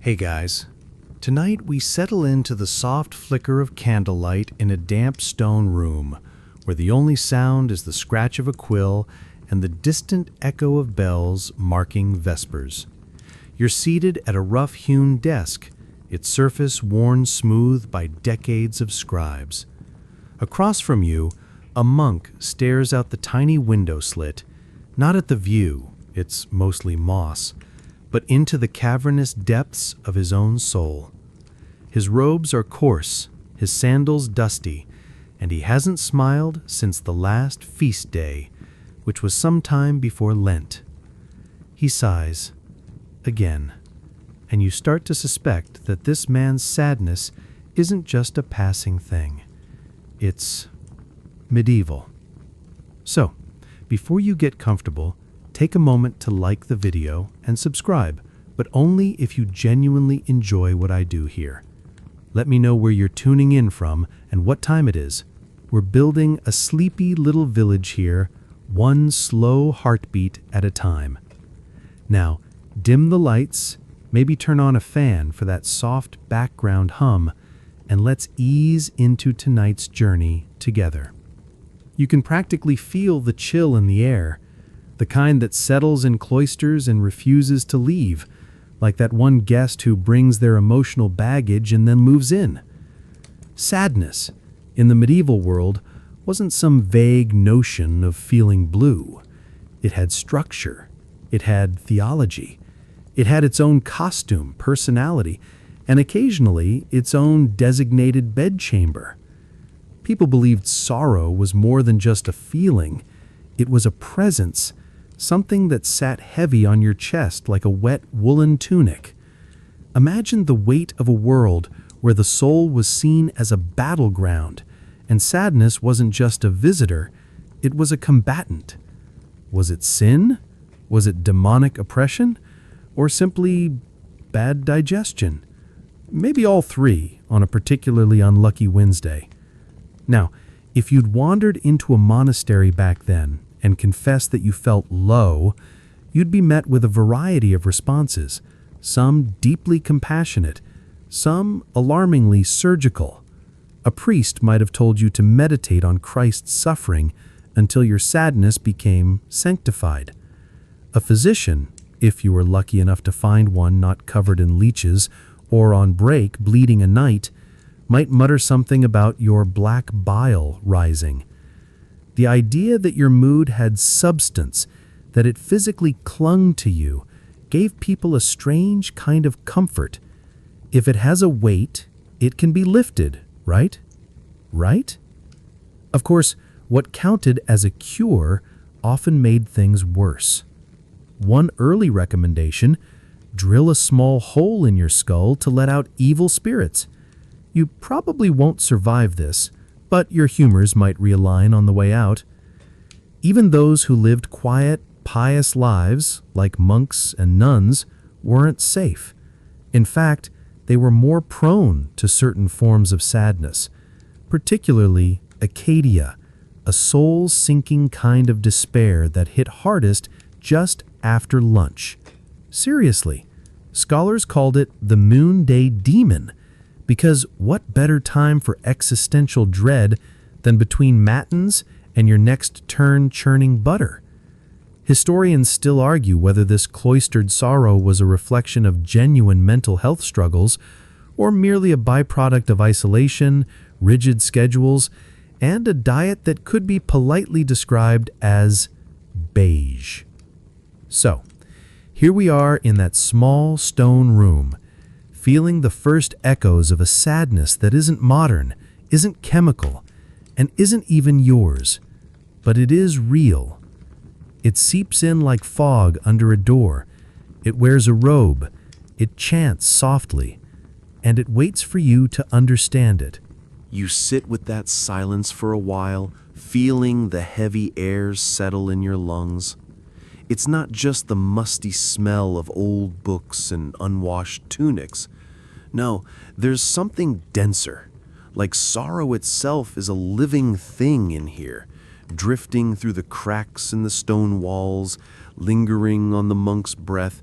Hey guys, tonight we settle into the soft flicker of candlelight in a damp stone room, where the only sound is the scratch of a quill and the distant echo of bells marking vespers. You're seated at a rough-hewn desk, its surface worn smooth by decades of scribes. Across from you, a monk stares out the tiny window slit, not at the view, it's mostly moss, but into the cavernous depths of his own soul. His robes are coarse, his sandals dusty, and he hasn't smiled since the last feast day, which was some time before Lent. He sighs, again, and you start to suspect that this man's sadness isn't just a passing thing. It's medieval. So, before you get comfortable, take a moment to like the video and subscribe, but only if you genuinely enjoy what I do here. Let me know where you're tuning in from and what time it is. We're building a sleepy little village here, one slow heartbeat at a time. Now, dim the lights, maybe turn on a fan for that soft background hum, and let's ease into tonight's journey together. You can practically feel the chill in the air, the kind that settles in cloisters and refuses to leave, like that one guest who brings their emotional baggage and then moves in. Sadness, in the medieval world, wasn't some vague notion of feeling blue. It had structure. It had theology. It had its own costume, personality, and occasionally its own designated bedchamber. People believed sorrow was more than just a feeling. It was a presence, something that sat heavy on your chest like a wet woolen tunic. Imagine the weight of a world where the soul was seen as a battleground, and sadness wasn't just a visitor, it was a combatant. Was it sin? Was it demonic oppression? Or simply bad digestion? Maybe all three on a particularly unlucky Wednesday. Now, if you'd wandered into a monastery back then and confessed that you felt low, you'd be met with a variety of responses, some deeply compassionate, some alarmingly surgical. A priest might have told you to meditate on Christ's suffering until your sadness became sanctified. A physician, if you were lucky enough to find one not covered in leeches or on break bleeding a night, might mutter something about your black bile rising. The idea that your mood had substance, that it physically clung to you, gave people a strange kind of comfort. If it has a weight, it can be lifted, right? Right? Of course, what counted as a cure often made things worse. One early recommendation: drill a small hole in your skull to let out evil spirits. You probably won't survive this, but your humors might realign on the way out. Even those who lived quiet, pious lives, like monks and nuns, weren't safe. In fact, they were more prone to certain forms of sadness, particularly acedia, a soul-sinking kind of despair that hit hardest just after lunch. Seriously, scholars called it the noonday demon, because what better time for existential dread than between matins and your next turn churning butter? Historians still argue whether this cloistered sorrow was a reflection of genuine mental health struggles or merely a byproduct of isolation, rigid schedules, and a diet that could be politely described as beige. So, here we are in that small stone room, feeling the first echoes of a sadness that isn't modern, isn't chemical, and isn't even yours, but it is real. It seeps in like fog under a door. It wears a robe. It chants softly, and it waits for you to understand it. You sit with that silence for a while, feeling the heavy airs settle in your lungs. It's not just the musty smell of old books and unwashed tunics. No, there's something denser, like sorrow itself is a living thing in here, drifting through the cracks in the stone walls, lingering on the monk's breath,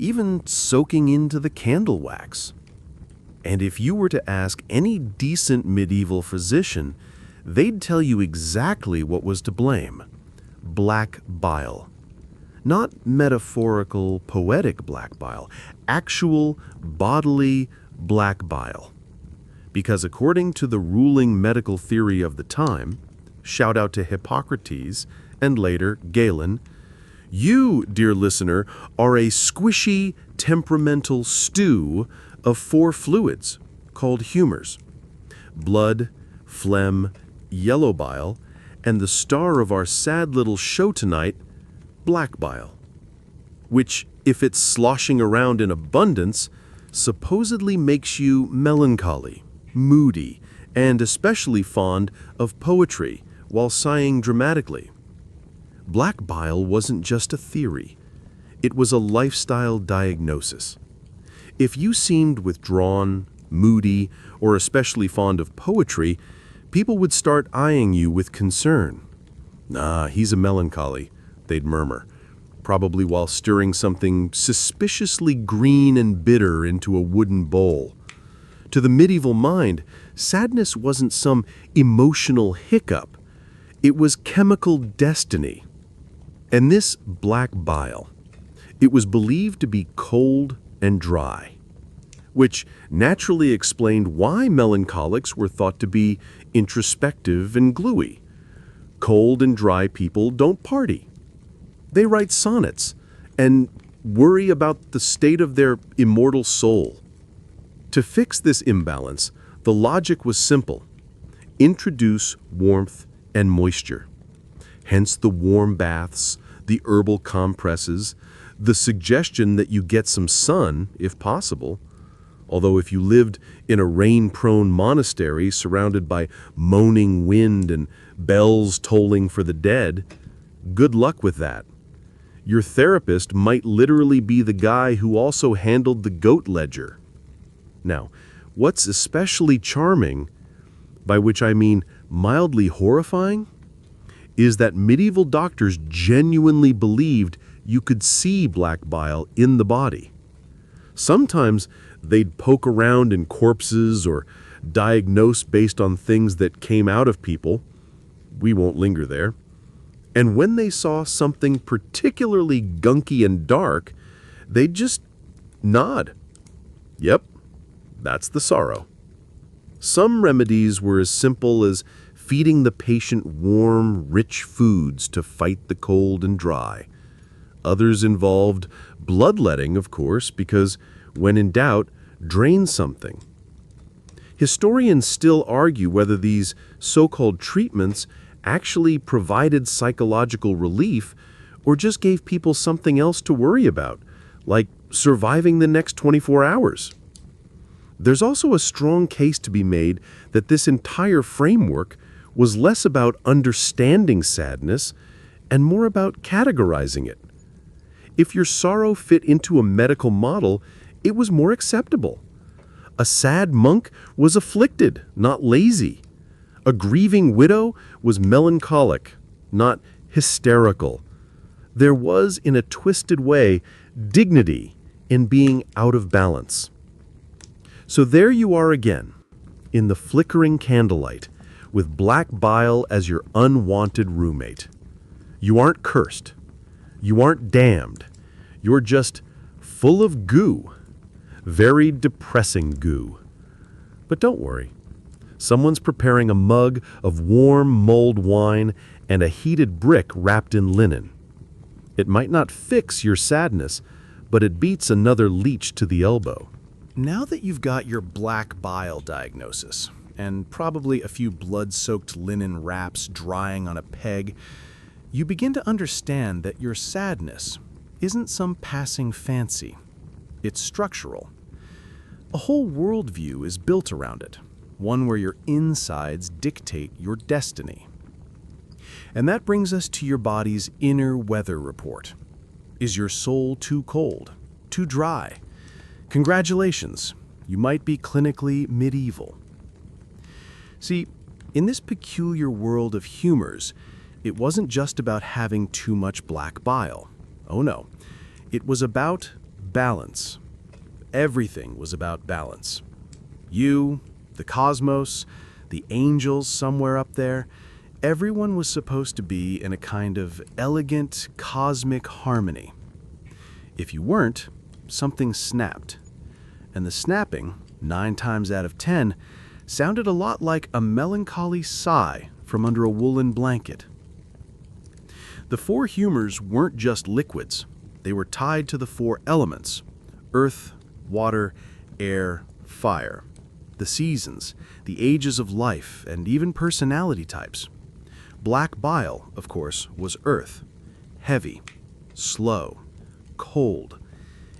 even soaking into the candle wax. And if you were to ask any decent medieval physician, they'd tell you exactly what was to blame: black bile. Not metaphorical, poetic black bile, actual bodily black bile. Because according to the ruling medical theory of the time, shout out to Hippocrates and later Galen, you, dear listener, are a squishy, temperamental stew of 4 fluids called humors: blood, phlegm, yellow bile, and the star of our sad little show tonight, black bile, which, if it's sloshing around in abundance, supposedly makes you melancholy, moody, and especially fond of poetry while sighing dramatically. Black bile wasn't just a theory. It was a lifestyle diagnosis. If you seemed withdrawn, moody, or especially fond of poetry, people would start eyeing you with concern. "Nah, he's a melancholy," they'd murmur, probably while stirring something suspiciously green and bitter into a wooden bowl. To the medieval mind, sadness wasn't some emotional hiccup. It was chemical destiny. And this black bile, it was believed to be cold and dry, which naturally explained why melancholics were thought to be introspective and gluey. Cold and dry people don't party. They write sonnets and worry about the state of their immortal soul. To fix this imbalance, the logic was simple: introduce warmth and moisture. Hence the warm baths, the herbal compresses, the suggestion that you get some sun, if possible. Although if you lived in a rain-prone monastery surrounded by moaning wind and bells tolling for the dead, good luck with that. Your therapist might literally be the guy who also handled the goat ledger. Now, what's especially charming, by which I mean mildly horrifying, is that medieval doctors genuinely believed you could see black bile in the body. Sometimes they'd poke around in corpses or diagnose based on things that came out of people. We won't linger there. And when they saw something particularly gunky and dark, they'd just nod. Yep, that's the sorrow. Some remedies were as simple as feeding the patient warm, rich foods to fight the cold and dry. Others involved bloodletting, of course, because when in doubt, drain something. Historians still argue whether these so-called treatments actually provided psychological relief or just gave people something else to worry about, like surviving the next 24 hours. There's also a strong case to be made that this entire framework was less about understanding sadness and more about categorizing it. If your sorrow fit into a medical model, it was more acceptable. A sad monk was afflicted, not lazy. A grieving widow was melancholic, not hysterical. There was, in a twisted way, dignity in being out of balance. So there you are again, in the flickering candlelight, with black bile as your unwanted roommate. You aren't cursed. You aren't damned. You're just full of goo. Very depressing goo. But don't worry. Someone's preparing a mug of warm mulled wine and a heated brick wrapped in linen. It might not fix your sadness, but it beats another leech to the elbow. Now that you've got your black bile diagnosis, and probably a few blood-soaked linen wraps drying on a peg, you begin to understand that your sadness isn't some passing fancy. It's structural. A whole worldview is built around it, one where your insides dictate your destiny. And that brings us to your body's inner weather report. Is your soul too cold? Too dry? Congratulations, you might be clinically medieval. See, in this peculiar world of humors, it wasn't just about having too much black bile. Oh no, it was about Balance. Everything was about balance. You, the cosmos, the angels somewhere up there, everyone was supposed to be in a kind of elegant cosmic harmony. If you weren't, something snapped. And the snapping, 9 times out of 10, sounded a lot like a melancholy sigh from under a woolen blanket. The 4 humors weren't just liquids. They were tied to the 4 elements: earth, water, air, fire, the seasons, the ages of life, and even personality types. Black bile, of course, was earth. Heavy, slow, cold.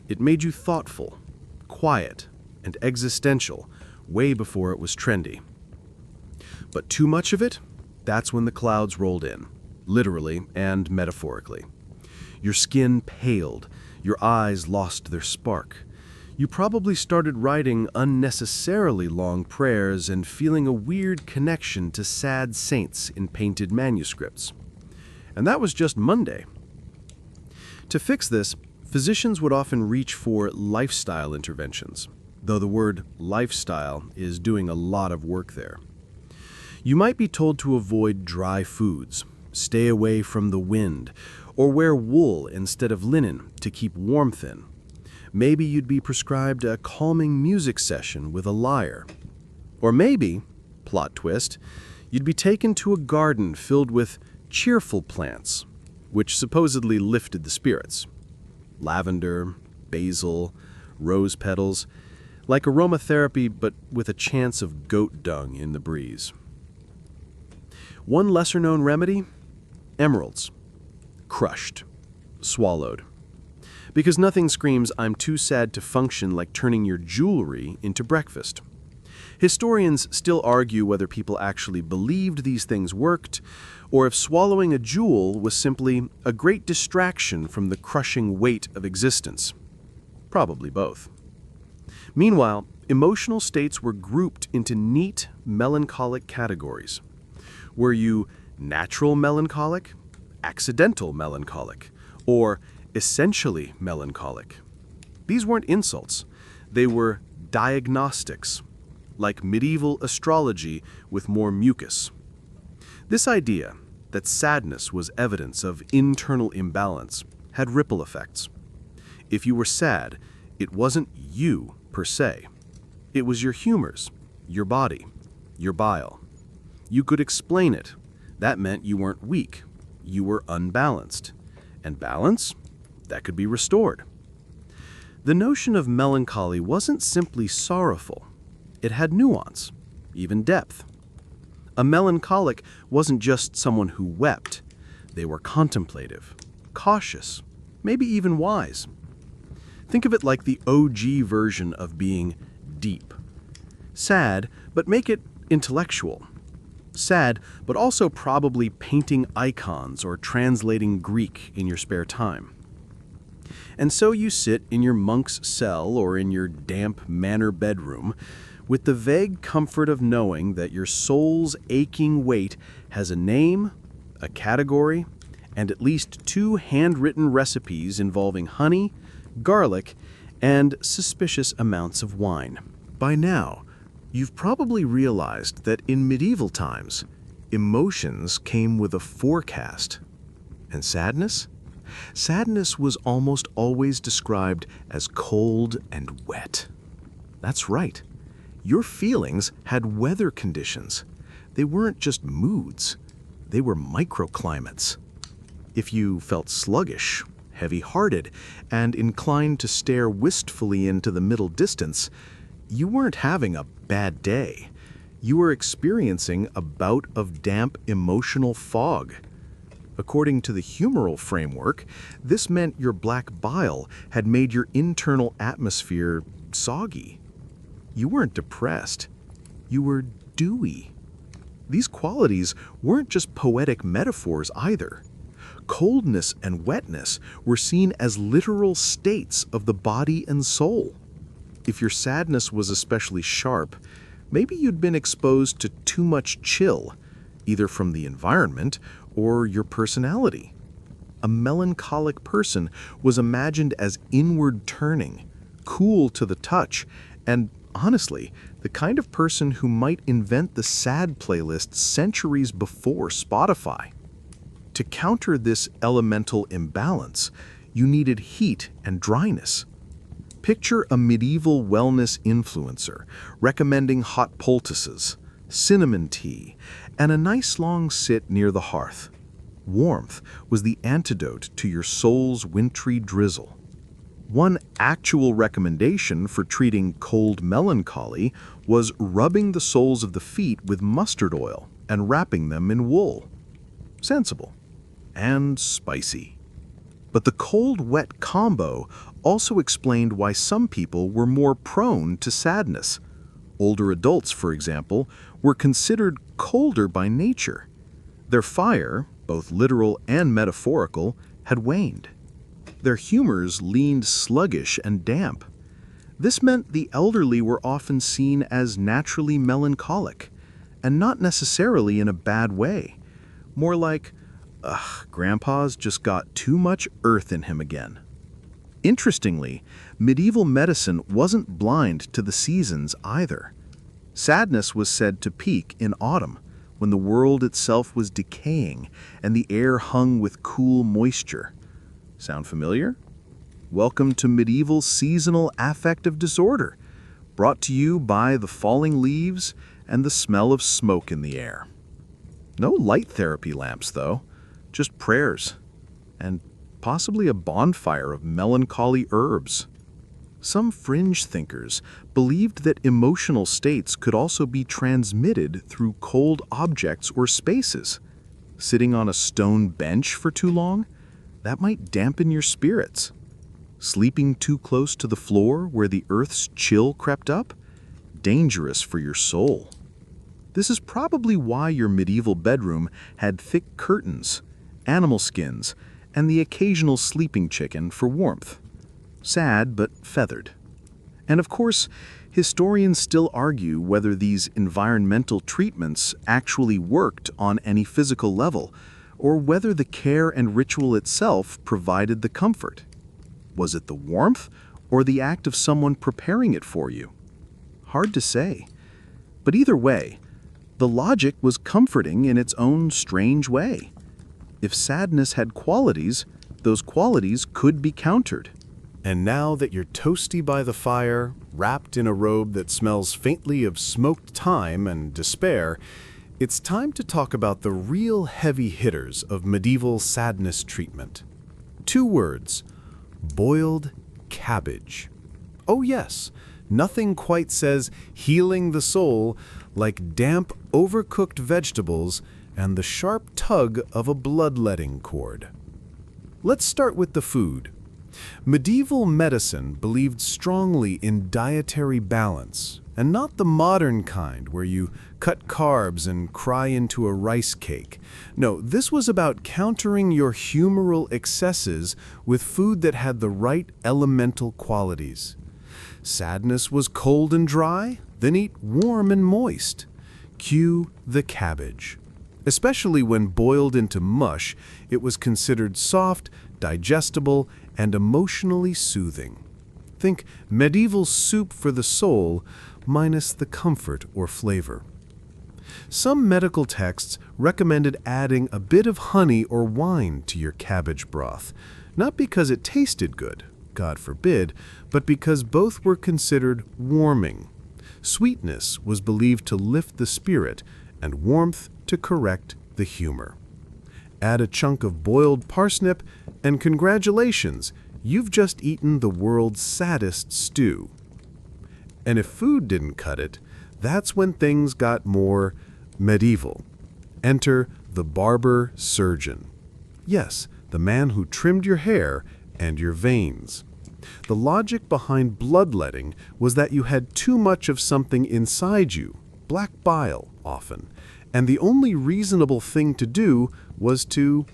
It made you thoughtful, quiet, and existential way before it was trendy. But too much of it? That's when the clouds rolled in, literally and metaphorically. Your skin paled, your eyes lost their spark. You probably started writing unnecessarily long prayers and feeling a weird connection to sad saints in painted manuscripts. And that was just Monday. To fix this, physicians would often reach for lifestyle interventions, though the word lifestyle is doing a lot of work there. You might be told to avoid dry foods, stay away from the wind, or wear wool instead of linen to keep warmth in. Maybe you'd be prescribed a calming music session with a lyre. Or maybe, plot twist, you'd be taken to a garden filled with cheerful plants, which supposedly lifted the spirits. Lavender, basil, rose petals, like aromatherapy but with a chance of goat dung in the breeze. One lesser-known remedy? Emeralds. Crushed. Swallowed. Because nothing screams, "I'm too sad to function," like turning your jewelry into breakfast. Historians still argue whether people actually believed these things worked, or if swallowing a jewel was simply a great distraction from the crushing weight of existence. Probably both. Meanwhile, emotional states were grouped into neat, melancholic categories. Were you natural melancholic, accidental melancholic, or essentially melancholic? These weren't insults. They were diagnostics, like medieval astrology with more mucus. This idea that sadness was evidence of internal imbalance had ripple effects. If you were sad, it wasn't you per se. It was your humors, your body, your bile. You could explain it. That meant you weren't weak. You were unbalanced. And balance? That could be restored. The notion of melancholy wasn't simply sorrowful. It had nuance, even depth. A melancholic wasn't just someone who wept. They were contemplative, cautious, maybe even wise. Think of it like the OG version of being deep. Sad, but make it intellectual. Sad, but also probably painting icons or translating Greek in your spare time. And so you sit in your monk's cell or in your damp manor bedroom with the vague comfort of knowing that your soul's aching weight has a name, a category, and at least 2 handwritten recipes involving honey, garlic, and suspicious amounts of wine. By now, you've probably realized that in medieval times, emotions came with a forecast. And sadness? Sadness was almost always described as cold and wet. That's right. Your feelings had weather conditions. They weren't just moods. They were microclimates. If you felt sluggish, heavy-hearted, and inclined to stare wistfully into the middle distance, you weren't having a bad day. You were experiencing a bout of damp emotional fog. According to the humoral framework, this meant your black bile had made your internal atmosphere soggy. You weren't depressed. You were dewy. These qualities weren't just poetic metaphors either. Coldness and wetness were seen as literal states of the body and soul. If your sadness was especially sharp, maybe you'd been exposed to too much chill, either from the environment or your personality. a melancholic person was imagined as inward turning, cool to the touch, and honestly, the kind of person who might invent the sad playlist centuries before Spotify. To counter this elemental imbalance, you needed heat and dryness. Picture a medieval wellness influencer recommending hot poultices, cinnamon tea, and a nice long sit near the hearth. Warmth was the antidote to your soul's wintry drizzle. One actual recommendation for treating cold melancholy was rubbing the soles of the feet with mustard oil and wrapping them in wool. Sensible and spicy. But the cold-wet combo also explained why some people were more prone to sadness. Older adults, for example, were considered colder by nature. Their fire, both literal and metaphorical, had waned. Their humors leaned sluggish and damp. This meant the elderly were often seen as naturally melancholic, and not necessarily in a bad way. More like, ugh, Grandpa's just got too much earth in him again. Interestingly, medieval medicine wasn't blind to the seasons either. Sadness was said to peak in autumn, when the world itself was decaying and the air hung with cool moisture. Sound familiar? Welcome to medieval seasonal affective disorder, brought to you by the falling leaves and the smell of smoke in the air. No light therapy lamps, though, just prayers, and possibly a bonfire of melancholy herbs. Some fringe thinkers believed that emotional states could also be transmitted through cold objects or spaces. Sitting on a stone bench for too long? That might dampen your spirits. Sleeping too close to the floor where the earth's chill crept up? Dangerous for your soul. This is probably why your medieval bedroom had thick curtains, animal skins, and the occasional sleeping chicken for warmth. Sad but feathered. And of course, historians still argue whether these environmental treatments actually worked on any physical level, or whether the care and ritual itself provided the comfort. Was it the warmth, or the act of someone preparing it for you? Hard to say. But either way, the logic was comforting in its own strange way. If sadness had qualities, those qualities could be countered. And now that you're toasty by the fire, wrapped in a robe that smells faintly of smoked thyme and despair, it's time to talk about the real heavy hitters of medieval sadness treatment. 2 words: boiled cabbage. Oh yes, nothing quite says healing the soul like damp, overcooked vegetables and the sharp tug of a bloodletting cord. Let's start with the food. Medieval medicine believed strongly in dietary balance, and not the modern kind where you cut carbs and cry into a rice cake. No, this was about countering your humoral excesses with food that had the right elemental qualities. Sadness was cold and dry? Then eat warm and moist. Cue the cabbage. Especially when boiled into mush, it was considered soft, digestible, and emotionally soothing. Think medieval soup for the soul, minus the comfort or flavor. Some medical texts recommended adding a bit of honey or wine to your cabbage broth, not because it tasted good, God forbid, but because both were considered warming. Sweetness was believed to lift the spirit, and warmth to correct the humor. Add a chunk of boiled parsnip, and congratulations, you've just eaten the world's saddest stew. And if food didn't cut it, that's when things got more medieval. Enter the barber surgeon. Yes, the man who trimmed your hair and your veins. The logic behind bloodletting was that you had too much of something inside you, black bile often, and the only reasonable thing to do was to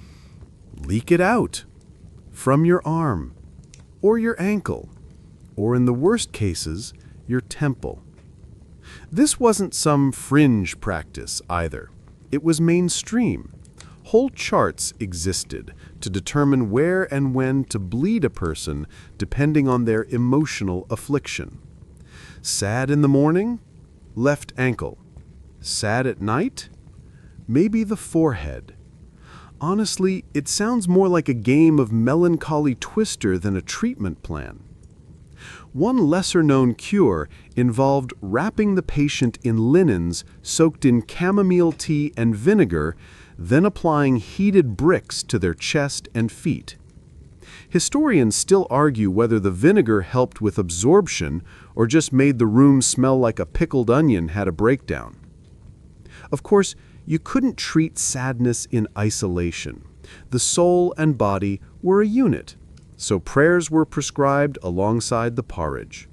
leak it out from your arm, or your ankle, or in the worst cases, your temple. This wasn't some fringe practice either. It was mainstream. Whole charts existed to determine where and when to bleed a person depending on their emotional affliction. Sad in the morning? Left ankle. Sad at night? Maybe the forehead. Honestly, it sounds more like a game of melancholy twister than a treatment plan. One lesser-known cure involved wrapping the patient in linens soaked in chamomile tea and vinegar, then applying heated bricks to their chest and feet. Historians still argue whether the vinegar helped with absorption or just made the room smell like a pickled onion had a breakdown. Of course, you couldn't treat sadness in isolation. The soul and body were a unit, so prayers were prescribed alongside the porridge.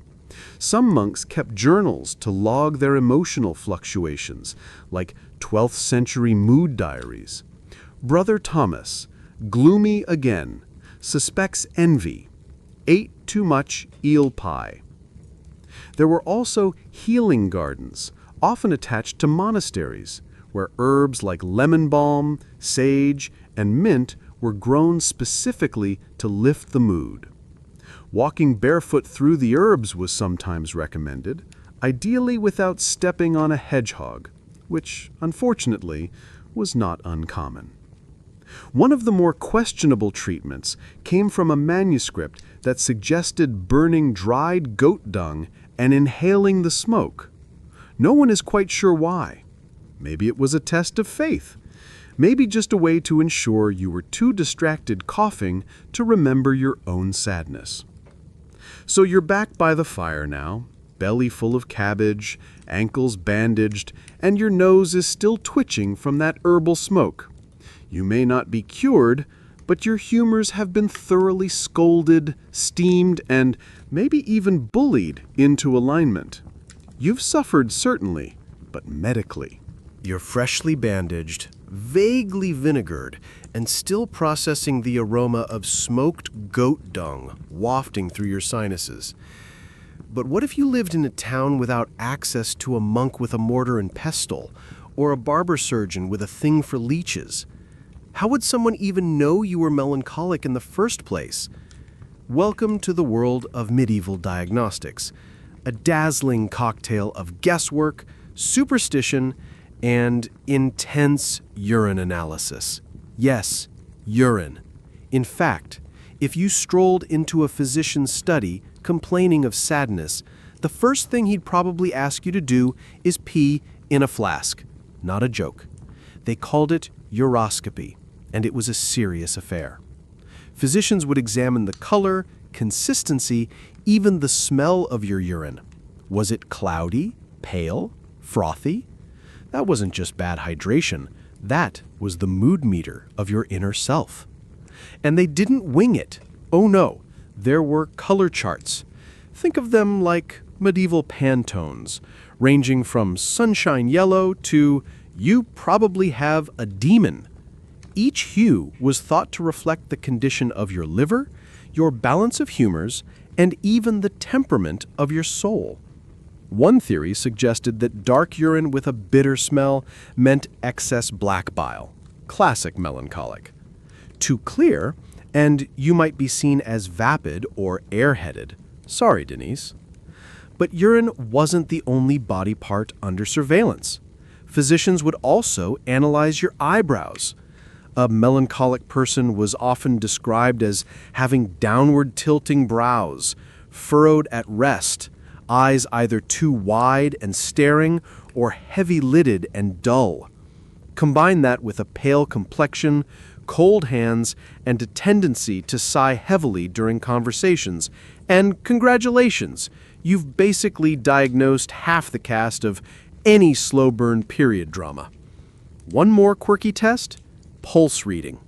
Some monks kept journals to log their emotional fluctuations, like 12th century mood diaries. Brother Thomas, gloomy again, suspects envy, ate too much eel pie. There were also healing gardens, often attached to monasteries, where herbs like lemon balm, sage, and mint were grown specifically to lift the mood. Walking barefoot through the herbs was sometimes recommended, ideally without stepping on a hedgehog, which, unfortunately, was not uncommon. One of the more questionable treatments came from a manuscript that suggested burning dried goat dung and inhaling the smoke. No one is quite sure why. Maybe it was a test of faith. Maybe just a way to ensure you were too distracted coughing to remember your own sadness. So you're back by the fire now, belly full of cabbage, ankles bandaged, and your nose is still twitching from that herbal smoke. You may not be cured, but your humors have been thoroughly scolded, steamed, and maybe even bullied into alignment. You've suffered, certainly, but medically. You're freshly bandaged, vaguely vinegared, and still processing the aroma of smoked goat dung wafting through your sinuses. But what if you lived in a town without access to a monk with a mortar and pestle, or a barber surgeon with a thing for leeches? How would someone even know you were melancholic in the first place? Welcome to the world of medieval diagnostics, a dazzling cocktail of guesswork, superstition, and intense urine analysis. Yes, urine. In fact, if you strolled into a physician's study complaining of sadness, the first thing he'd probably ask you to do is pee in a flask. Not a joke. They called it uroscopy, and it was a serious affair. Physicians would examine the color, consistency, even the smell of your urine. Was it cloudy, pale, frothy? That wasn't just bad hydration. That was the mood meter of your inner self. And they didn't wing it. Oh no, there were color charts. Think of them like medieval Pantones, ranging from sunshine yellow to you probably have a demon. Each hue was thought to reflect the condition of your liver, your balance of humors, and even the temperament of your soul. One theory suggested that dark urine with a bitter smell meant excess black bile, classic melancholic. Too clear, and you might be seen as vapid or airheaded. Sorry, Denise. But urine wasn't the only body part under surveillance. Physicians would also analyze your eyebrows. A melancholic person was often described as having downward tilting brows, furrowed at rest, eyes either too wide and staring or heavy-lidded and dull. Combine that with a pale complexion, cold hands, and a tendency to sigh heavily during conversations, and congratulations, you've basically diagnosed half the cast of any slow-burn period drama. One more quirky test? Pulse reading.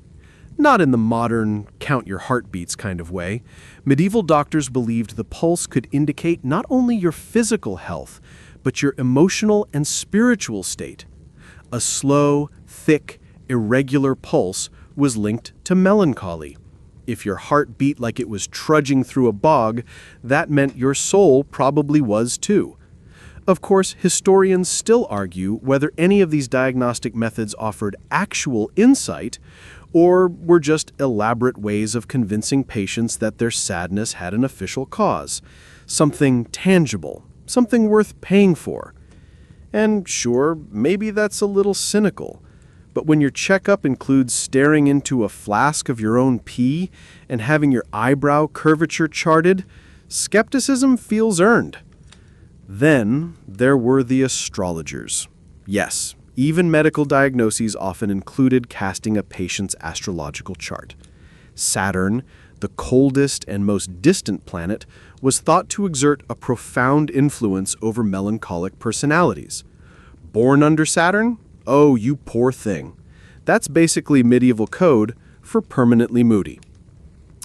Not in the modern, count your heartbeats kind of way. Medieval doctors believed the pulse could indicate not only your physical health, but your emotional and spiritual state. A slow, thick, irregular pulse was linked to melancholy. If your heart beat like it was trudging through a bog, that meant your soul probably was too. Of course, historians still argue whether any of these diagnostic methods offered actual insight or were just elaborate ways of convincing patients that their sadness had an official cause, something tangible, something worth paying for. And sure, maybe that's a little cynical, but when your checkup includes staring into a flask of your own pee and having your eyebrow curvature charted, skepticism feels earned. Then there were the astrologers. Yes, even medical diagnoses often included casting a patient's astrological chart. Saturn, the coldest and most distant planet, was thought to exert a profound influence over melancholic personalities. Born under Saturn? Oh, you poor thing. That's basically medieval code for permanently moody.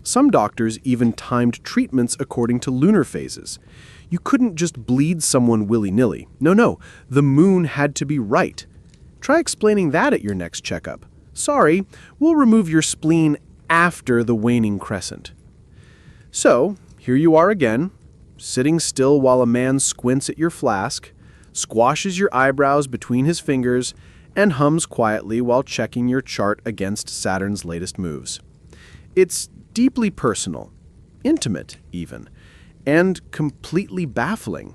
Some doctors even timed treatments according to lunar phases. You couldn't just bleed someone willy-nilly. No, the moon had to be right. Try explaining that at your next checkup. Sorry, we'll remove your spleen after the waning crescent. So, here you are again, sitting still while a man squints at your flask, squashes your eyebrows between his fingers, and hums quietly while checking your chart against Saturn's latest moves. It's deeply personal, intimate even, and completely baffling.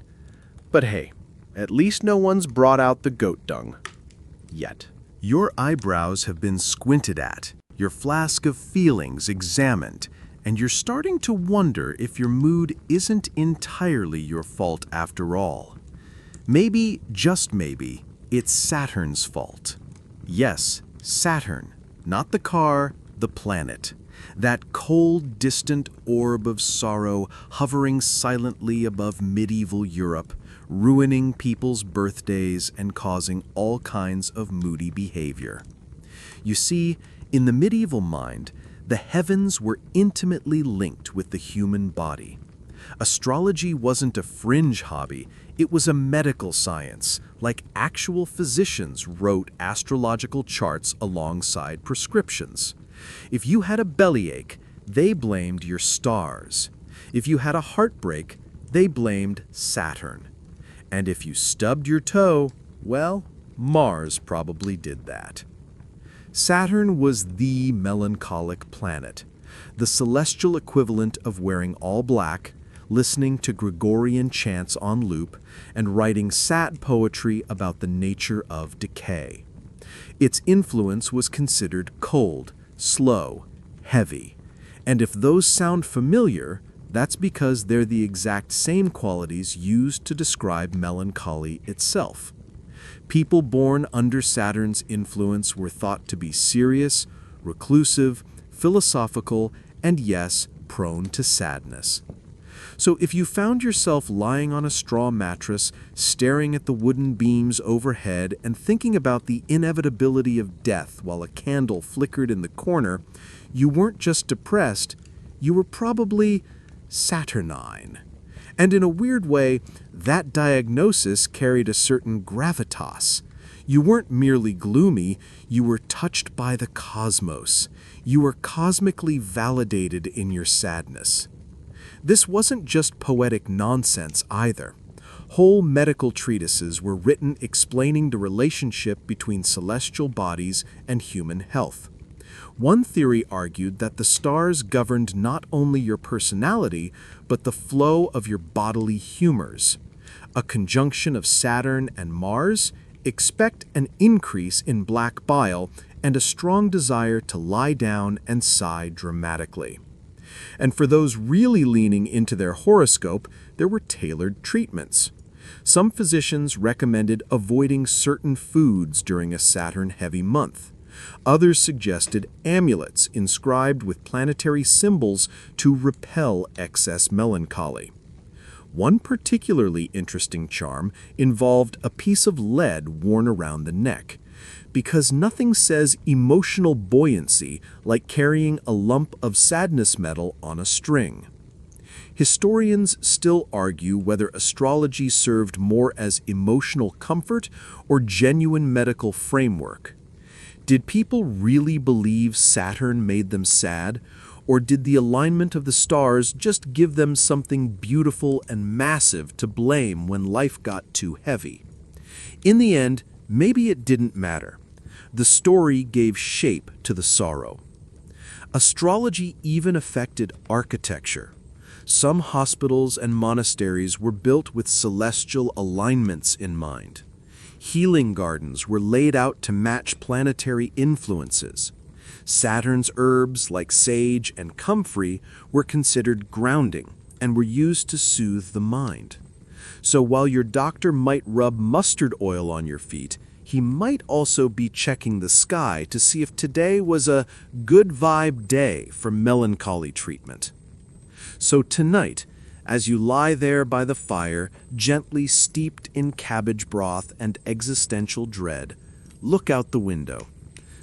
But hey, at least no one's brought out the goat dung. Yet. Your eyebrows have been squinted at, your flask of feelings examined, and you're starting to wonder if your mood isn't entirely your fault after all. Maybe, just maybe, it's Saturn's fault. Yes, Saturn, not the car, the planet. That cold, distant orb of sorrow hovering silently above medieval Europe, ruining people's birthdays and causing all kinds of moody behavior. You see, in the medieval mind, the heavens were intimately linked with the human body. Astrology wasn't a fringe hobby, it was a medical science, like actual physicians wrote astrological charts alongside prescriptions. If you had a bellyache, they blamed your stars. If you had a heartbreak, they blamed Saturn. And if you stubbed your toe, well, Mars probably did that. Saturn was the melancholic planet, the celestial equivalent of wearing all black, listening to Gregorian chants on loop, and writing sad poetry about the nature of decay. Its influence was considered cold, slow, heavy. And if those sound familiar, that's because they're the exact same qualities used to describe melancholy itself. People born under Saturn's influence were thought to be serious, reclusive, philosophical, and yes, prone to sadness. So if you found yourself lying on a straw mattress, staring at the wooden beams overhead and thinking about the inevitability of death while a candle flickered in the corner, you weren't just depressed, you were probably Saturnine. And in a weird way, that diagnosis carried a certain gravitas. You weren't merely gloomy, you were touched by the cosmos. You were cosmically validated in your sadness. This wasn't just poetic nonsense either. Whole medical treatises were written explaining the relationship between celestial bodies and human health. One theory argued that the stars governed not only your personality, but the flow of your bodily humors. A conjunction of Saturn and Mars, expect an increase in black bile and a strong desire to lie down and sigh dramatically. And for those really leaning into their horoscope, there were tailored treatments. Some physicians recommended avoiding certain foods during a Saturn-heavy month. Others suggested amulets inscribed with planetary symbols to repel excess melancholy. One particularly interesting charm involved a piece of lead worn around the neck, because nothing says emotional buoyancy like carrying a lump of sadness metal on a string. Historians still argue whether astrology served more as emotional comfort or genuine medical framework. Did people really believe Saturn made them sad, Or did the alignment of the stars just give them something beautiful and massive to blame when life got too heavy? In the end, maybe it didn't matter. The story gave shape to the sorrow. Astrology even affected architecture. Some hospitals and monasteries were built with celestial alignments in mind. Healing gardens were laid out to match planetary influences. Saturn's herbs like sage and comfrey were considered grounding and were used to soothe the mind. So while your doctor might rub mustard oil on your feet, he might also be checking the sky to see if today was a good vibe day for melancholy treatment. So tonight, as you lie there by the fire, gently steeped in cabbage broth and existential dread, look out the window.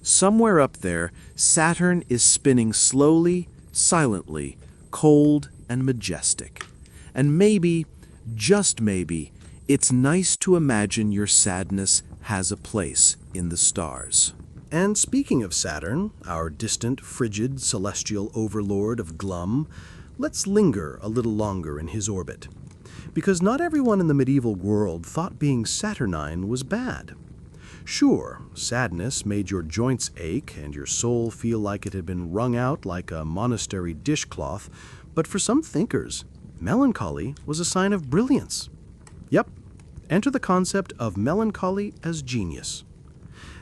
Somewhere up there, Saturn is spinning slowly, silently, cold and majestic. And maybe, just maybe, it's nice to imagine your sadness has a place in the stars. And speaking of Saturn, our distant, frigid, celestial overlord of Glum, let's linger a little longer in his orbit. Because not everyone in the medieval world thought being Saturnine was bad. Sure, sadness made your joints ache and your soul feel like it had been wrung out like a monastery dishcloth, but for some thinkers, melancholy was a sign of brilliance. Yep, enter the concept of melancholy as genius.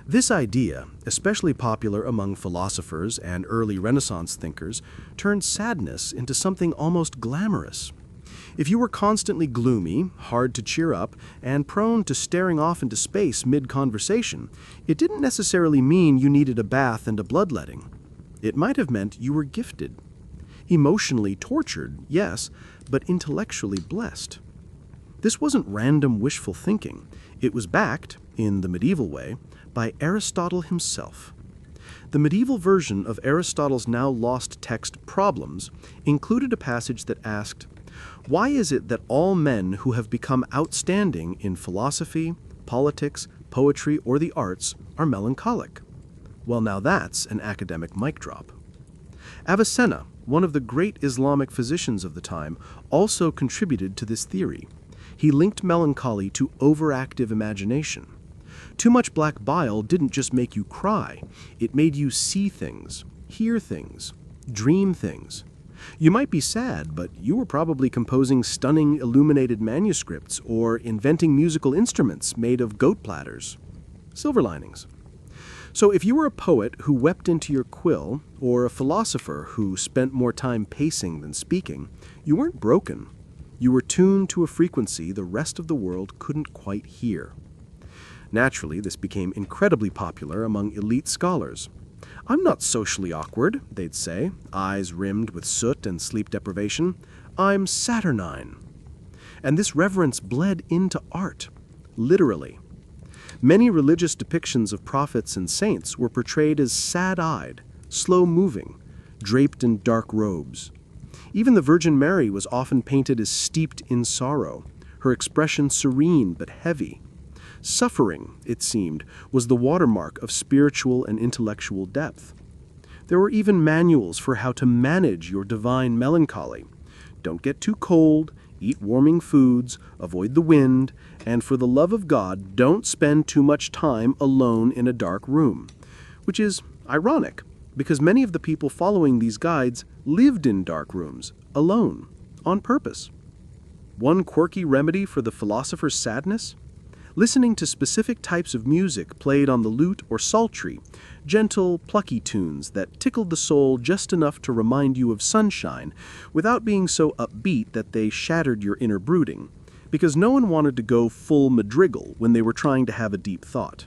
This idea, especially popular among philosophers and early Renaissance thinkers, turned sadness into something almost glamorous. If you were constantly gloomy, hard to cheer up, and prone to staring off into space mid-conversation, it didn't necessarily mean you needed a bath and a bloodletting. It might have meant you were gifted. Emotionally tortured, yes, but intellectually blessed. This wasn't random wishful thinking. It was backed, in the medieval way, by Aristotle himself. The medieval version of Aristotle's now lost text Problems included a passage that asked, "Why is it that all men who have become outstanding in philosophy, politics, poetry, or the arts are melancholic?" Well, now that's an academic mic drop. Avicenna, one of the great Islamic physicians of the time, also contributed to this theory. He linked melancholy to overactive imagination. Too much black bile didn't just make you cry, it made you see things, hear things, dream things. You might be sad, but you were probably composing stunning illuminated manuscripts or inventing musical instruments made of goat platters. Silver linings. So if you were a poet who wept into your quill, or a philosopher who spent more time pacing than speaking, you weren't broken. You were tuned to a frequency the rest of the world couldn't quite hear. Naturally, this became incredibly popular among elite scholars. "I'm not socially awkward," they'd say, eyes rimmed with soot and sleep deprivation. "I'm Saturnine." And this reverence bled into art, literally. Many religious depictions of prophets and saints were portrayed as sad-eyed, slow-moving, draped in dark robes. Even the Virgin Mary was often painted as steeped in sorrow, her expression serene but heavy. Suffering, it seemed, was the watermark of spiritual and intellectual depth. There were even manuals for how to manage your divine melancholy. Don't get too cold, eat warming foods, avoid the wind, and for the love of God, don't spend too much time alone in a dark room. Which is ironic, because many of the people following these guides lived in dark rooms, alone, on purpose. One quirky remedy for the philosopher's sadness? Listening to specific types of music played on the lute or psaltery, gentle, plucky tunes that tickled the soul just enough to remind you of sunshine, without being so upbeat that they shattered your inner brooding, because no one wanted to go full madrigal when they were trying to have a deep thought.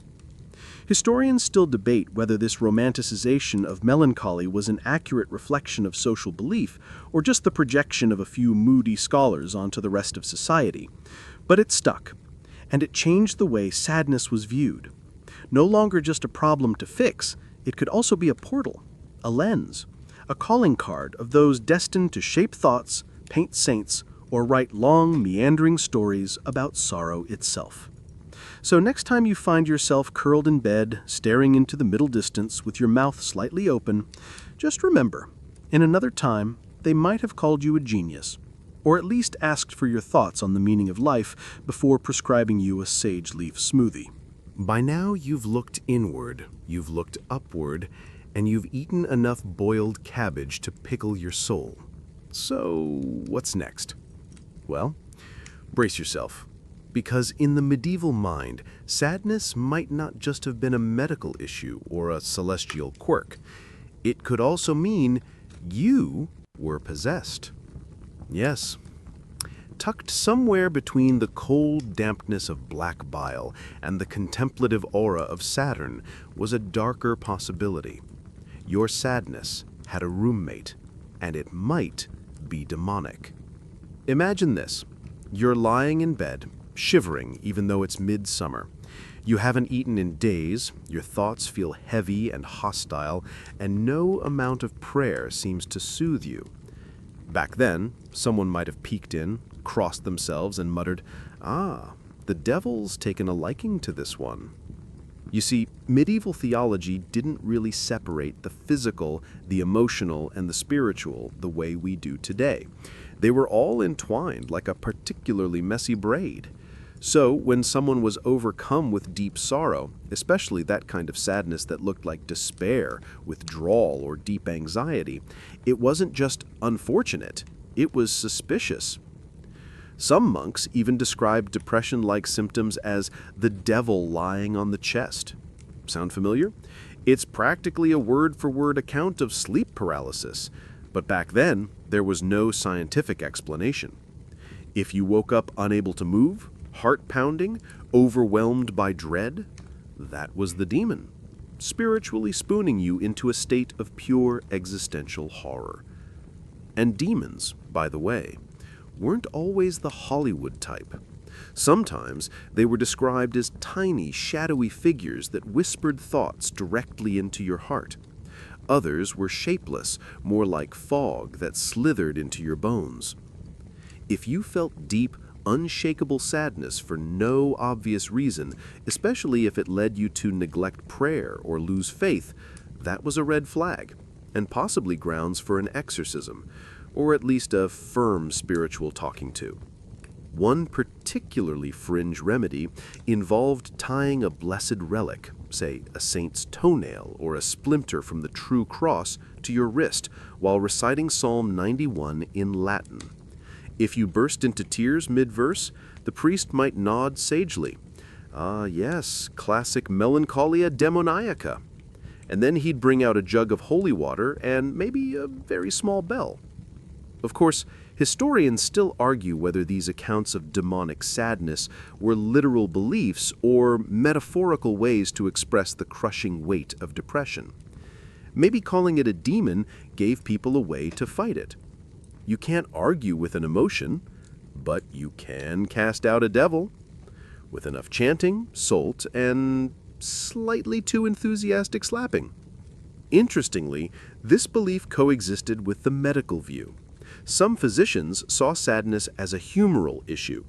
Historians still debate whether this romanticization of melancholy was an accurate reflection of social belief or just the projection of a few moody scholars onto the rest of society. But it stuck. And it changed the way sadness was viewed. No longer just a problem to fix, it could also be a portal, a lens, a calling card of those destined to shape thoughts, paint saints, or write long, meandering stories about sorrow itself. So next time you find yourself curled in bed, staring into the middle distance with your mouth slightly open, just remember, In another time, they might have called you a genius, or at least asked for your thoughts on the meaning of life before prescribing you a sage leaf smoothie. By now, you've looked inward, you've looked upward, and you've eaten enough boiled cabbage to pickle your soul. So, what's next? Well, brace yourself, because in the medieval mind, sadness might not just have been a medical issue or a celestial quirk. It could also mean you were possessed. Yes. Tucked somewhere between the cold dampness of black bile and the contemplative aura of Saturn was a darker possibility. Your sadness had a roommate, and it might be demonic. Imagine this. You're lying in bed, shivering even though it's midsummer. You haven't eaten in days, your thoughts feel heavy and hostile, and no amount of prayer seems to soothe you. Back then, someone might have peeked in, crossed themselves, and muttered, "Ah, the devil's taken a liking to this one." You see, medieval theology didn't really separate the physical, the emotional, and the spiritual the way we do today. They were all entwined like a particularly messy braid. So, when someone was overcome with deep sorrow, especially that kind of sadness that looked like despair, withdrawal, or deep anxiety, it wasn't just unfortunate, it was suspicious. Some monks even described depression-like symptoms as the devil lying on the chest. Sound familiar? It's practically a word-for-word account of sleep paralysis, but back then, there was no scientific explanation. If you woke up unable to move, heart pounding, overwhelmed by dread, that was the demon, spiritually spooning you into a state of pure existential horror. And demons, by the way, weren't always the Hollywood type. Sometimes they were described as tiny, shadowy figures that whispered thoughts directly into your heart. Others were shapeless, more like fog that slithered into your bones. If you felt deep, unshakable sadness for no obvious reason, especially if it led you to neglect prayer or lose faith, that was a red flag, and possibly grounds for an exorcism, or at least a firm spiritual talking to. One particularly fringe remedy involved tying a blessed relic, say a saint's toenail or a splinter from the true cross, to your wrist while reciting Psalm 91 in Latin. If you burst into tears mid-verse, the priest might nod sagely. "Ah, yes, classic melancholia demoniaca." And then he'd bring out a jug of holy water and maybe a very small bell. Of course, historians still argue whether these accounts of demonic sadness were literal beliefs or metaphorical ways to express the crushing weight of depression. Maybe calling it a demon gave people a way to fight it. You can't argue with an emotion, but you can cast out a devil. With enough chanting, salt, and slightly too enthusiastic slapping. Interestingly, this belief coexisted with the medical view. Some physicians saw sadness as a humoral issue.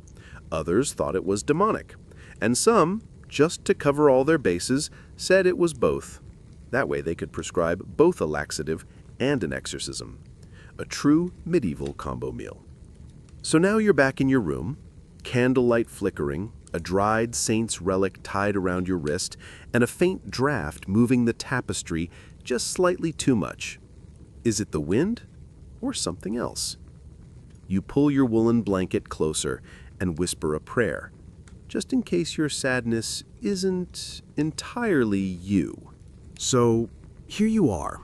Others thought it was demonic. And some, just to cover all their bases, said it was both. That way they could prescribe both a laxative and an exorcism. A true medieval combo meal. So now you're back in your room, candlelight flickering, a dried saint's relic tied around your wrist, and a faint draft moving the tapestry just slightly too much. Is it the wind or something else? You pull your woolen blanket closer and whisper a prayer, just in case your sadness isn't entirely you. So, here you are,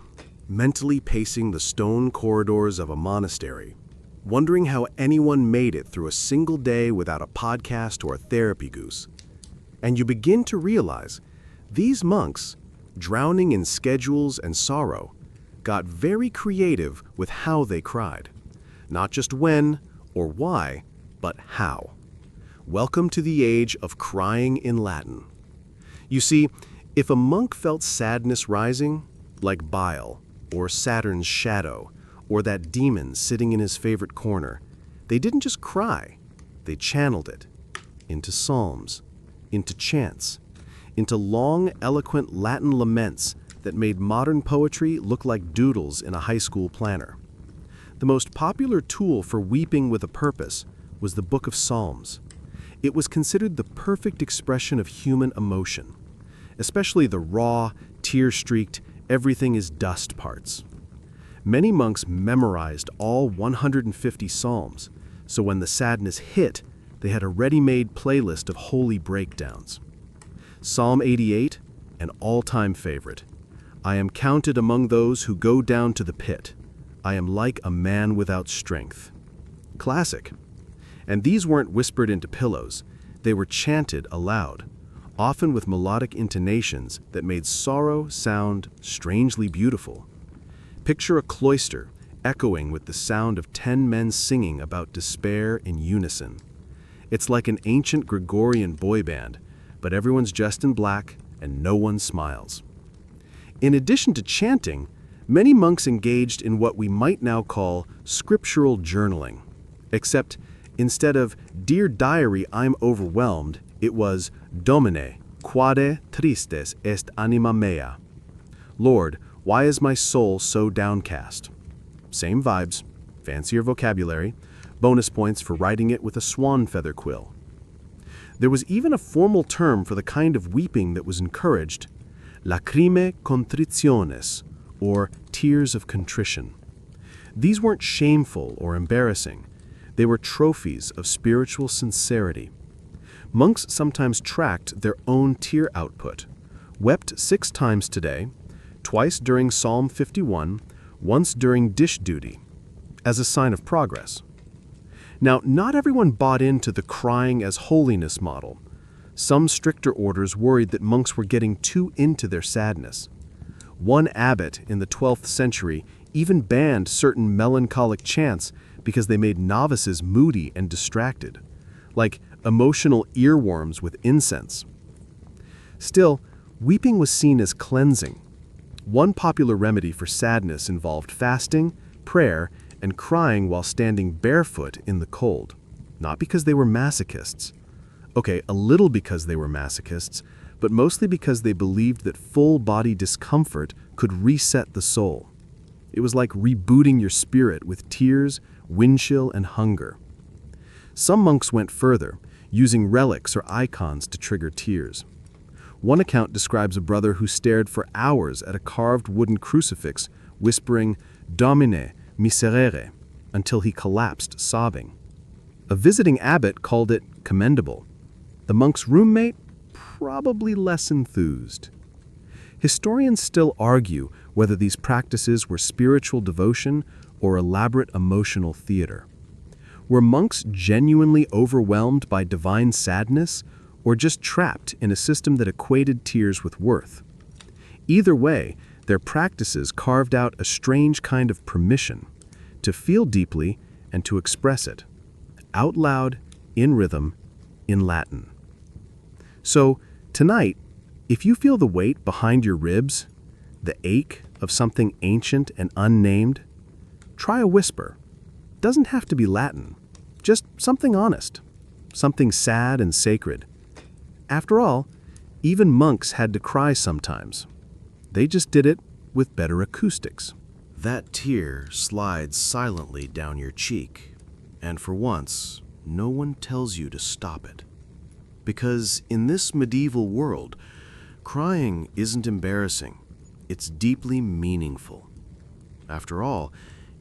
mentally pacing the stone corridors of a monastery, wondering how anyone made it through a single day without a podcast or a therapy goose. And you begin to realize these monks, drowning in schedules and sorrow, got very creative with how they cried. Not just when or why, but how. Welcome to the age of crying in Latin. You see, if a monk felt sadness rising, like bile, or Saturn's shadow, or that demon sitting in his favorite corner, they didn't just cry, they channeled it into psalms, into chants, into long, eloquent Latin laments that made modern poetry look like doodles in a high school planner. The most popular tool for weeping with a purpose was the Book of Psalms. It was considered the perfect expression of human emotion, especially the raw, tear-streaked, everything is dust parts. Many monks memorized all 150 psalms, so when the sadness hit, they had a ready-made playlist of holy breakdowns. Psalm 88, an all-time favorite. I am counted among those who go down to the pit. I am like a man without strength. Classic. And these weren't whispered into pillows. They were chanted aloud, often with melodic intonations that made sorrow sound strangely beautiful. Picture a cloister echoing with the sound of 10 men singing about despair in unison. It's like an ancient Gregorian boy band, but everyone's dressed in black and no one smiles. In addition to chanting, many monks engaged in what we might now call scriptural journaling, except instead of "Dear diary, I'm overwhelmed," it was "Domine, quade tristes est anima mea." Lord, why is my soul so downcast? Same vibes, fancier vocabulary, bonus points for writing it with a swan feather quill. There was even a formal term for the kind of weeping that was encouraged, lacrimae contritiones, or tears of contrition. These weren't shameful or embarrassing. They were trophies of spiritual sincerity. Monks sometimes tracked their own tear output, wept 6 times today, twice during Psalm 51, once during dish duty, as a sign of progress. Now, not everyone bought into the crying as holiness model. Some stricter orders worried that monks were getting too into their sadness. One abbot in the 12th century even banned certain melancholic chants because they made novices moody and distracted, like emotional earworms with incense. Still, weeping was seen as cleansing. One popular remedy for sadness involved fasting, prayer, and crying while standing barefoot in the cold. Not because they were masochists. Okay, a little because they were masochists, but mostly because they believed that full body discomfort could reset the soul. It was like rebooting your spirit with tears, wind chill, and hunger. Some monks went further, using relics or icons to trigger tears. One account describes a brother who stared for hours at a carved wooden crucifix, whispering, "Domine, miserere," until he collapsed sobbing. A visiting abbot called it commendable. The monk's roommate, probably less enthused. Historians still argue whether these practices were spiritual devotion or elaborate emotional theater. Were monks genuinely overwhelmed by divine sadness, or just trapped in a system that equated tears with worth? Either way, their practices carved out a strange kind of permission to feel deeply and to express it, out loud, in rhythm, in Latin. So, tonight, if you feel the weight behind your ribs, the ache of something ancient and unnamed, try a whisper. Doesn't have to be Latin, just something honest, something sad and sacred. After all, even monks had to cry sometimes. They just did it with better acoustics. That tear slides silently down your cheek, and for once, no one tells you to stop it. Because in this medieval world, crying isn't embarrassing, it's deeply meaningful. After all,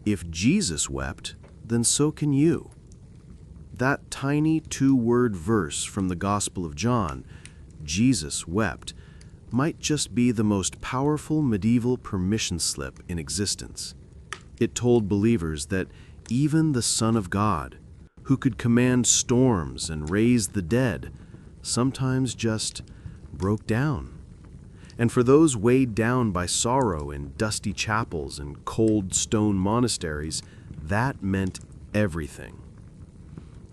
if Jesus wept, then so can you. That tiny 2-word verse from the Gospel of John, Jesus wept, might just be the most powerful medieval permission slip in existence. It told believers that even the Son of God, who could command storms and raise the dead, sometimes just broke down. And for those weighed down by sorrow in dusty chapels and cold stone monasteries, that meant everything.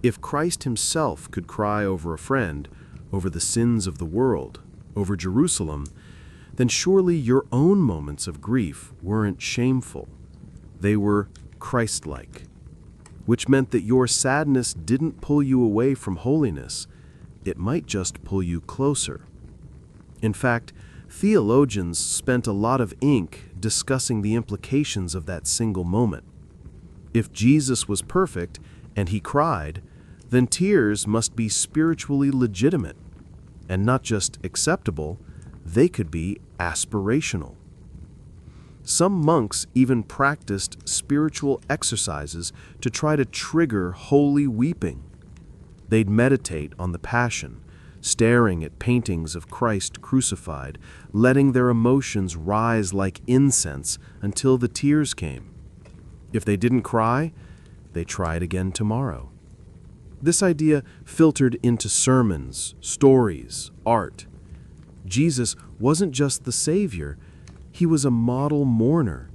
If Christ himself could cry over a friend, over the sins of the world, over Jerusalem, then surely your own moments of grief weren't shameful. They were Christ-like, which meant that your sadness didn't pull you away from holiness. It might just pull you closer. In fact, Theologians spent a lot of ink discussing the implications of that single moment. If Jesus was perfect and he cried, then tears must be spiritually legitimate, and not just acceptable, they could be aspirational. Some monks even practiced spiritual exercises to try to trigger holy weeping. They'd meditate on the Passion, staring at paintings of Christ crucified, letting their emotions rise like incense until the tears came. If they didn't cry, they tried again tomorrow. This idea filtered into sermons, stories, art. Jesus wasn't just the Savior, he was a model mourner.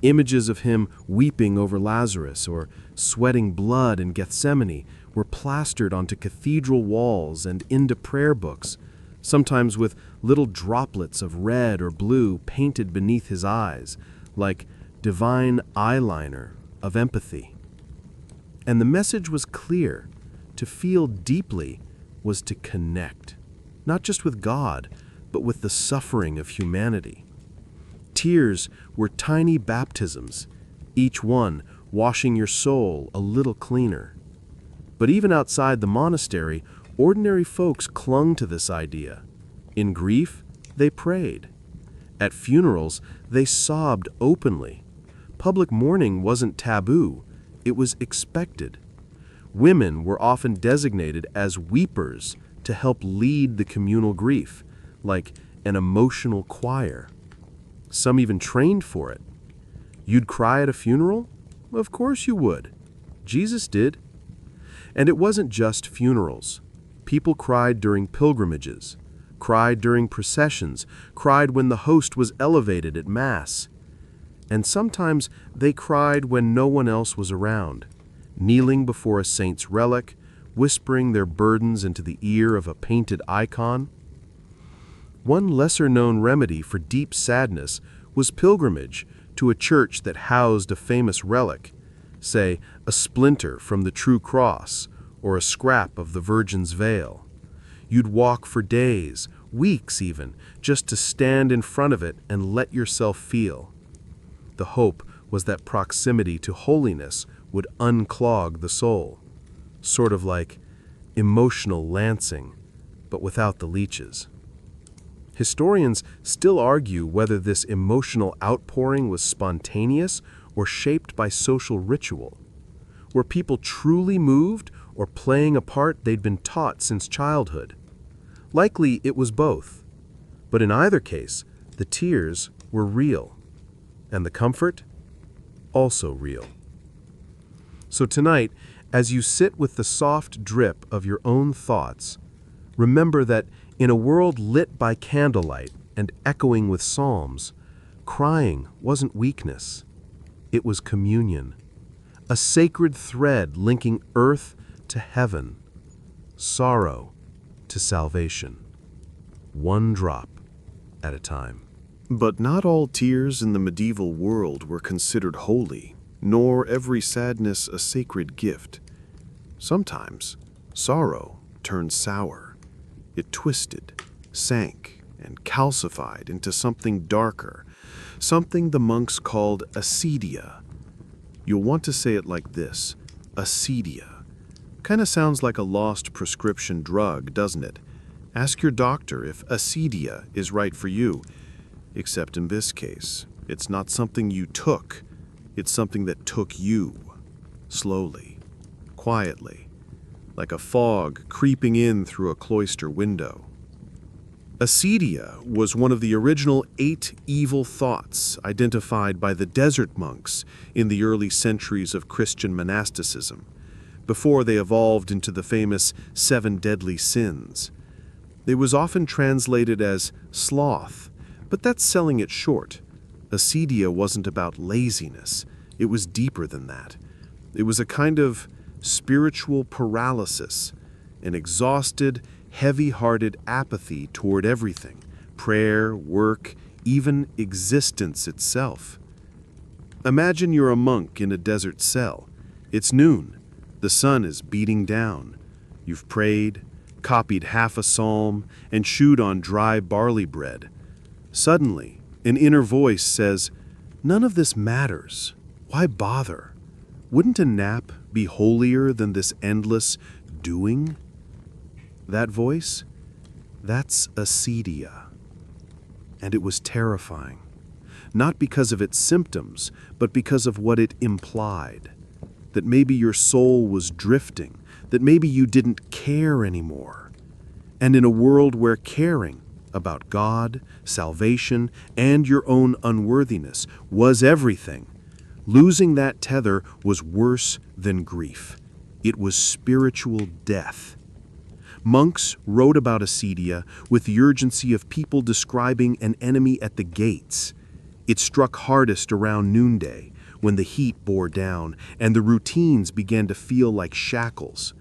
Images of him weeping over Lazarus or sweating blood in Gethsemane were plastered onto cathedral walls and into prayer books, sometimes with little droplets of red or blue painted beneath his eyes, like divine eyeliner of empathy. And the message was clear. To feel deeply was to connect, not just with God, but with the suffering of humanity. Tears were tiny baptisms, each one washing your soul a little cleaner. But even outside the monastery, ordinary folks clung to this idea. In grief, they prayed. At funerals, they sobbed openly. Public mourning wasn't taboo, it was expected. Women were often designated as weepers to help lead the communal grief, like an emotional choir. Some even trained for it. You'd cry at a funeral? Of course you would. Jesus did. And it wasn't just funerals. People cried during pilgrimages, cried during processions, cried when the host was elevated at Mass. And sometimes they cried when no one else was around, kneeling before a saint's relic, whispering their burdens into the ear of a painted icon. One lesser-known remedy for deep sadness was pilgrimage to a church that housed a famous relic, say a splinter from the true cross or a scrap of the Virgin's veil. You'd walk for days, weeks even, just to stand in front of it and let yourself feel. The hope was that proximity to holiness would unclog the soul, sort of like emotional lancing, but without the leeches. Historians still argue whether this emotional outpouring was spontaneous or shaped by social ritual. Were people truly moved or playing a part they'd been taught since childhood? Likely it was both. But in either case, the tears were real. And the comfort? Also real. So tonight, as you sit with the soft drip of your own thoughts, remember that in a world lit by candlelight and echoing with psalms, crying wasn't weakness. It was communion, a sacred thread linking earth to heaven, sorrow to salvation, one drop at a time. But not all tears in the medieval world were considered holy, nor every sadness a sacred gift. Sometimes sorrow turned sour. It twisted, sank, and calcified into something darker, something the monks called acedia. You'll want to say it like this, acedia. Kinda sounds like a lost prescription drug, doesn't it? Ask your doctor if acedia is right for you. Except in this case, it's not something you took, it's something that took you. Slowly, quietly, like a fog creeping in through a cloister window. Acedia was one of the original 8 evil thoughts identified by the desert monks in the early centuries of Christian monasticism, before they evolved into the famous 7 deadly sins. It was often translated as sloth, but that's selling it short. Acedia wasn't about laziness. It was deeper than that. It was a kind of spiritual paralysis, an exhausted, heavy-hearted apathy toward everything, prayer, work, even existence itself. Imagine you're a monk in a desert cell. It's noon. The sun is beating down. You've prayed, copied half a psalm, and chewed on dry barley bread, Suddenly, an inner voice says, "None of this matters. Why bother? Wouldn't a nap be holier than this endless doing?" That voice? That's acedia. And it was terrifying. Not because of its symptoms, but because of what it implied. That maybe your soul was drifting, that maybe you didn't care anymore. And in a world where caring about God, salvation, and your own unworthiness was everything, losing that tether was worse than grief. It was spiritual death. Monks wrote about acedia with the urgency of people describing an enemy at the gates. It struck hardest around noonday, when the heat bore down and the routines began to feel like shackles.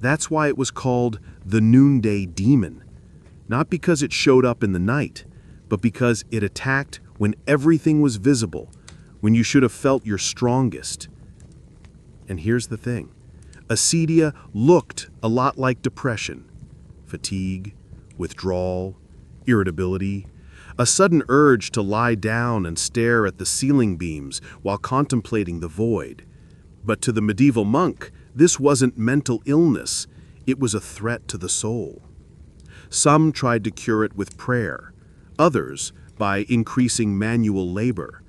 That's why it was called the noonday demon. Not because it showed up in the night, but because it attacked when everything was visible, when you should have felt your strongest. And here's the thing. Acedia looked a lot like depression. Fatigue, withdrawal, irritability, a sudden urge to lie down and stare at the ceiling beams while contemplating the void. But to the medieval monk, this wasn't mental illness, it was a threat to the soul. Some tried to cure it with prayer, others by increasing manual labor.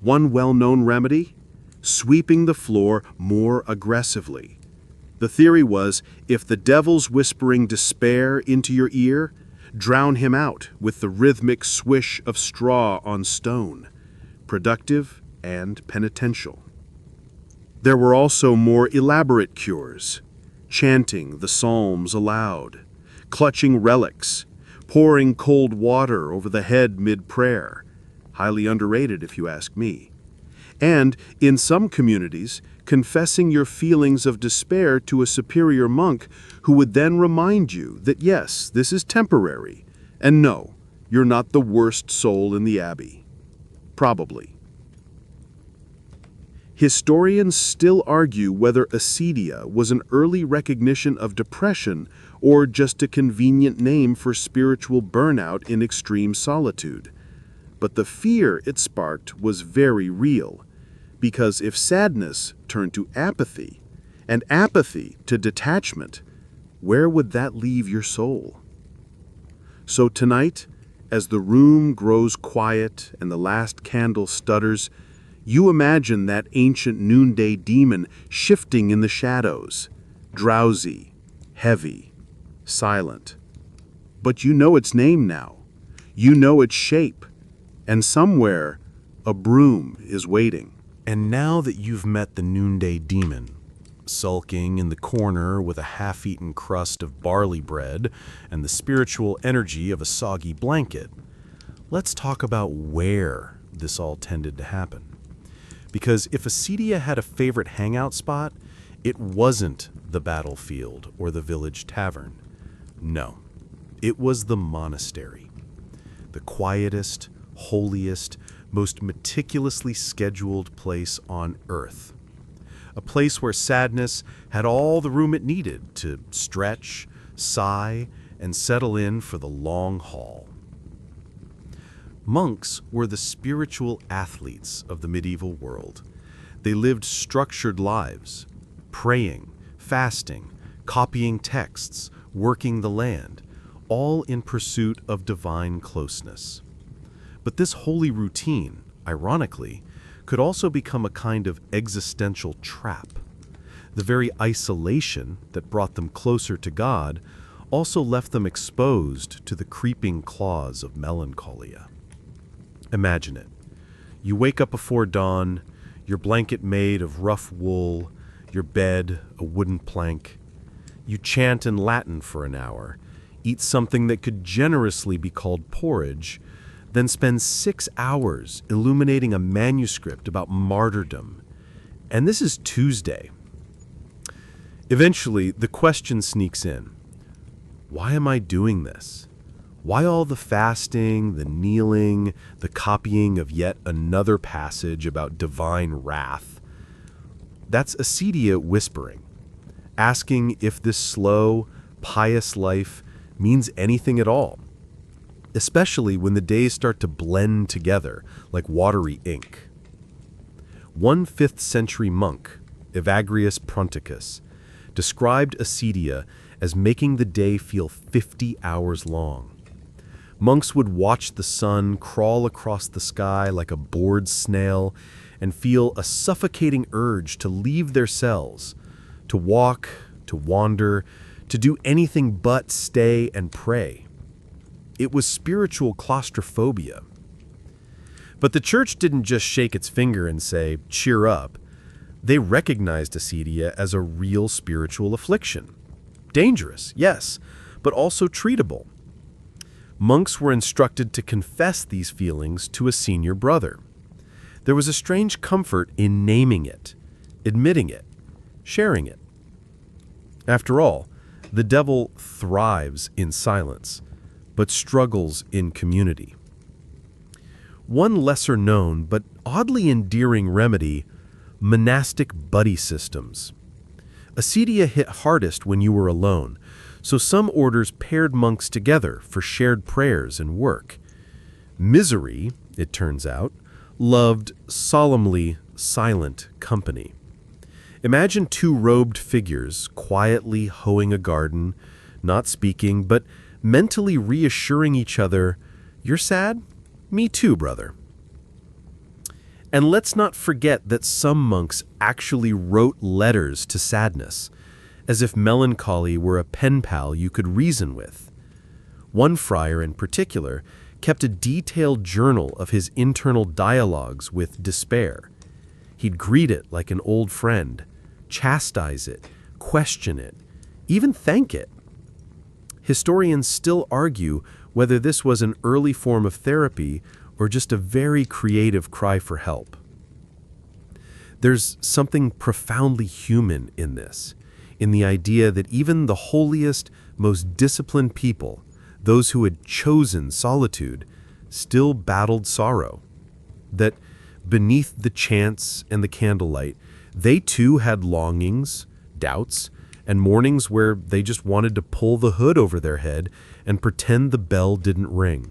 One well-known remedy? Sweeping the floor more aggressively. The theory was, if the devil's whispering despair into your ear, drown him out with the rhythmic swish of straw on stone, productive and penitential. There were also more elaborate cures, chanting the psalms aloud, clutching relics, pouring cold water over the head mid-prayer, highly underrated if you ask me. And, in some communities, confessing your feelings of despair to a superior monk who would then remind you that yes, this is temporary, and no, you're not the worst soul in the abbey. Probably. Historians still argue whether acedia was an early recognition of depression or just a convenient name for spiritual burnout in extreme solitude. But the fear it sparked was very real, because if sadness turned to apathy, and apathy to detachment, where would that leave your soul? So tonight, as the room grows quiet and the last candle stutters, you imagine that ancient noonday demon shifting in the shadows, drowsy, heavy, silent. But you know its name now. You know its shape. And somewhere, a broom is waiting. And now that you've met the noonday demon, sulking in the corner with a half-eaten crust of barley bread and the spiritual energy of a soggy blanket, let's talk about where this all tended to happen. Because if acedia had a favorite hangout spot, it wasn't the battlefield or the village tavern. No, it was the monastery. The quietest, holiest, most meticulously scheduled place on earth. A place where sadness had all the room it needed to stretch, sigh, and settle in for the long haul. Monks were the spiritual athletes of the medieval world. They lived structured lives, praying, fasting, copying texts, working the land, all in pursuit of divine closeness. But this holy routine, ironically, could also become a kind of existential trap. The very isolation that brought them closer to God also left them exposed to the creeping claws of melancholia. Imagine it. You wake up before dawn, your blanket made of rough wool, your bed a wooden plank. You chant in Latin for an hour, eat something that could generously be called porridge, then spend 6 hours illuminating a manuscript about martyrdom. And this is Tuesday. Eventually, the question sneaks in. Why am I doing this? Why all the fasting, the kneeling, the copying of yet another passage about divine wrath? That's acedia whispering, asking if this slow, pious life means anything at all. especially when the days start to blend together like watery ink. One 5th century monk, Evagrius Ponticus, described acedia as making the day feel 50 hours long. Monks would watch the sun crawl across the sky like a bored snail and feel a suffocating urge to leave their cells, to walk, to wander, to do anything but stay and pray. It was spiritual claustrophobia. But the church didn't just shake its finger and say, cheer up. They recognized acedia as a real spiritual affliction. Dangerous, yes, but also treatable. Monks were instructed to confess these feelings to a senior brother. There was a strange comfort in naming it, admitting it, sharing it. After all, the devil thrives in silence, but struggles in community. One lesser-known but oddly endearing remedy: monastic buddy systems. Acedia hit hardest when you were alone, so some orders paired monks together for shared prayers and work. Misery, it turns out, loved solemnly silent company. Imagine 2 robed figures quietly hoeing a garden, not speaking, but mentally reassuring each other, "You're sad? Me too, brother." And let's not forget that some monks actually wrote letters to sadness, as if melancholy were a pen pal you could reason with. One friar in particular kept a detailed journal of his internal dialogues with despair. He'd greet it like an old friend, chastise it, question it, even thank it. Historians still argue whether this was an early form of therapy or just a very creative cry for help. There's something profoundly human in this, in the idea that even the holiest, most disciplined people, those who had chosen solitude, still battled sorrow. That beneath the chants and the candlelight, they too had longings, doubts, and mornings where they just wanted to pull the hood over their head and pretend the bell didn't ring.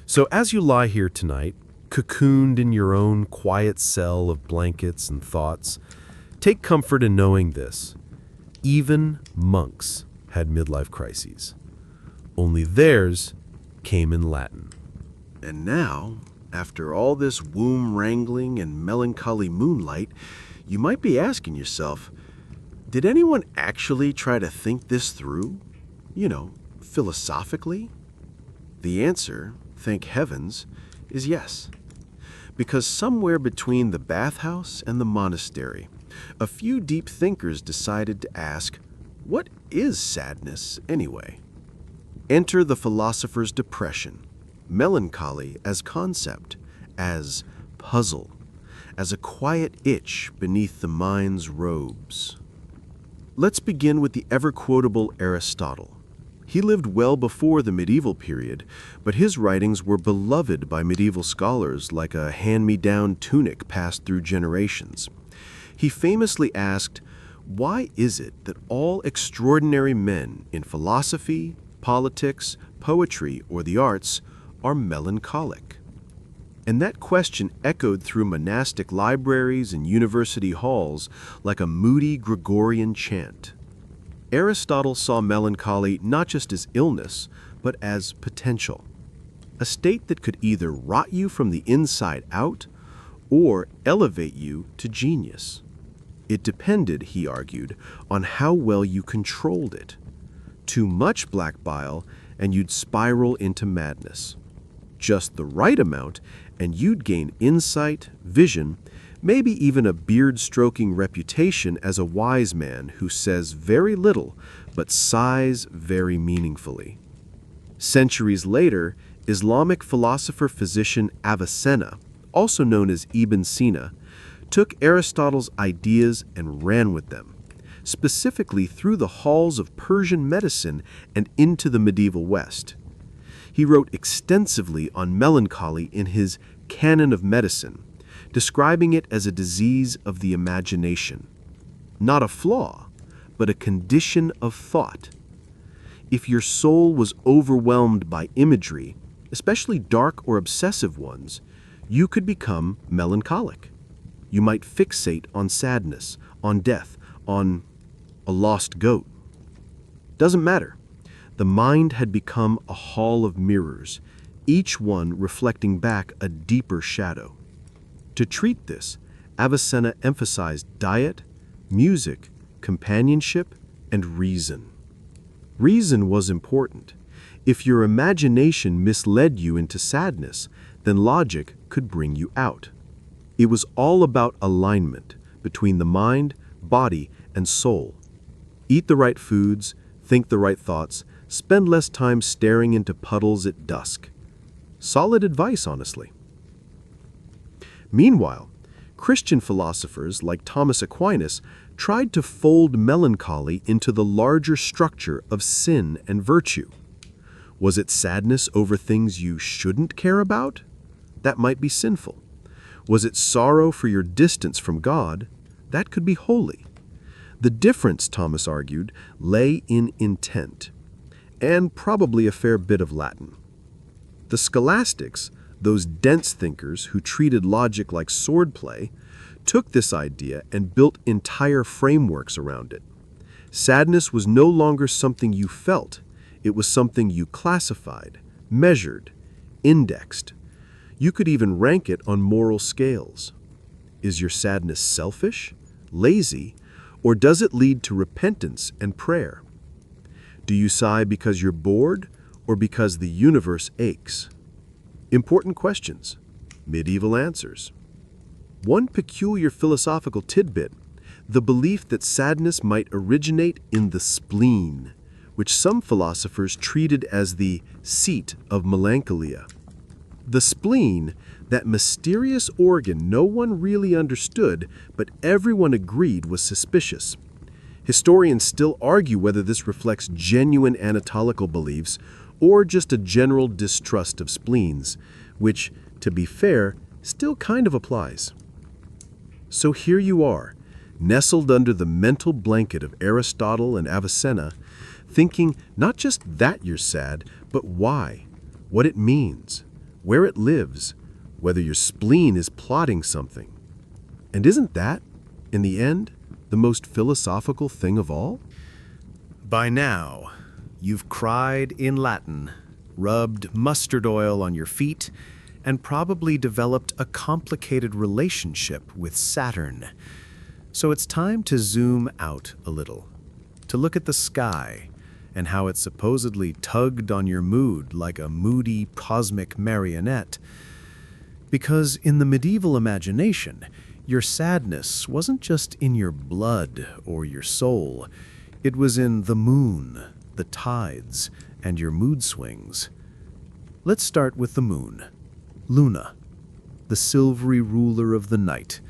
So as you lie here tonight, cocooned in your own quiet cell of blankets and thoughts, take comfort in knowing this: even monks had midlife crises. Only theirs came in Latin. And now, after all this womb wrangling and melancholy moonlight, you might be asking yourself, did anyone actually try to think this through? Philosophically? The answer, thank heavens, is yes. Because somewhere between the bathhouse and the monastery, a few deep thinkers decided to ask, what is sadness anyway? Enter the philosopher's depression, melancholy as concept, as puzzle, as a quiet itch beneath the mind's robes. Let's begin with the ever-quotable Aristotle. He lived well before the medieval period, but his writings were beloved by medieval scholars like a hand-me-down tunic passed through generations. He famously asked, why is it that all extraordinary men in philosophy, politics, poetry, or the arts are melancholic? And that question echoed through monastic libraries and university halls like a moody Gregorian chant. Aristotle saw melancholy not just as illness, but as potential, a state that could either rot you from the inside out or elevate you to genius. It depended, he argued, on how well you controlled it. Too much black bile, and you'd spiral into madness. Just the right amount, and you'd gain insight, vision, maybe even a beard-stroking reputation as a wise man who says very little but sighs very meaningfully. Centuries later, Islamic philosopher-physician Avicenna, also known as Ibn Sina, took Aristotle's ideas and ran with them, specifically through the halls of Persian medicine and into the medieval West. He wrote extensively on melancholy in his Canon of Medicine, describing it as a disease of the imagination. Not a flaw, but a condition of thought. If your soul was overwhelmed by imagery, especially dark or obsessive ones, you could become melancholic. You might fixate on sadness, on death, on a lost goat. Doesn't matter. The mind had become a hall of mirrors, each one reflecting back a deeper shadow. To treat this, Avicenna emphasized diet, music, companionship, and reason. Reason was important. If your imagination misled you into sadness, then logic could bring you out. It was all about alignment between the mind, body, and soul. Eat the right foods, think the right thoughts, spend less time staring into puddles at dusk. Solid advice, honestly. Meanwhile, Christian philosophers like Thomas Aquinas tried to fold melancholy into the larger structure of sin and virtue. Was it sadness over things you shouldn't care about? That might be sinful. Was it sorrow for your distance from God? That could be holy. The difference, Thomas argued, lay in intent, and probably a fair bit of Latin. The scholastics, those dense thinkers who treated logic like swordplay, took this idea and built entire frameworks around it. Sadness was no longer something you felt. It was something you classified, measured, indexed. You could even rank it on moral scales. Is your sadness selfish, lazy, or does it lead to repentance and prayer? Do you sigh because you're bored or because the universe aches? Important questions, medieval answers. One peculiar philosophical tidbit, the belief that sadness might originate in the spleen, which some philosophers treated as the seat of melancholia. The spleen, that mysterious organ no one really understood, but everyone agreed was suspicious. Historians still argue whether this reflects genuine anatomical beliefs or just a general distrust of spleens, which, to be fair, still kind of applies. So here you are, nestled under the mental blanket of Aristotle and Avicenna, thinking not just that you're sad, but why, what it means, where it lives, whether your spleen is plotting something. And isn't that, in the end, the most philosophical thing of all? By now, you've cried in Latin, rubbed mustard oil on your feet, and probably developed a complicated relationship with Saturn. So it's time to zoom out a little, to look at the sky and how it supposedly tugged on your mood like a moody cosmic marionette. Because in the medieval imagination, your sadness wasn't just in your blood or your soul. It was in the moon, the tides, and your mood swings. Let's start with the moon. Luna, the silvery ruler of the night.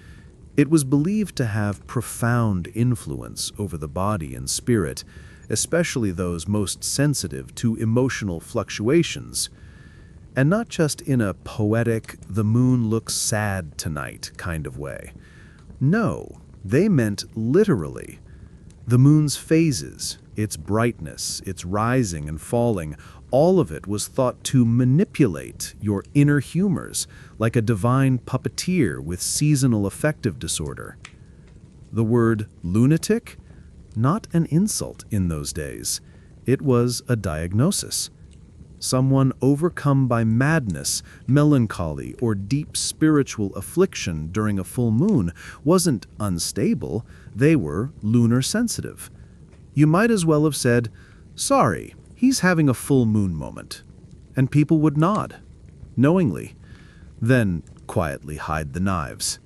It was believed to have profound influence over the body and spirit, especially those most sensitive to emotional fluctuations. And not just in a poetic, the moon looks sad tonight kind of way. No, they meant literally. The moon's phases, its brightness, its rising and falling, all of it was thought to manipulate your inner humors like a divine puppeteer with seasonal affective disorder. The word lunatic? Not an insult in those days. It was a diagnosis. Someone overcome by madness, melancholy, or deep spiritual affliction during a full moon wasn't unstable, they were lunar sensitive. You might as well have said, "Sorry, he's having a full moon moment," and people would nod, knowingly, then quietly hide the knives.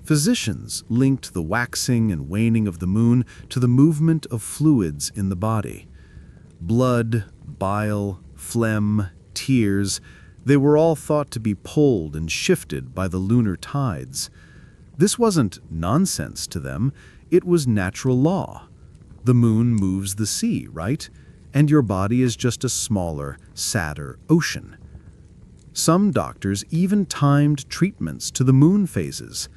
Physicians linked the waxing and waning of the moon to the movement of fluids in the body. Blood, bile, phlegm, tears, they were all thought to be pulled and shifted by the lunar tides. This wasn't nonsense to them, it was natural law. The moon moves the sea, right? And your body is just a smaller, sadder ocean. Some doctors even timed treatments to the moon phases.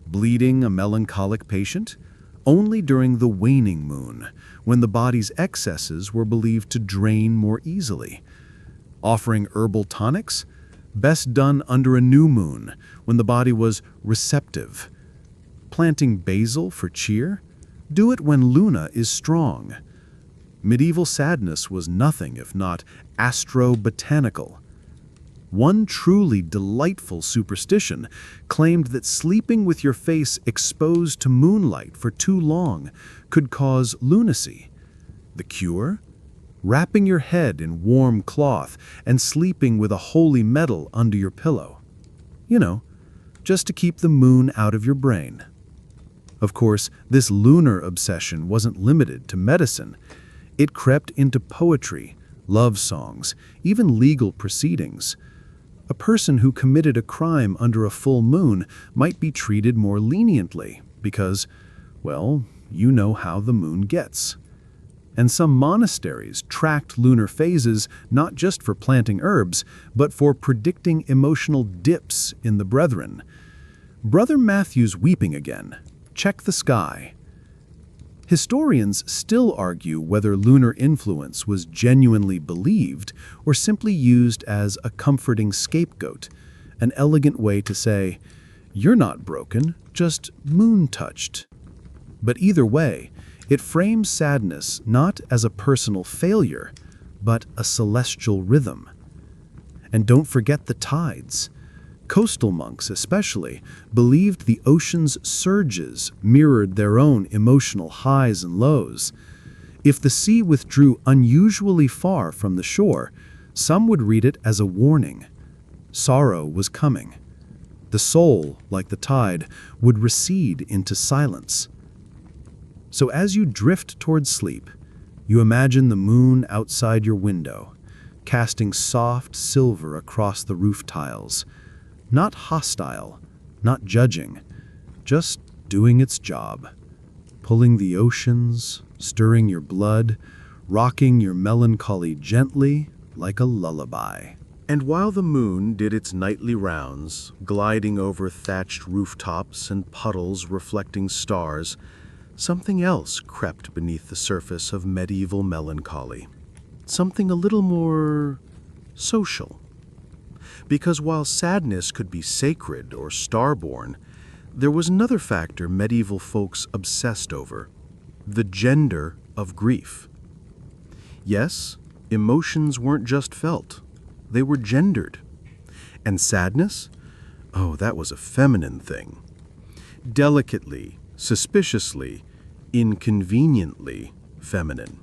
Bleeding a melancholic patient? Only during the waning moon, when the body's excesses were believed to drain more easily. Offering herbal tonics? Best done under a new moon, when the body was receptive. Planting basil for cheer? Do it when Luna is strong. Medieval sadness was nothing if not astro-botanical. One truly delightful superstition claimed that sleeping with your face exposed to moonlight for too long could cause lunacy. The cure? Wrapping your head in warm cloth and sleeping with a holy metal under your pillow. You know, just to keep the moon out of your brain. Of course, this lunar obsession wasn't limited to medicine. It crept into poetry, love songs, even legal proceedings. A person who committed a crime under a full moon might be treated more leniently because, well, you know how the moon gets. And some monasteries tracked lunar phases not just for planting herbs, but for predicting emotional dips in the brethren. Brother Matthew's weeping again. Check the sky. Historians still argue whether lunar influence was genuinely believed or simply used as a comforting scapegoat, an elegant way to say, "You're not broken, just moon-touched." But either way, it frames sadness not as a personal failure, but a celestial rhythm. And don't forget the tides. Coastal monks especially believed the ocean's surges mirrored their own emotional highs and lows. If the sea withdrew unusually far from the shore, some would read it as a warning. Sorrow was coming. The soul, like the tide, would recede into silence. So as you drift towards sleep, you imagine the moon outside your window, casting soft silver across the roof tiles. Not hostile, not judging, just doing its job. Pulling the oceans, stirring your blood, rocking your melancholy gently like a lullaby. And while the moon did its nightly rounds, gliding over thatched rooftops and puddles reflecting stars, something else crept beneath the surface of medieval melancholy. Something a little more social. Because while sadness could be sacred or starborn, there was another factor medieval folks obsessed over: the gender of grief. Yes, emotions weren't just felt, they were gendered. And sadness? Oh, that was a feminine thing. Delicately, suspiciously, inconveniently feminine.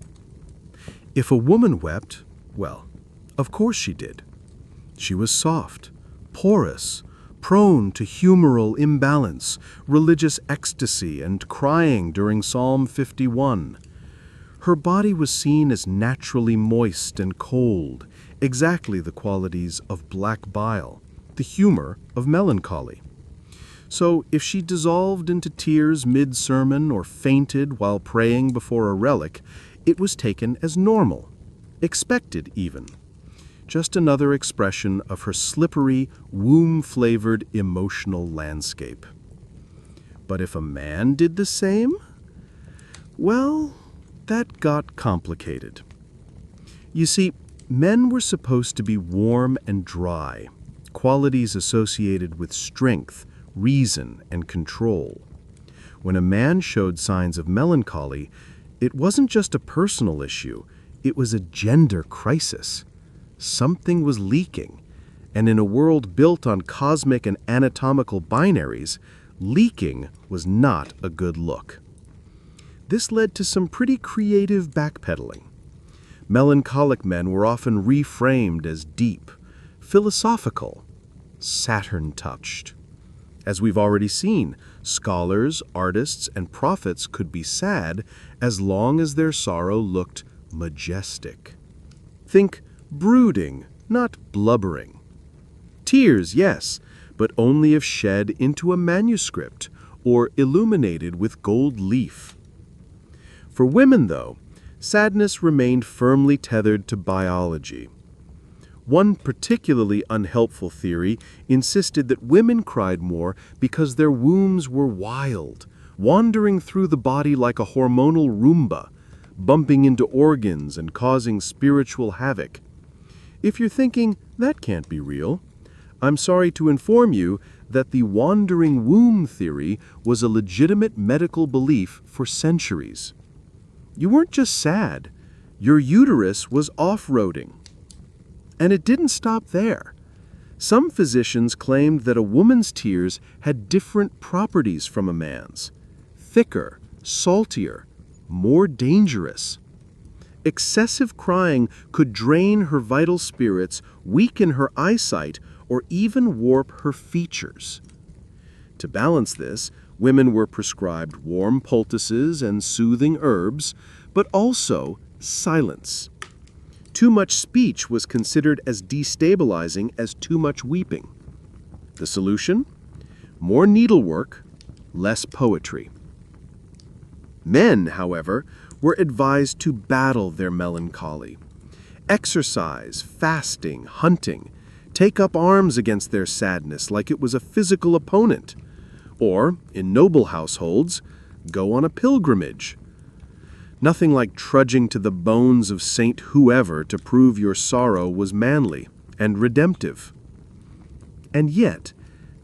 If a woman wept, well, of course she did. She was soft, porous, prone to humoral imbalance, religious ecstasy, and crying during Psalm 51. Her body was seen as naturally moist and cold, exactly the qualities of black bile, the humor of melancholy. So if she dissolved into tears mid-sermon or fainted while praying before a relic, it was taken as normal, expected even. Just another expression of her slippery, womb-flavored emotional landscape. But if a man did the same, well, that got complicated. You see, men were supposed to be warm and dry, qualities associated with strength, reason, and control. When a man showed signs of melancholy, it wasn't just a personal issue, it was a gender crisis. Something was leaking, and in a world built on cosmic and anatomical binaries, leaking was not a good look. This led to some pretty creative backpedaling. Melancholic men were often reframed as deep, philosophical, Saturn-touched. As we've already seen, scholars, artists, and prophets could be sad as long as their sorrow looked majestic. Think brooding, not blubbering. Tears, yes, but only if shed into a manuscript or illuminated with gold leaf. For women, though, sadness remained firmly tethered to biology. One particularly unhelpful theory insisted that women cried more because their wombs were wild, wandering through the body like a hormonal Roomba, bumping into organs and causing spiritual havoc. If you're thinking, that can't be real, I'm sorry to inform you that the wandering womb theory was a legitimate medical belief for centuries. You weren't just sad, your uterus was off-roading. And it didn't stop there. Some physicians claimed that a woman's tears had different properties from a man's. Thicker, saltier, more dangerous. Excessive crying could drain her vital spirits, weaken her eyesight, or even warp her features. To balance this, women were prescribed warm poultices and soothing herbs, but also silence. Too much speech was considered as destabilizing as too much weeping. The solution? More needlework, less poetry. Men, however, were advised to battle their melancholy. Exercise, fasting, hunting, take up arms against their sadness like it was a physical opponent. Or, in noble households, go on a pilgrimage. Nothing like trudging to the bones of Saint whoever to prove your sorrow was manly and redemptive. And yet,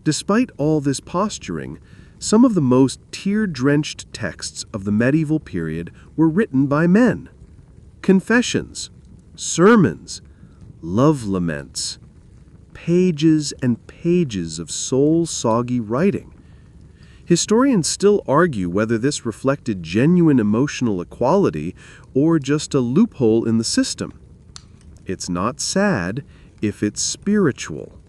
despite all this posturing, some of the most tear-drenched texts of the medieval period were written by men. Confessions, sermons, love laments, pages and pages of soul-soggy writing. Historians still argue whether this reflected genuine emotional equality or just a loophole in the system. It's not sad if it's spiritual.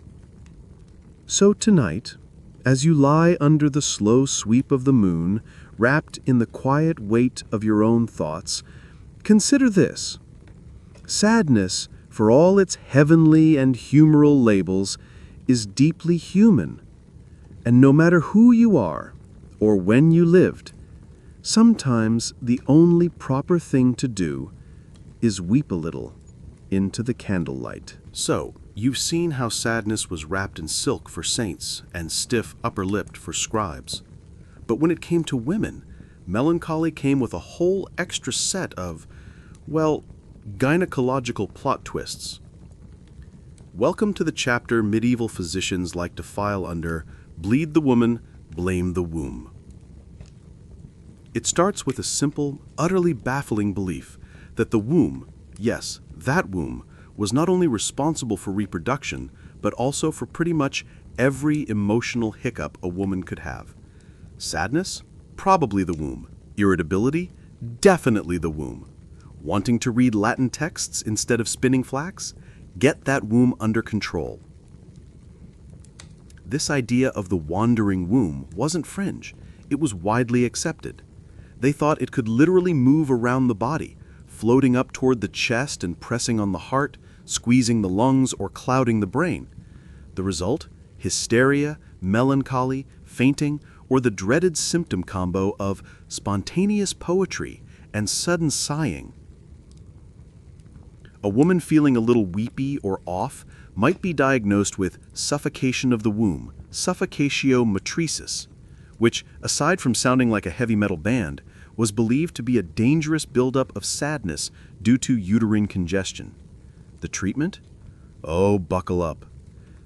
So tonight, as you lie under the slow sweep of the moon, wrapped in the quiet weight of your own thoughts, consider this. Sadness, for all its heavenly and humoral labels, is deeply human. And no matter who you are, or when you lived, sometimes the only proper thing to do is weep a little into the candlelight. So, you've seen how sadness was wrapped in silk for saints and stiff upper-lipped for scribes. But when it came to women, melancholy came with a whole extra set of, well, gynecological plot twists. Welcome to the chapter medieval physicians like to file under Bleed the Woman, Blame the Womb. It starts with a simple, utterly baffling belief that the womb, yes, that womb, was not only responsible for reproduction, but also for pretty much every emotional hiccup a woman could have. Sadness? Probably the womb. Irritability? Definitely the womb. Wanting to read Latin texts instead of spinning flax? Get that womb under control. This idea of the wandering womb wasn't fringe. It was widely accepted. They thought it could literally move around the body, floating up toward the chest and pressing on the heart, squeezing the lungs, or clouding the brain. The result? Hysteria, melancholy, fainting, or the dreaded symptom combo of spontaneous poetry and sudden sighing. A woman feeling a little weepy or off might be diagnosed with suffocation of the womb, suffocatio matricis, which, aside from sounding like a heavy metal band, was believed to be a dangerous buildup of sadness due to uterine congestion. The treatment? Oh, buckle up.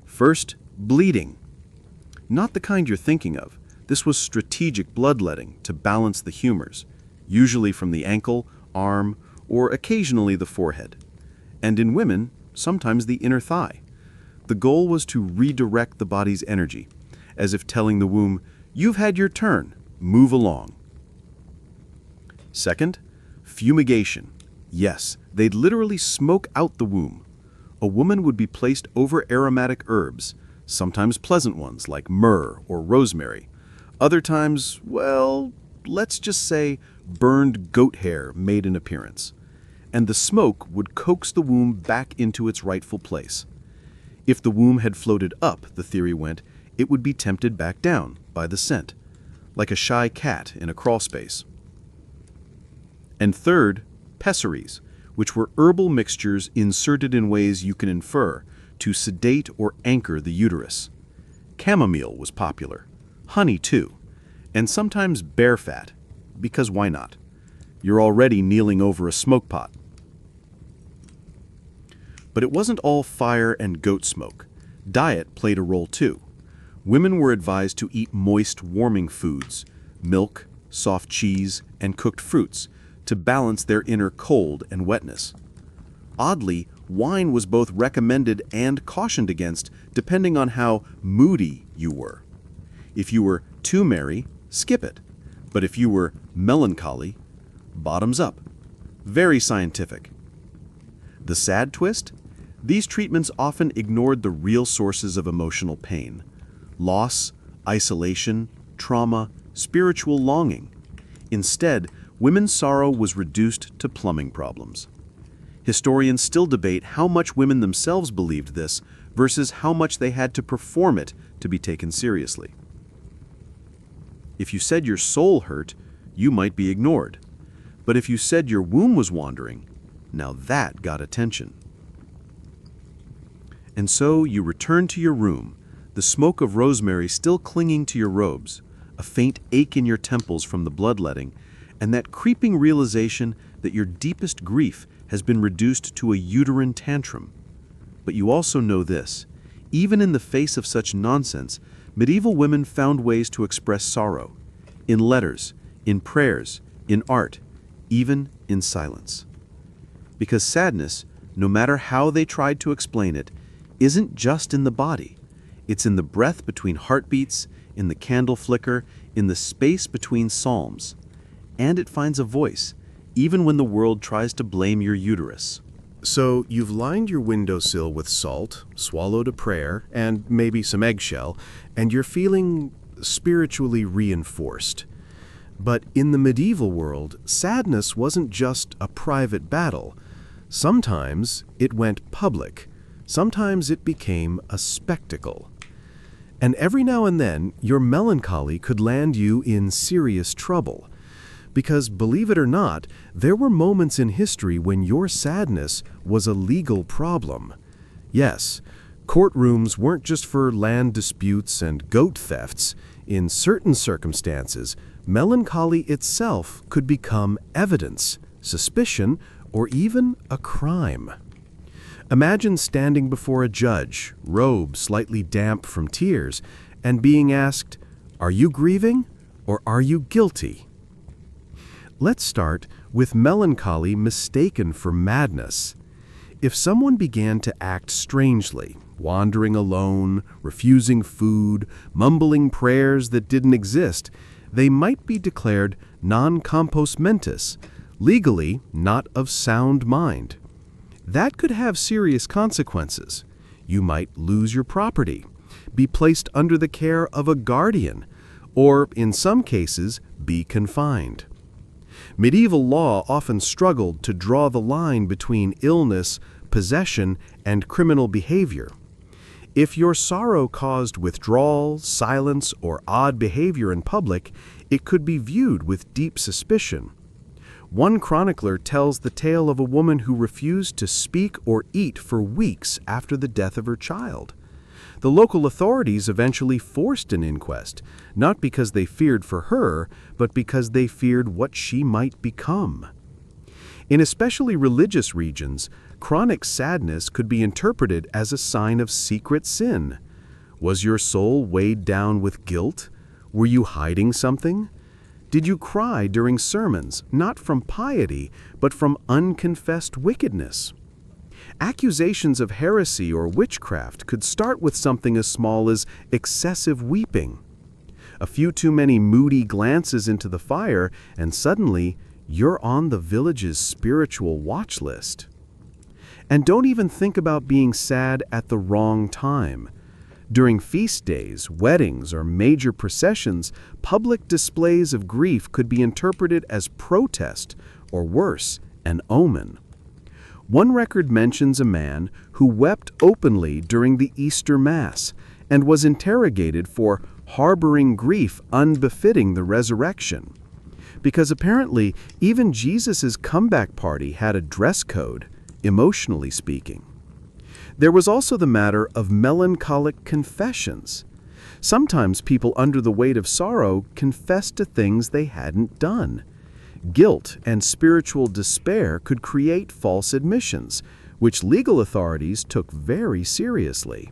First, bleeding. Not the kind you're thinking of. This was strategic bloodletting to balance the humors, usually from the ankle, arm, or occasionally the forehead. And in women, sometimes the inner thigh. The goal was to redirect the body's energy, as if telling the womb, "You've had your turn, move along." Second, fumigation. Yes, they'd literally smoke out the womb. A woman would be placed over aromatic herbs, sometimes pleasant ones like myrrh or rosemary. Other times, well, let's just say burned goat hair made an appearance. And the smoke would coax the womb back into its rightful place. If the womb had floated up, the theory went, it would be tempted back down by the scent, like a shy cat in a crawlspace. And third, pessaries, which were herbal mixtures inserted in ways you can infer to sedate or anchor the uterus. Chamomile was popular, honey too, and sometimes bear fat, because why not? you're already kneeling over a smoke pot. But it wasn't all fire and goat smoke. Diet played a role too. Women were advised to eat moist, warming foods, milk, soft cheese, and cooked fruits, to balance their inner cold and wetness. Oddly, wine was both recommended and cautioned against, depending on how moody you were. If you were too merry, skip it. But if you were melancholy, bottoms up. Very scientific. The sad twist? These treatments often ignored the real sources of emotional pain: loss, isolation, trauma, spiritual longing. Instead, women's sorrow was reduced to plumbing problems. Historians still debate how much women themselves believed this versus how much they had to perform it to be taken seriously. If you said your soul hurt, you might be ignored. But if you said your womb was wandering, now that got attention. And so you return to your room, the smoke of rosemary still clinging to your robes, a faint ache in your temples from the bloodletting, and that creeping realization that your deepest grief has been reduced to a uterine tantrum. But you also know this: even in the face of such nonsense, medieval women found ways to express sorrow, in letters, in prayers, in art, even in silence. Because sadness, no matter how they tried to explain it, isn't just in the body. It's in the breath between heartbeats, in the candle flicker, in the space between psalms. And it finds a voice, even when the world tries to blame your uterus. So you've lined your windowsill with salt, swallowed a prayer, and maybe some eggshell, and you're feeling spiritually reinforced. But in the medieval world, sadness wasn't just a private battle. Sometimes it went public. Sometimes it became a spectacle. And every now and then, your melancholy could land you in serious trouble. Because, believe it or not, there were moments in history when your sadness was a legal problem. Yes, courtrooms weren't just for land disputes and goat thefts. In certain circumstances, melancholy itself could become evidence, suspicion, or even a crime. Imagine standing before a judge, robe slightly damp from tears, and being asked, "Are you grieving or are you guilty?" Let's start with melancholy mistaken for madness. If someone began to act strangely, wandering alone, refusing food, mumbling prayers that didn't exist, they might be declared non compos mentis, legally not of sound mind. That could have serious consequences. You might lose your property, be placed under the care of a guardian, or, in some cases, be confined. Medieval law often struggled to draw the line between illness, possession, and criminal behavior. If your sorrow caused withdrawal, silence, or odd behavior in public, it could be viewed with deep suspicion. One chronicler tells the tale of a woman who refused to speak or eat for weeks after the death of her child. The local authorities eventually forced an inquest, not because they feared for her, but because they feared what she might become. In especially religious regions, chronic sadness could be interpreted as a sign of secret sin. Was your soul weighed down with guilt? Were you hiding something? Did you cry during sermons, not from piety, but from unconfessed wickedness? Accusations of heresy or witchcraft could start with something as small as excessive weeping. A few too many moody glances into the fire, and suddenly you're on the village's spiritual watch list. And don't even think about being sad at the wrong time. During feast days, weddings, or major processions, public displays of grief could be interpreted as protest, or worse, an omen. One record mentions a man who wept openly during the Easter Mass and was interrogated for harboring grief unbefitting the resurrection. Because apparently, even Jesus' comeback party had a dress code, emotionally speaking. There was also the matter of melancholic confessions. Sometimes people under the weight of sorrow confessed to things they hadn't done. Guilt and spiritual despair could create false admissions, which legal authorities took very seriously.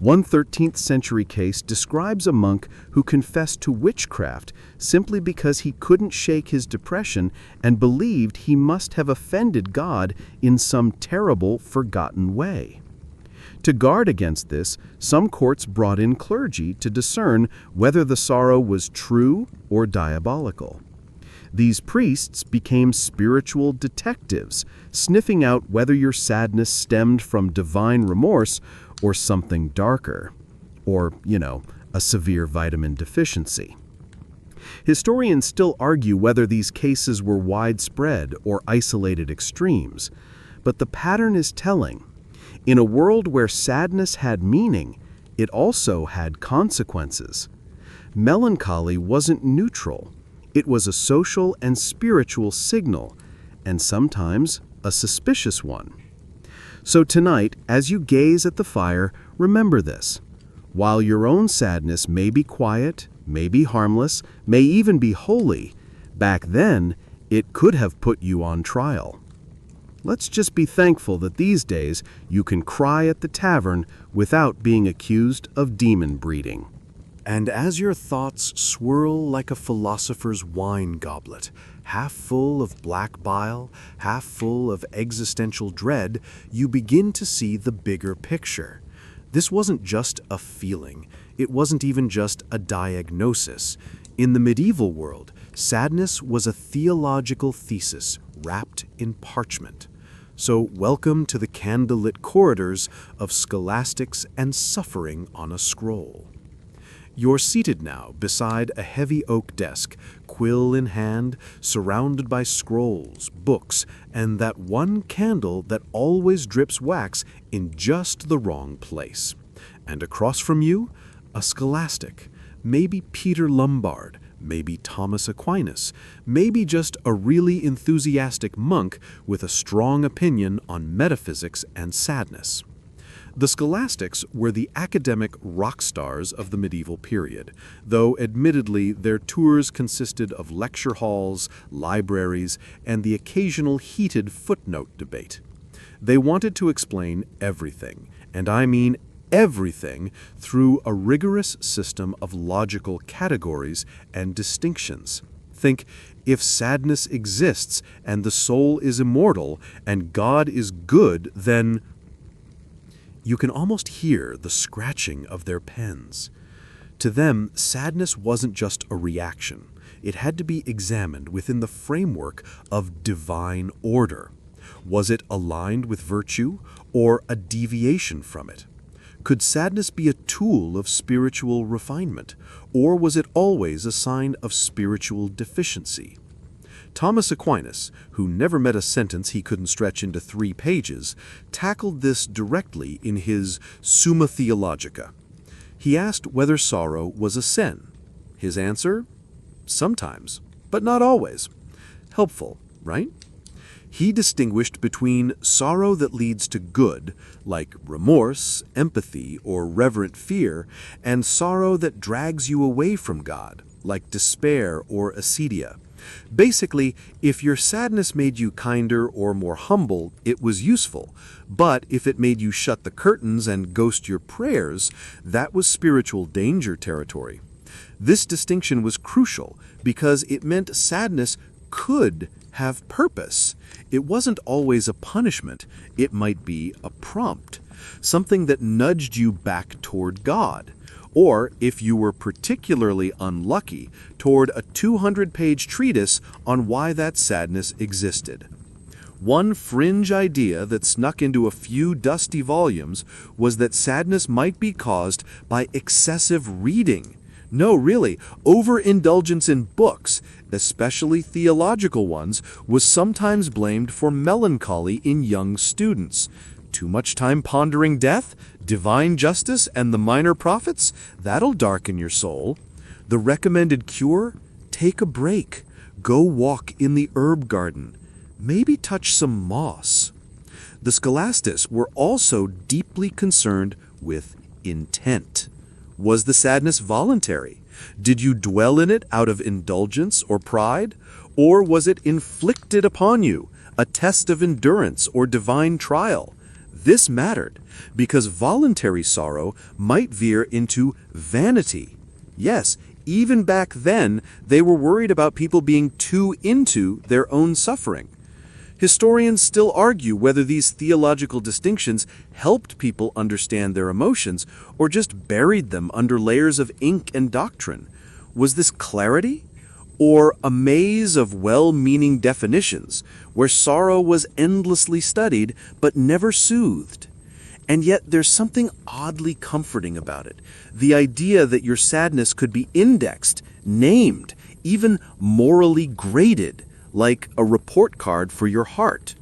One 13th century case describes a monk who confessed to witchcraft simply because he couldn't shake his depression and believed he must have offended God in some terrible, forgotten way. To guard against this, some courts brought in clergy to discern whether the sorrow was true or diabolical. These priests became spiritual detectives, sniffing out whether your sadness stemmed from divine remorse or something darker, or, a severe vitamin deficiency. Historians still argue whether these cases were widespread or isolated extremes, but the pattern is telling. In a world where sadness had meaning, it also had consequences. Melancholy wasn't neutral. It was a social and spiritual signal, and sometimes a suspicious one. So tonight, as you gaze at the fire, remember this. While your own sadness may be quiet, may be harmless, may even be holy, back then, it could have put you on trial. Let's just be thankful that these days you can cry at the tavern without being accused of demon breeding. And as your thoughts swirl like a philosopher's wine goblet, half full of black bile, half full of existential dread, you begin to see the bigger picture. This wasn't just a feeling. It wasn't even just a diagnosis. In the medieval world, sadness was a theological thesis wrapped in parchment. So welcome to the candlelit corridors of scholastics and suffering on a scroll. You're seated now beside a heavy oak desk, quill in hand, surrounded by scrolls, books, and that one candle that always drips wax in just the wrong place. And across from you, a scholastic, maybe Peter Lombard, maybe Thomas Aquinas, maybe just a really enthusiastic monk with a strong opinion on metaphysics and sadness. The scholastics were the academic rock stars of the medieval period, though admittedly their tours consisted of lecture halls, libraries, and the occasional heated footnote debate. They wanted to explain everything, and I mean everything, through a rigorous system of logical categories and distinctions. Think, if sadness exists and the soul is immortal and God is good, then... You can almost hear the scratching of their pens. To them, sadness wasn't just a reaction. It had to be examined within the framework of divine order. Was it aligned with virtue or a deviation from it? Could sadness be a tool of spiritual refinement, or was it always a sign of spiritual deficiency? Thomas Aquinas, who never met a sentence he couldn't stretch into 3 pages, tackled this directly in his Summa Theologica. He asked whether sorrow was a sin. His answer? Sometimes, but not always. Helpful, right? He distinguished between sorrow that leads to good, like remorse, empathy, or reverent fear, and sorrow that drags you away from God, like despair or acedia. Basically, if your sadness made you kinder or more humble, it was useful. But if it made you shut the curtains and ghost your prayers, that was spiritual danger territory. This distinction was crucial because it meant sadness could have purpose. It wasn't always a punishment. It might be a prompt, something that nudged you back toward God. Or, if you were particularly unlucky, toward a 200-page treatise on why that sadness existed. One fringe idea that snuck into a few dusty volumes was that sadness might be caused by excessive reading. No, really, overindulgence in books, especially theological ones, was sometimes blamed for melancholy in young students. Too much time pondering death, divine justice, and the minor prophets? That'll darken your soul. The recommended cure? Take a break. Go walk in the herb garden. Maybe touch some moss. The scholastics were also deeply concerned with intent. Was the sadness voluntary? Did you dwell in it out of indulgence or pride? Or was it inflicted upon you, a test of endurance or divine trial? This mattered, because voluntary sorrow might veer into vanity. Yes, even back then, they were worried about people being too into their own suffering. Historians still argue whether these theological distinctions helped people understand their emotions or just buried them under layers of ink and doctrine. Was this clarity? Or a maze of well-meaning definitions where sorrow was endlessly studied but never soothed? And yet there's something oddly comforting about it. The idea that your sadness could be indexed, named, even morally graded, like a report card for your heart.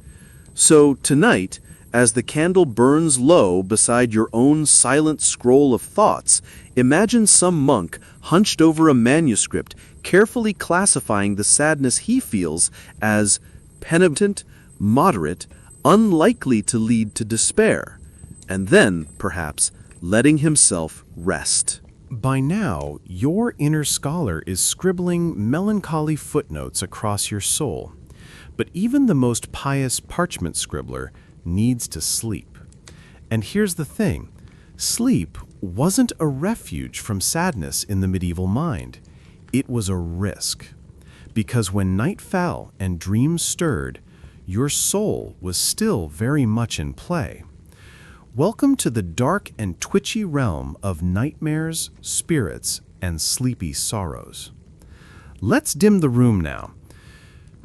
So tonight, as the candle burns low beside your own silent scroll of thoughts, imagine some monk hunched over a manuscript, carefully classifying the sadness he feels as penitent, moderate, unlikely to lead to despair, and then, perhaps, letting himself rest. By now, your inner scholar is scribbling melancholy footnotes across your soul. But even the most pious parchment scribbler needs to sleep. And here's the thing. Sleep wasn't a refuge from sadness in the medieval mind. It was a risk. Because when night fell and dreams stirred, your soul was still very much in play. Welcome to the dark and twitchy realm of nightmares, spirits, and sleepy sorrows. Let's dim the room now.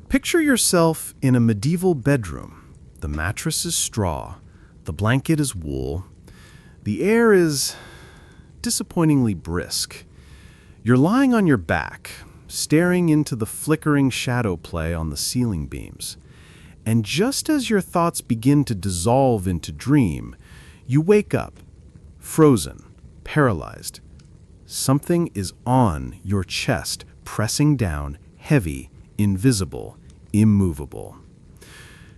Picture yourself in a medieval bedroom. The mattress is straw, the blanket is wool, the air is disappointingly brisk. You're lying on your back, staring into the flickering shadow play on the ceiling beams. And just as your thoughts begin to dissolve into dream, you wake up, frozen, paralyzed. Something is on your chest, pressing down, heavy, invisible, immovable.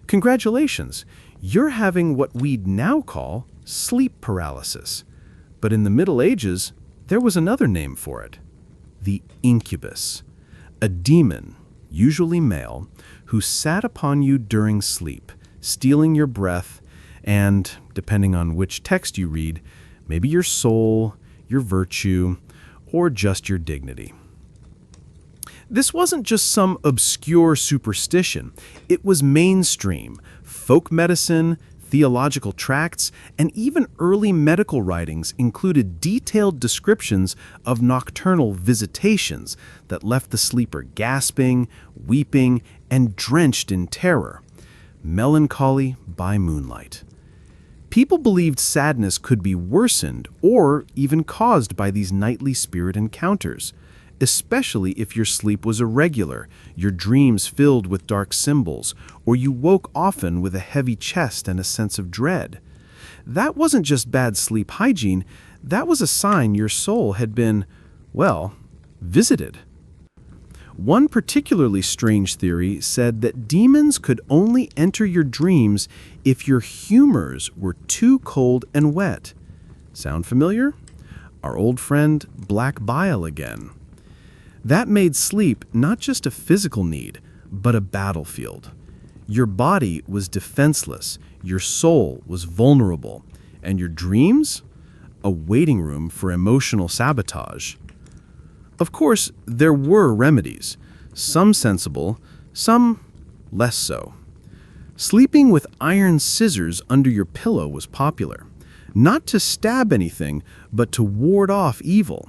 Congratulations, you're having what we'd now call sleep paralysis. But in the Middle Ages, there was another name for it. The incubus, a demon, usually male, who sat upon you during sleep, stealing your breath and, depending on which text you read, maybe your soul, your virtue, or just your dignity. This wasn't just some obscure superstition. It was mainstream. Folk medicine, theological tracts, and even early medical writings included detailed descriptions of nocturnal visitations that left the sleeper gasping, weeping, and drenched in terror. Melancholy by moonlight. People believed sadness could be worsened or even caused by these nightly spirit encounters, especially if your sleep was irregular, your dreams filled with dark symbols, or you woke often with a heavy chest and a sense of dread. That wasn't just bad sleep hygiene, that was a sign your soul had been, well, visited. One particularly strange theory said that demons could only enter your dreams if your humors were too cold and wet. Sound familiar? Our old friend black bile again. That made sleep not just a physical need, but a battlefield. Your body was defenseless, your soul was vulnerable, and your dreams? A waiting room for emotional sabotage. Of course, there were remedies, some sensible, some less so. Sleeping with iron scissors under your pillow was popular, not to stab anything, but to ward off evil.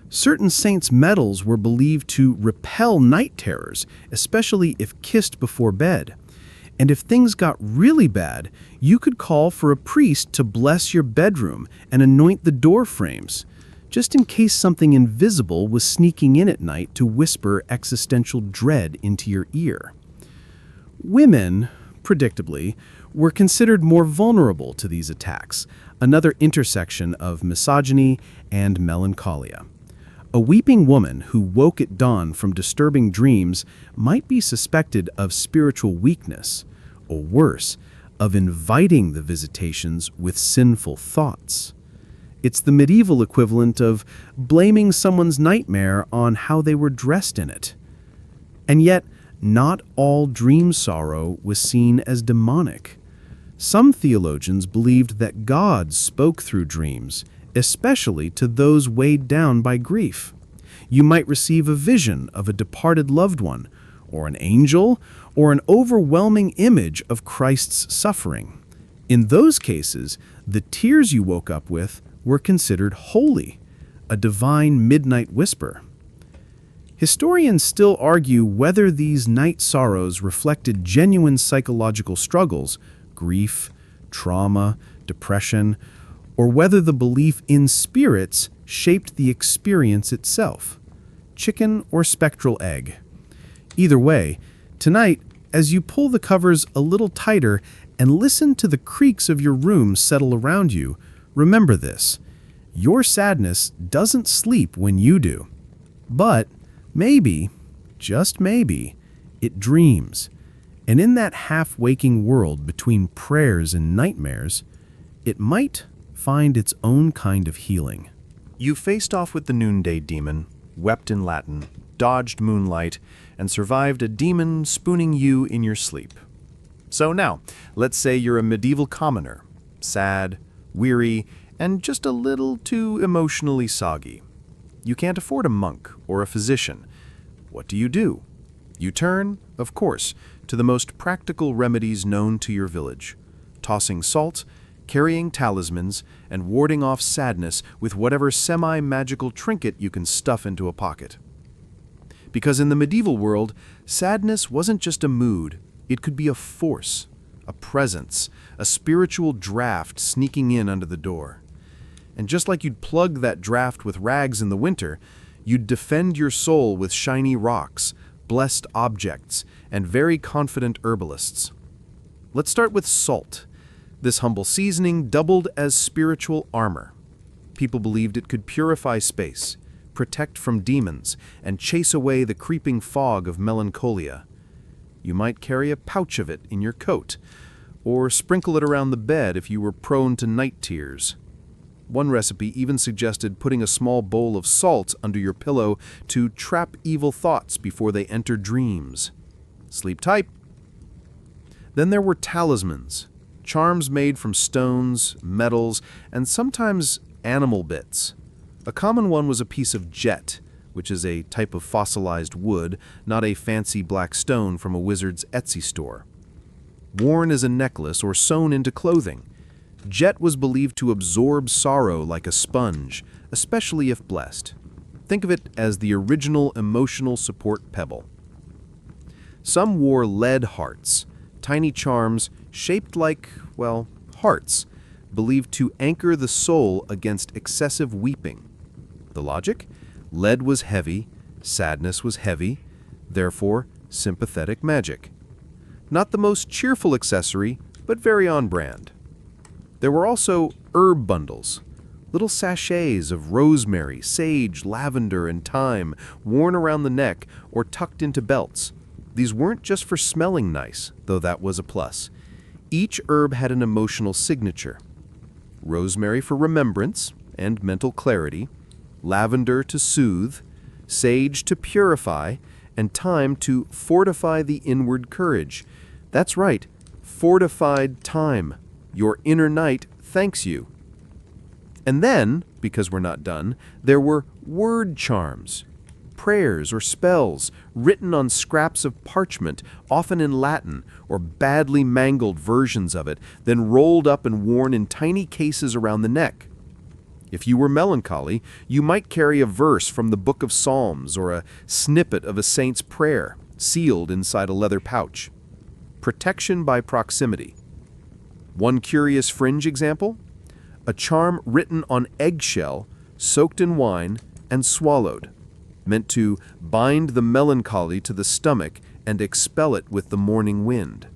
Certain saints' medals were believed to repel night terrors, especially if kissed before bed. And if things got really bad, you could call for a priest to bless your bedroom and anoint the door frames, just in case something invisible was sneaking in at night to whisper existential dread into your ear. Women, predictably, were considered more vulnerable to these attacks, another intersection of misogyny and melancholia. A weeping woman who woke at dawn from disturbing dreams might be suspected of spiritual weakness, or worse, of inviting the visitations with sinful thoughts. It's the medieval equivalent of blaming someone's nightmare on how they were dressed in it. And yet, not all dream sorrow was seen as demonic. Some theologians believed that God spoke through dreams, especially to those weighed down by grief. You might receive a vision of a departed loved one, or an angel, or an overwhelming image of Christ's suffering. In those cases, the tears you woke up with were considered holy, a divine midnight whisper. Historians still argue whether these night sorrows reflected genuine psychological struggles, grief, trauma, depression, or whether the belief in spirits shaped the experience itself. Chicken or spectral egg. Either way, tonight, as you pull the covers a little tighter and listen to the creaks of your room settle around you, remember this: your sadness doesn't sleep when you do. But maybe, just maybe, it dreams. And in that half-waking world between prayers and nightmares, it might find its own kind of healing. You faced off with the noonday demon, wept in Latin, dodged moonlight, and survived a demon spooning you in your sleep. So now, let's say you're a medieval commoner, sad, weary, and just a little too emotionally soggy. You can't afford a monk or a physician. What do? You turn, of course, to the most practical remedies known to your village: tossing salt, carrying talismans, and warding off sadness with whatever semi-magical trinket you can stuff into a pocket. Because in the medieval world, sadness wasn't just a mood, it could be a force, a presence, a spiritual draft sneaking in under the door. And just like you'd plug that draft with rags in the winter, you'd defend your soul with shiny rocks, blessed objects, and very confident herbalists. Let's start with salt. This humble seasoning doubled as spiritual armor. People believed it could purify space, protect from demons, and chase away the creeping fog of melancholia. You might carry a pouch of it in your coat, or sprinkle it around the bed if you were prone to night tears. One recipe even suggested putting a small bowl of salt under your pillow to trap evil thoughts before they enter dreams. Sleep tight. Then there were talismans, charms made from stones, metals, and sometimes animal bits. A common one was a piece of jet, which is a type of fossilized wood, not a fancy black stone from a wizard's Etsy store. Worn as a necklace or sewn into clothing, jet was believed to absorb sorrow like a sponge, especially if blessed. Think of it as the original emotional support pebble. Some wore lead hearts, tiny charms shaped like, well, hearts, believed to anchor the soul against excessive weeping. The logic? Lead was heavy, sadness was heavy, therefore sympathetic magic. Not the most cheerful accessory, but very on brand. There were also herb bundles, little sachets of rosemary, sage, lavender, and thyme worn around the neck or tucked into belts. These weren't just for smelling nice, though that was a plus. Each herb had an emotional signature. Rosemary for remembrance and mental clarity, lavender to soothe, sage to purify, and thyme to fortify the inward courage. That's right, fortified thyme. Your inner night thanks you. And then, because we're not done, there were word charms, prayers or spells written on scraps of parchment, often in Latin, or badly mangled versions of it, then rolled up and worn in tiny cases around the neck. If you were melancholy, you might carry a verse from the Book of Psalms or a snippet of a saint's prayer, sealed inside a leather pouch. Protection by proximity. One curious fringe example? A charm written on eggshell, soaked in wine, and swallowed, meant to bind the melancholy to the stomach and expel it with the morning wind.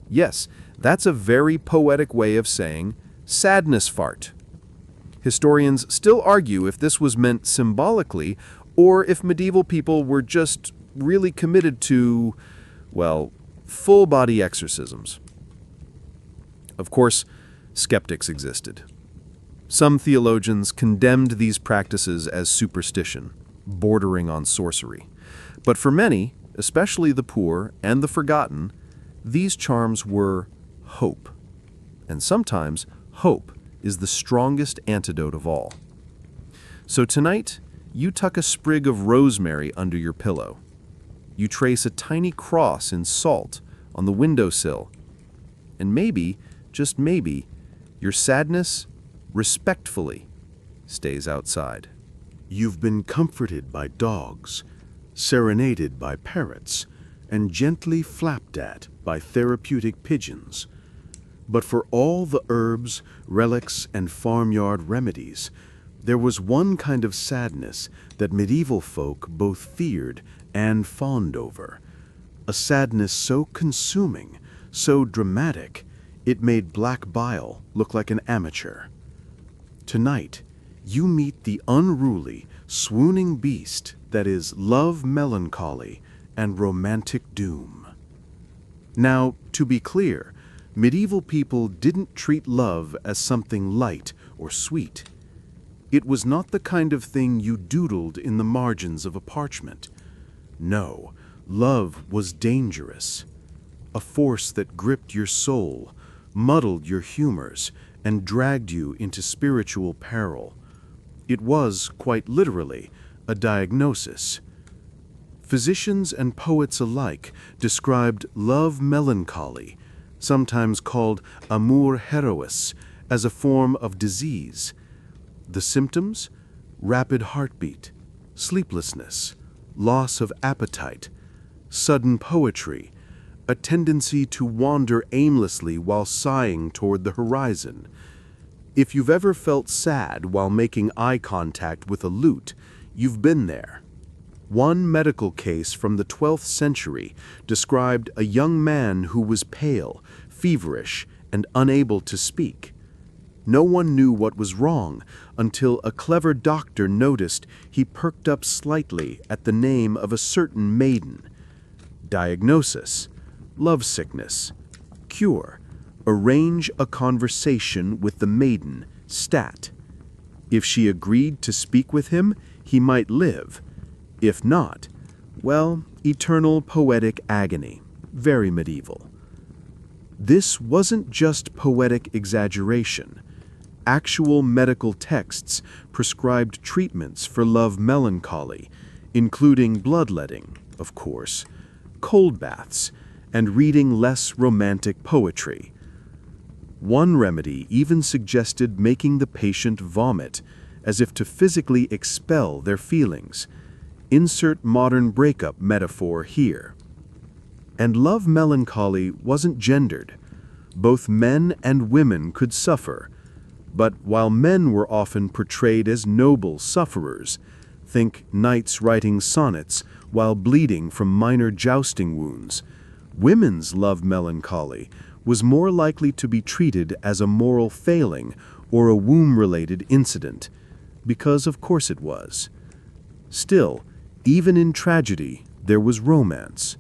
Yes, that's a very poetic way of saying sadness fart. Historians still argue if this was meant symbolically or if medieval people were just really committed to, well, full-body exorcisms. Of course, skeptics existed. Some theologians condemned these practices as superstition, bordering on sorcery. But for many, especially the poor and the forgotten, these charms were hope. And sometimes hope is the strongest antidote of all. So tonight, you tuck a sprig of rosemary under your pillow. You trace a tiny cross in salt on the windowsill. And maybe, just maybe, your sadness respectfully stays outside. You've been comforted by dogs, serenaded by parrots, and gently flapped at by therapeutic pigeons. But for all the herbs, relics, and farmyard remedies, there was one kind of sadness that medieval folk both feared and fawned over. A sadness so consuming, so dramatic, it made black bile look like an amateur. Tonight, you meet the unruly, swooning beast that is love melancholy and romantic doom. Now, to be clear, medieval people didn't treat love as something light or sweet. It was not the kind of thing you doodled in the margins of a parchment. No, love was dangerous. A force that gripped your soul, muddled your humors, and dragged you into spiritual peril. It was, quite literally, a diagnosis. Physicians and poets alike described love melancholy, sometimes called amour herois, as a form of disease. The symptoms? Rapid heartbeat, sleeplessness, loss of appetite, sudden poetry, a tendency to wander aimlessly while sighing toward the horizon. If you've ever felt sad while making eye contact with a lute, you've been there. One medical case from the 12th century described a young man who was pale, feverish, and unable to speak. No one knew what was wrong until a clever doctor noticed he perked up slightly at the name of a certain maiden. Diagnosis: lovesickness. Cure: arrange a conversation with the maiden, stat. If she agreed to speak with him, he might live. If not, well, eternal poetic agony. Very medieval. This wasn't just poetic exaggeration. Actual medical texts prescribed treatments for love melancholy, including bloodletting, of course, cold baths, and reading less romantic poetry. One remedy even suggested making the patient vomit, as if to physically expel their feelings. Insert modern breakup metaphor here. And love melancholy wasn't gendered. Both men and women could suffer. But while men were often portrayed as noble sufferers, think knights writing sonnets while bleeding from minor jousting wounds, women's love melancholy was more likely to be treated as a moral failing or a womb-related incident, because of course it was. Still, even in tragedy, there was romance.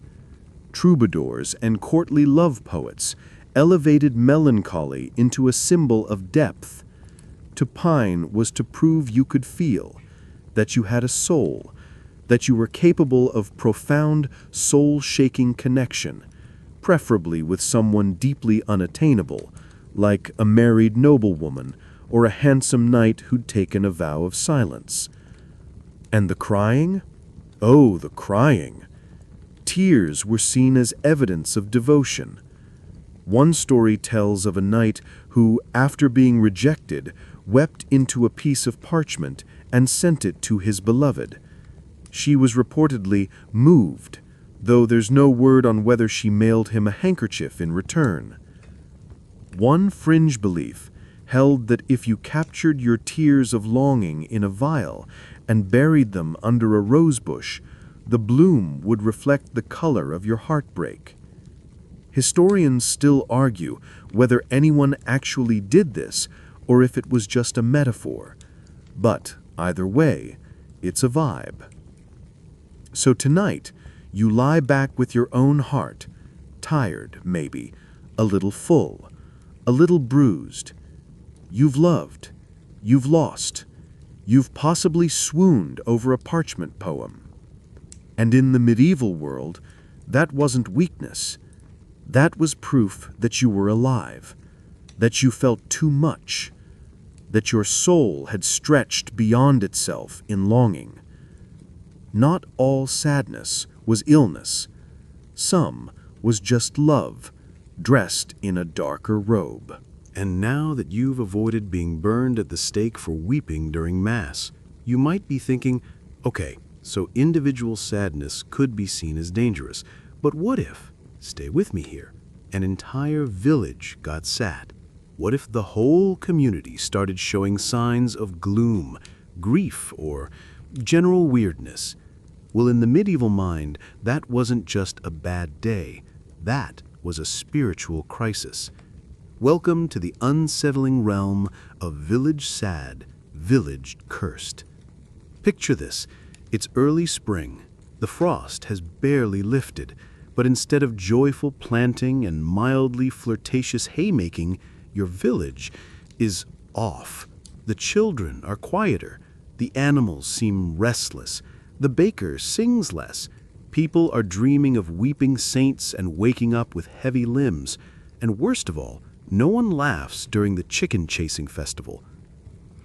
Troubadours and courtly love poets elevated melancholy into a symbol of depth. To pine was to prove you could feel, that you had a soul, that you were capable of profound, soul-shaking connection, preferably with someone deeply unattainable, like a married noblewoman or a handsome knight who'd taken a vow of silence. And the crying? Oh, the crying! Tears were seen as evidence of devotion. One story tells of a knight who, after being rejected, wept into a piece of parchment and sent it to his beloved. She was reportedly moved, though there's no word on whether she mailed him a handkerchief in return. One fringe belief held that if you captured your tears of longing in a vial and buried them under a rosebush, the bloom would reflect the color of your heartbreak. Historians still argue whether anyone actually did this or if it was just a metaphor. But either way, it's a vibe. So tonight, you lie back with your own heart, tired, maybe, a little full, a little bruised. You've loved, you've lost, you've possibly swooned over a parchment poem. And in the medieval world, that wasn't weakness. That was proof that you were alive, that you felt too much, that your soul had stretched beyond itself in longing. Not all sadness was illness. Some was just love, dressed in a darker robe. And now that you've avoided being burned at the stake for weeping during Mass, you might be thinking, okay, so individual sadness could be seen as dangerous, but what if, stay with me here, an entire village got sad? What if the whole community started showing signs of gloom, grief, or general weirdness? Well, in the medieval mind, that wasn't just a bad day. That was a spiritual crisis. Welcome to the unsettling realm of village sad, village cursed. Picture this. It's early spring. The frost has barely lifted, but instead of joyful planting and mildly flirtatious haymaking, your village is off. The children are quieter. The animals seem restless. The baker sings less. People are dreaming of weeping saints and waking up with heavy limbs. And worst of all, no one laughs during the chicken chasing festival.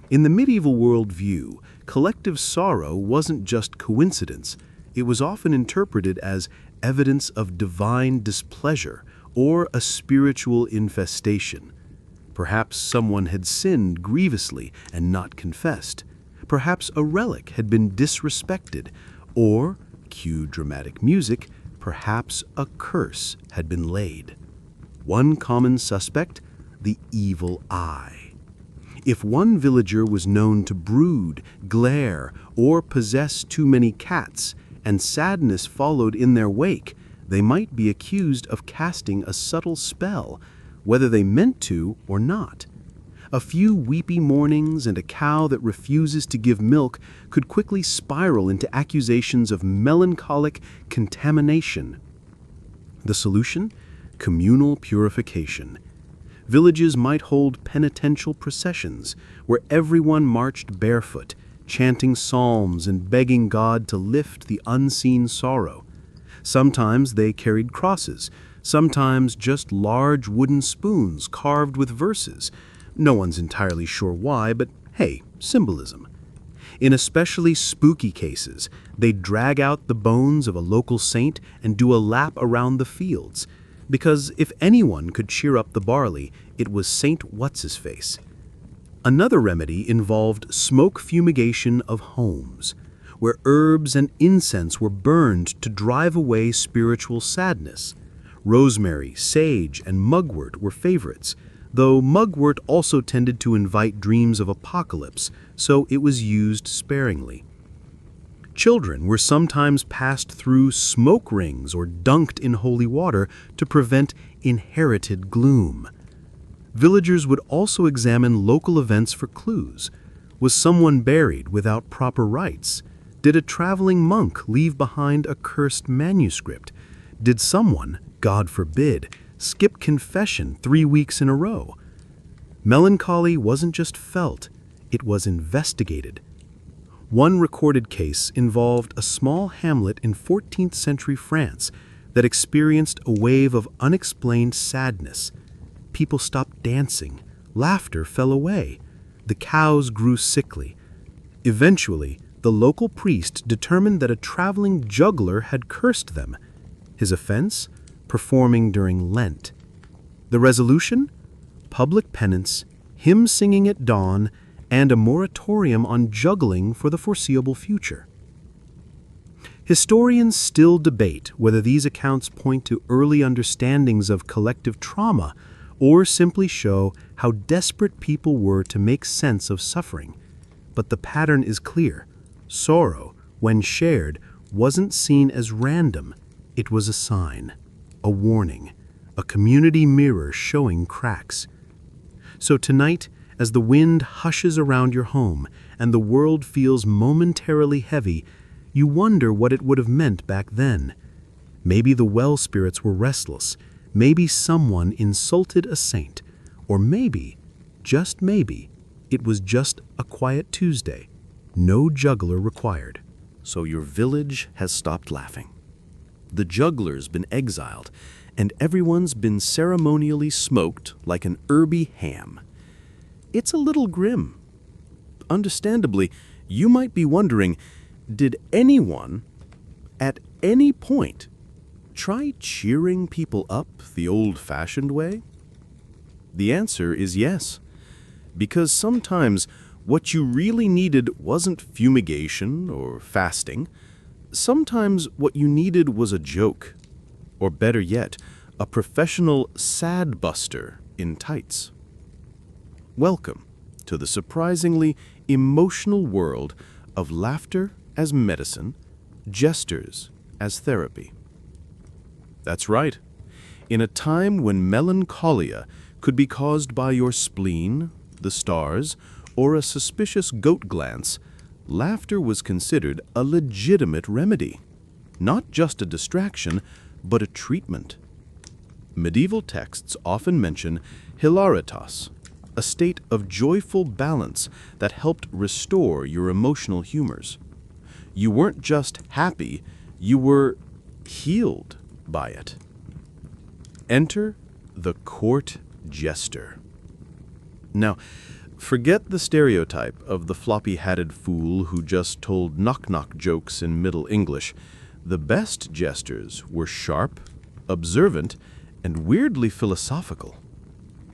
In the medieval worldview, collective sorrow wasn't just coincidence. It was often interpreted as evidence of divine displeasure or a spiritual infestation. Perhaps someone had sinned grievously and not confessed. Perhaps a relic had been disrespected. Or, cue dramatic music, perhaps a curse had been laid. One common suspect, the evil eye. If one villager was known to brood, glare, or possess too many cats, and sadness followed in their wake, they might be accused of casting a subtle spell, whether they meant to or not. A few weepy mornings and a cow that refuses to give milk could quickly spiral into accusations of melancholic contamination. The solution? Communal purification. Villages might hold penitential processions where everyone marched barefoot, chanting psalms and begging God to lift the unseen sorrow. Sometimes they carried crosses, sometimes just large wooden spoons carved with verses. No one's entirely sure why, but hey, symbolism. In especially spooky cases, they'd drag out the bones of a local saint and do a lap around the fields, because if anyone could cheer up the barley, it was Saint What's-His-Face. Another remedy involved smoke fumigation of homes, where herbs and incense were burned to drive away spiritual sadness. Rosemary, sage, and mugwort were favorites, though mugwort also tended to invite dreams of apocalypse, so it was used sparingly. Children were sometimes passed through smoke rings or dunked in holy water to prevent inherited gloom. Villagers would also examine local events for clues. Was someone buried without proper rites? Did a traveling monk leave behind a cursed manuscript? Did someone, God forbid, skip confession 3 weeks in a row? Melancholy wasn't just felt, it was investigated. One recorded case involved a small hamlet in 14th century France that experienced a wave of unexplained sadness. People stopped dancing, laughter fell away, the cows grew sickly. Eventually, the local priest determined that a traveling juggler had cursed them. His offense? Performing during Lent. The resolution? Public penance, hymn singing at dawn, and a moratorium on juggling for the foreseeable future. Historians still debate whether these accounts point to early understandings of collective trauma or simply show how desperate people were to make sense of suffering. But the pattern is clear. Sorrow, when shared, wasn't seen as random. It was a sign, a warning, a community mirror showing cracks. So tonight, as the wind hushes around your home and the world feels momentarily heavy, you wonder what it would have meant back then. Maybe the well spirits were restless. Maybe someone insulted a saint. Or maybe, just maybe, it was just a quiet Tuesday. No juggler required. So your village has stopped laughing. The juggler's been exiled, and everyone's been ceremonially smoked like an herby ham. It's a little grim. Understandably, you might be wondering, did anyone, at any point, try cheering people up the old-fashioned way? The answer is yes, because sometimes what you really needed wasn't fumigation or fasting. Sometimes what you needed was a joke, or better yet, a professional sad buster in tights. Welcome to the surprisingly emotional world of laughter as medicine, jesters as therapy. That's right. In a time when melancholia could be caused by your spleen, the stars, or a suspicious goat glance, laughter was considered a legitimate remedy. Not just a distraction, but a treatment. Medieval texts often mention hilaritas, a state of joyful balance that helped restore your emotional humors. You weren't just happy, you were healed by it. Enter the court jester. Now, forget the stereotype of the floppy-hatted fool who just told knock-knock jokes in Middle English. The best jesters were sharp, observant, and weirdly philosophical.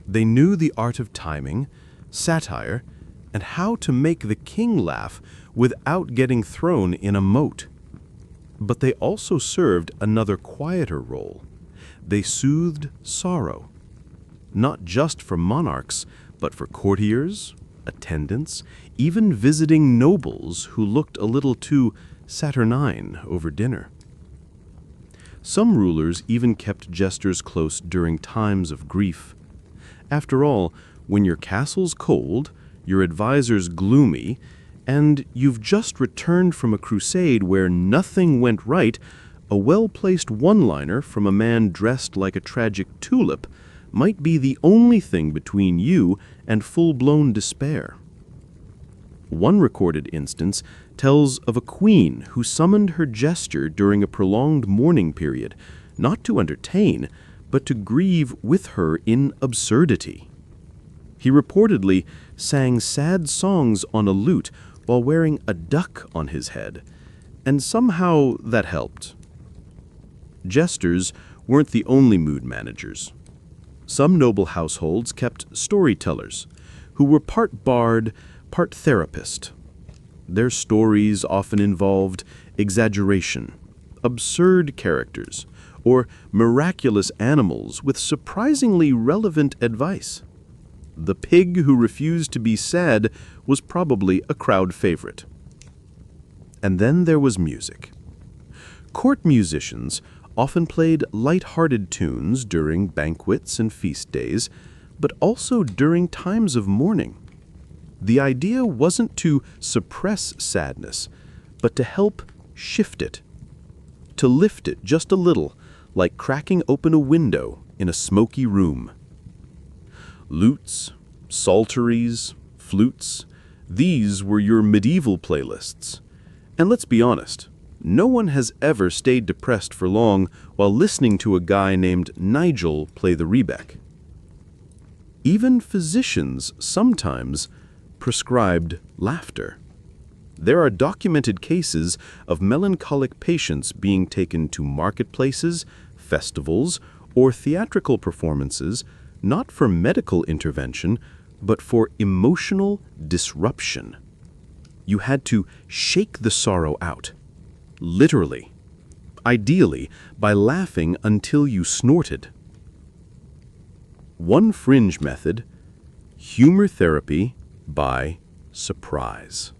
They knew the art of timing, satire, and how to make the king laugh without getting thrown in a moat. But they also served another quieter role. They soothed sorrow, not just for monarchs, but for courtiers, attendants, even visiting nobles who looked a little too saturnine over dinner. Some rulers even kept jesters close during times of grief. After all, when your castle's cold, your advisor's gloomy, and you've just returned from a crusade where nothing went right, a well-placed one-liner from a man dressed like a tragic tulip might be the only thing between you and full-blown despair. One recorded instance tells of a queen who summoned her jester during a prolonged mourning period, not to entertain, but to grieve with her in absurdity. He reportedly sang sad songs on a lute while wearing a duck on his head, and somehow that helped. Jesters weren't the only mood managers. Some noble households kept storytellers, who were part bard, part therapist. Their stories often involved exaggeration, absurd characters, or miraculous animals with surprisingly relevant advice. The pig who refused to be sad was probably a crowd favorite. And then there was music. Court musicians often played light-hearted tunes during banquets and feast days, but also during times of mourning. The idea wasn't to suppress sadness, but to help shift it, to lift it just a little, like cracking open a window in a smoky room. Lutes, psalteries, flutes, these were your medieval playlists. And let's be honest, no one has ever stayed depressed for long while listening to a guy named Nigel play the rebec. Even physicians sometimes prescribed laughter. There are documented cases of melancholic patients being taken to marketplaces, festivals, or theatrical performances, not for medical intervention, but for emotional disruption. You had to shake the sorrow out, literally, ideally by laughing until you snorted. One fringe method, humor therapy by surprise.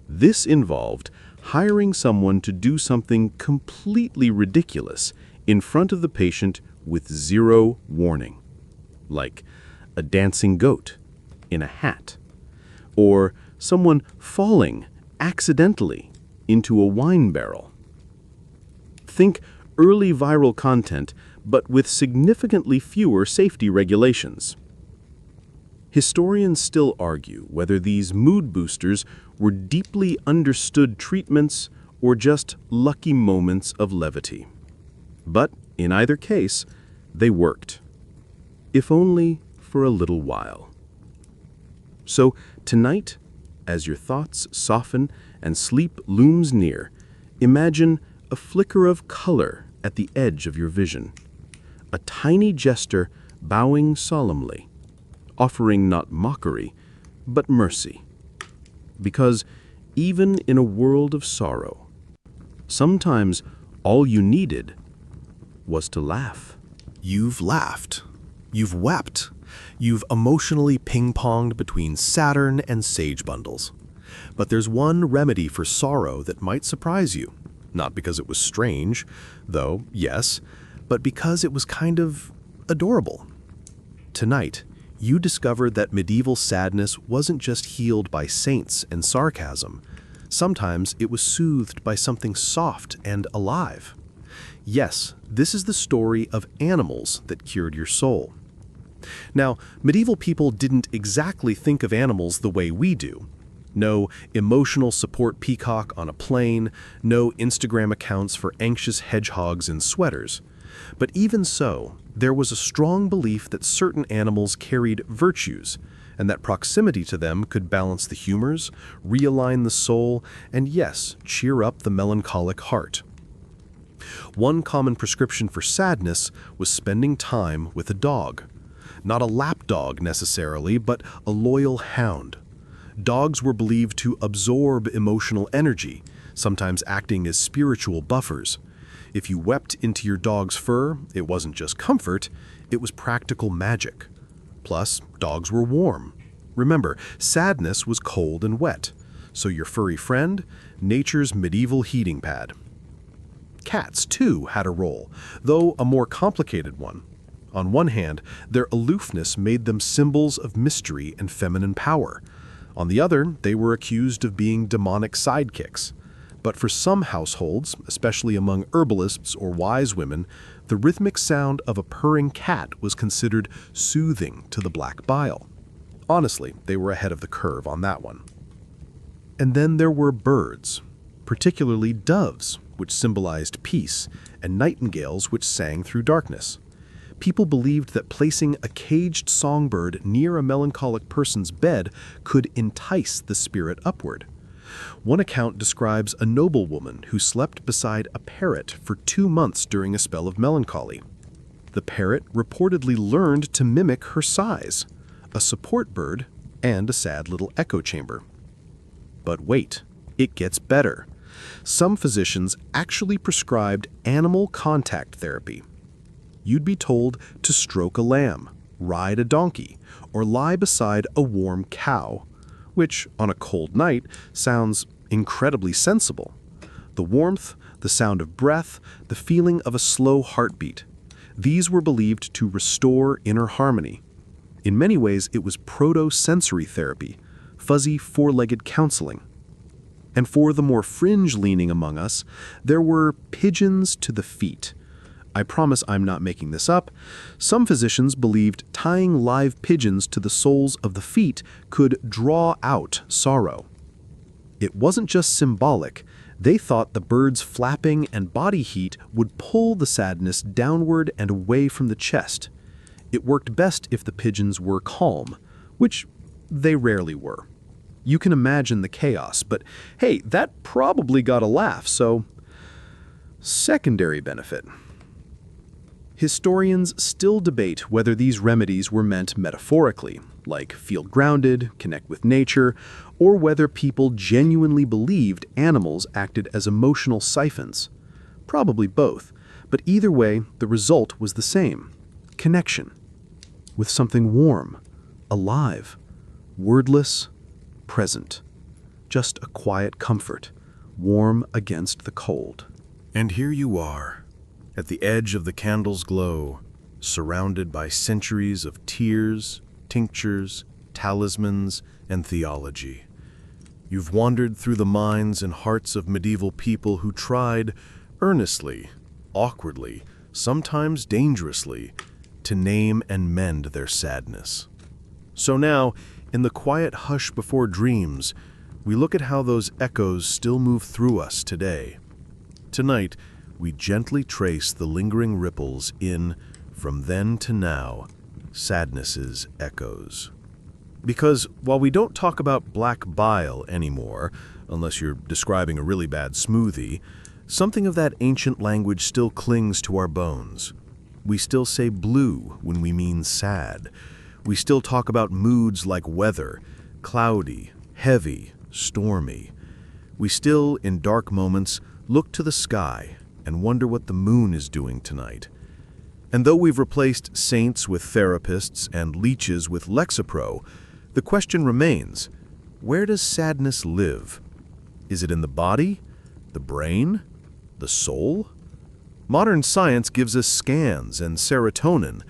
This involved hiring someone to do something completely ridiculous in front of the patient with zero warning, like a dancing goat in a hat, or someone falling accidentally into a wine barrel. Think early viral content, but with significantly fewer safety regulations. Historians still argue whether these mood boosters were deeply understood treatments or just lucky moments of levity. But in either case, they worked, if only for a little while. So tonight, as your thoughts soften and sleep looms near, imagine a flicker of color at the edge of your vision, a tiny jester bowing solemnly, offering not mockery, but mercy. Because even in a world of sorrow, sometimes all you needed was to laugh. You've laughed. You've wept. You've emotionally ping-ponged between Saturn and sage bundles. But there's one remedy for sorrow that might surprise you. Not because it was strange, though, yes, but because it was kind of adorable. Tonight, you discovered that medieval sadness wasn't just healed by saints and sarcasm. Sometimes it was soothed by something soft and alive. Yes, this is the story of animals that cured your soul. Now, medieval people didn't exactly think of animals the way we do. No emotional support peacock on a plane, no Instagram accounts for anxious hedgehogs in sweaters. But even so, there was a strong belief that certain animals carried virtues, and that proximity to them could balance the humors, realign the soul, and yes, cheer up the melancholic heart. One common prescription for sadness was spending time with a dog. Not a lap dog necessarily, but a loyal hound. Dogs were believed to absorb emotional energy, sometimes acting as spiritual buffers. If you wept into your dog's fur, it wasn't just comfort, it was practical magic. Plus, dogs were warm. Remember, sadness was cold and wet, so your furry friend, nature's medieval heating pad. Cats, too, had a role, though a more complicated one. On one hand, their aloofness made them symbols of mystery and feminine power. On the other, they were accused of being demonic sidekicks. But for some households, especially among herbalists or wise women, the rhythmic sound of a purring cat was considered soothing to the black bile. Honestly, they were ahead of the curve on that one. And then there were birds, particularly doves, which symbolized peace, and nightingales, which sang through darkness. People believed that placing a caged songbird near a melancholic person's bed could entice the spirit upward. One account describes a noblewoman who slept beside a parrot for 2 months during a spell of melancholy. The parrot reportedly learned to mimic her size, a support bird and a sad little echo chamber. But wait, it gets better. Some physicians actually prescribed animal contact therapy. You'd be told to stroke a lamb, ride a donkey, or lie beside a warm cow, which, on a cold night, sounds incredibly sensible. The warmth, the sound of breath, the feeling of a slow heartbeat. These were believed to restore inner harmony. In many ways, it was proto-sensory therapy, fuzzy four-legged counseling. And for the more fringe-leaning among us, there were pigeons to the feet. I promise I'm not making this up. Some physicians believed tying live pigeons to the soles of the feet could draw out sorrow. It wasn't just symbolic. They thought the birds' flapping and body heat would pull the sadness downward and away from the chest. It worked best if the pigeons were calm, which they rarely were. You can imagine the chaos, but hey, that probably got a laugh, so secondary benefit. Historians still debate whether these remedies were meant metaphorically, like feel grounded, connect with nature, or whether people genuinely believed animals acted as emotional siphons. Probably both, but either way, the result was the same: connection. With something warm, alive, wordless, present. Just a quiet comfort, warm against the cold. And here you are, at the edge of the candle's glow, surrounded by centuries of tears, tinctures, talismans, and theology. You've wandered through the minds and hearts of medieval people who tried, earnestly, awkwardly, sometimes dangerously, to name and mend their sadness. So now, in the quiet hush before dreams, we look at how those echoes still move through us today. Tonight, we gently trace the lingering ripples in, from then to now, sadness's echoes. Because while we don't talk about black bile anymore, unless you're describing a really bad smoothie, something of that ancient language still clings to our bones. We still say blue when we mean sad. We still talk about moods like weather, cloudy, heavy, stormy. We still, in dark moments, look to the sky and wonder what the moon is doing tonight. And though we've replaced saints with therapists and leeches with Lexapro, the question remains, where does sadness live? Is it in the body, the brain, the soul? Modern science gives us scans and serotonin,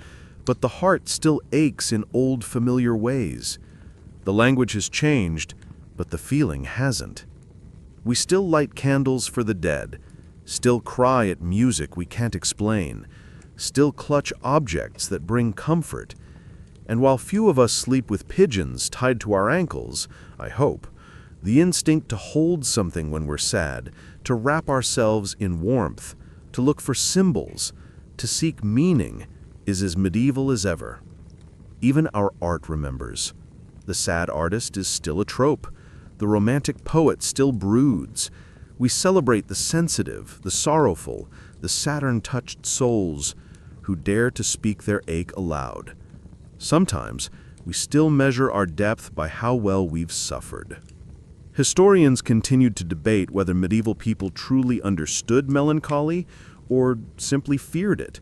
but the heart still aches in old familiar ways. The language has changed, but the feeling hasn't. We still light candles for the dead, still cry at music we can't explain, still clutch objects that bring comfort. And while few of us sleep with pigeons tied to our ankles, I hope, the instinct to hold something when we're sad, to wrap ourselves in warmth, to look for symbols, to seek meaning, is as medieval as ever. Even our art remembers. The sad artist is still a trope. The romantic poet still broods. We celebrate the sensitive, the sorrowful, the Saturn-touched souls who dare to speak their ache aloud. Sometimes, we still measure our depth by how well we've suffered. Historians continued to debate whether medieval people truly understood melancholy or simply feared it.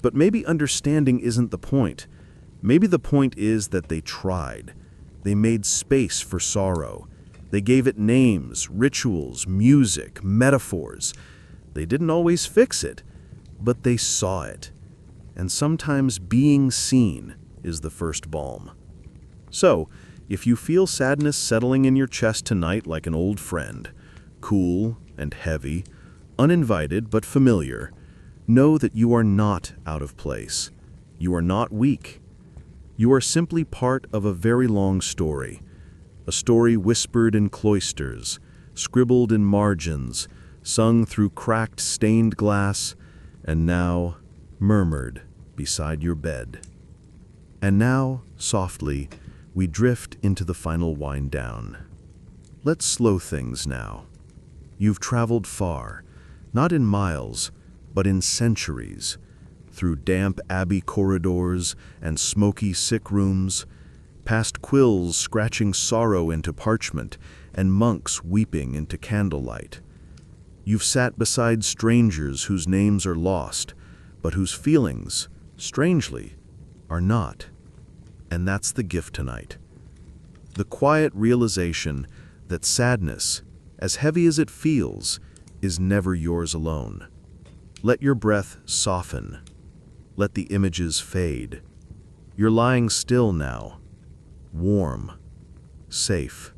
But maybe understanding isn't the point. Maybe the point is that they tried. They made space for sorrow. They gave it names, rituals, music, metaphors. They didn't always fix it, but they saw it. And sometimes being seen is the first balm. So, if you feel sadness settling in your chest tonight like an old friend, cool and heavy, uninvited but familiar, know that you are not out of place. You are not weak. You are simply part of a very long story. A story whispered in cloisters, scribbled in margins, sung through cracked stained glass, and now murmured beside your bed. And now, softly, we drift into the final wind down. Let's slow things now. You've traveled far, not in miles, but in centuries, through damp abbey corridors and smoky sick rooms, past quills scratching sorrow into parchment and monks weeping into candlelight. You've sat beside strangers whose names are lost, but whose feelings, strangely, are not. And that's the gift tonight. The quiet realization that sadness, as heavy as it feels, is never yours alone. Let your breath soften. Let the images fade. You're lying still now, warm, safe.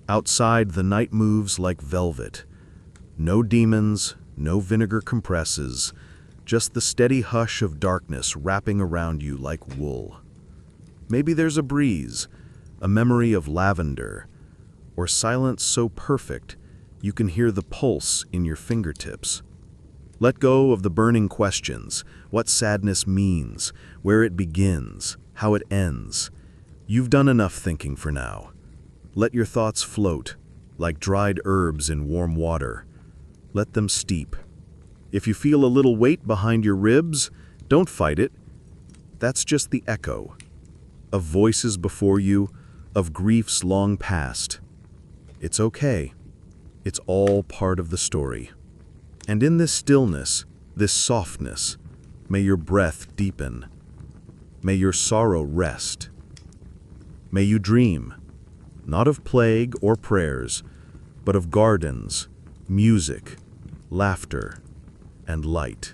Outside, the night moves like velvet. No demons, no vinegar compresses, just the steady hush of darkness wrapping around you like wool. Maybe there's a breeze, a memory of lavender, or silence so perfect you can hear the pulse in your fingertips. Let go of the burning questions, what sadness means, where it begins, how it ends. You've done enough thinking for now. Let your thoughts float, like dried herbs in warm water. Let them steep. If you feel a little weight behind your ribs, don't fight it. That's just the echo of voices before you, of griefs long past. It's okay. It's all part of the story. And in this stillness, this softness, may your breath deepen. May your sorrow rest. May you dream, not of plague or prayers, but of gardens, music, laughter, and light.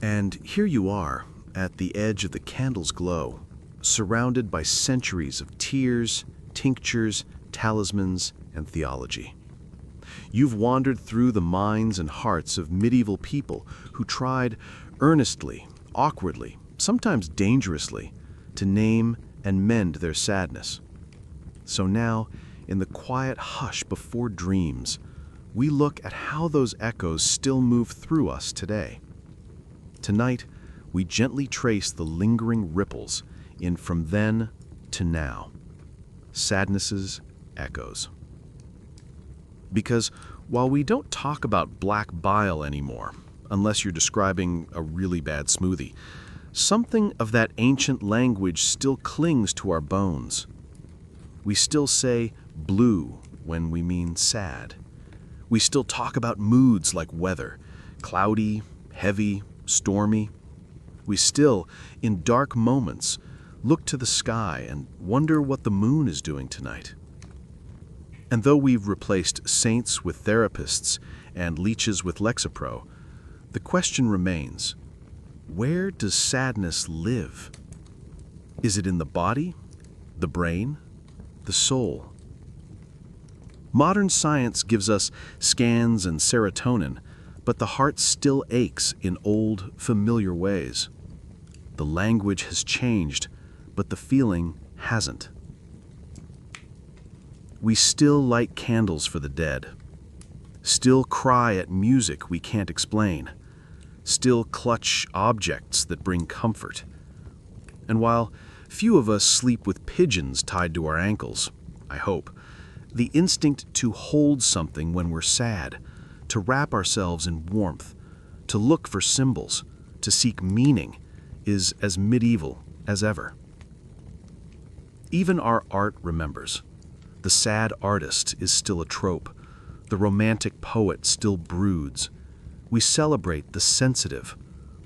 And here you are, at the edge of the candle's glow, surrounded by centuries of tears, tinctures, talismans, and theology. You've wandered through the minds and hearts of medieval people who tried earnestly, awkwardly, sometimes dangerously, to name and mend their sadness. So now, in the quiet hush before dreams, we look at how those echoes still move through us today. Tonight, we gently trace the lingering ripples in from then to now. Sadness's echoes. Because while we don't talk about black bile anymore, unless you're describing a really bad smoothie, something of that ancient language still clings to our bones. We still say blue when we mean sad. We still talk about moods like weather, cloudy, heavy, stormy. We still, in dark moments, look to the sky and wonder what the moon is doing tonight. And though we've replaced saints with therapists and leeches with Lexapro, the question remains, where does sadness live? Is it in the body, the brain, the soul? Modern science gives us scans and serotonin, but the heart still aches in old, familiar ways. The language has changed, but the feeling hasn't. We still light candles for the dead, still cry at music we can't explain, still clutch objects that bring comfort. And while few of us sleep with pigeons tied to our ankles, I hope, the instinct to hold something when we're sad, to wrap ourselves in warmth, to look for symbols, to seek meaning, is as medieval as ever. Even our art remembers. The sad artist is still a trope. The romantic poet still broods. We celebrate the sensitive,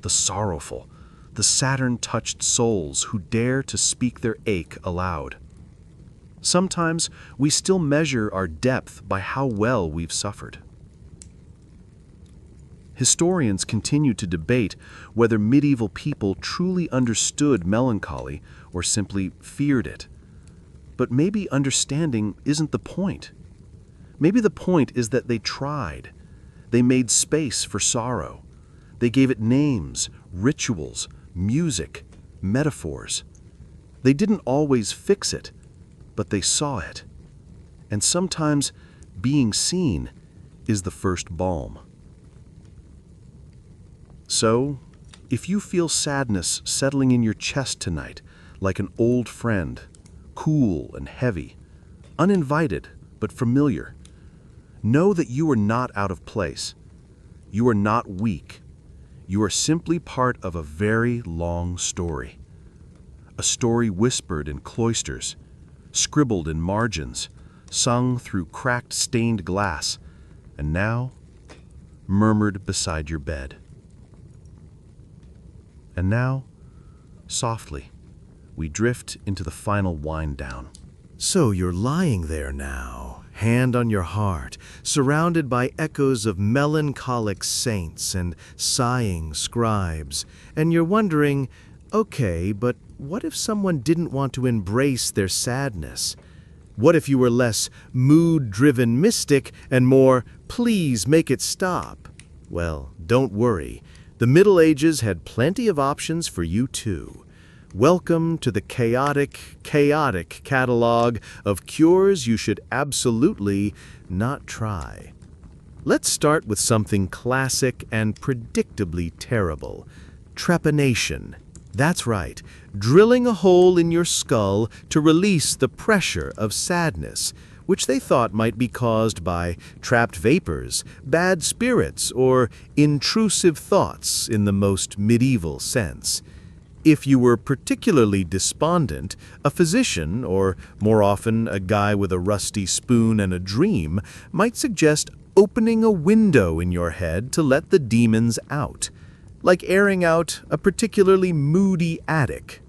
the sorrowful, the Saturn-touched souls who dare to speak their ache aloud. Sometimes we still measure our depth by how well we've suffered. Historians continue to debate whether medieval people truly understood melancholy or simply feared it. But maybe understanding isn't the point. Maybe the point is that they tried. They made space for sorrow. They gave it names, rituals, music, metaphors. They didn't always fix it, but they saw it. And sometimes being seen is the first balm. So, if you feel sadness settling in your chest tonight, like an old friend, cool and heavy, uninvited but familiar, know that you are not out of place. You are not weak. You are simply part of a very long story. A story whispered in cloisters, scribbled in margins, sung through cracked stained glass, and now murmured beside your bed. And now, softly, we drift into the final wind down. So you're lying there now, hand on your heart, surrounded by echoes of melancholic saints and sighing scribes, and you're wondering, okay, but what if someone didn't want to embrace their sadness? What if you were less mood-driven mystic and more, please make it stop? Well, don't worry. The Middle Ages had plenty of options for you too. Welcome to the chaotic catalog of cures you should absolutely not try. Let's start with something classic and predictably terrible. Trepanation. That's right, drilling a hole in your skull to release the pressure of sadness, which they thought might be caused by trapped vapors, bad spirits, or intrusive thoughts in the most medieval sense. If you were particularly despondent, a physician, or more often a guy with a rusty spoon and a dream, might suggest opening a window in your head to let the demons out, like airing out a particularly moody attic.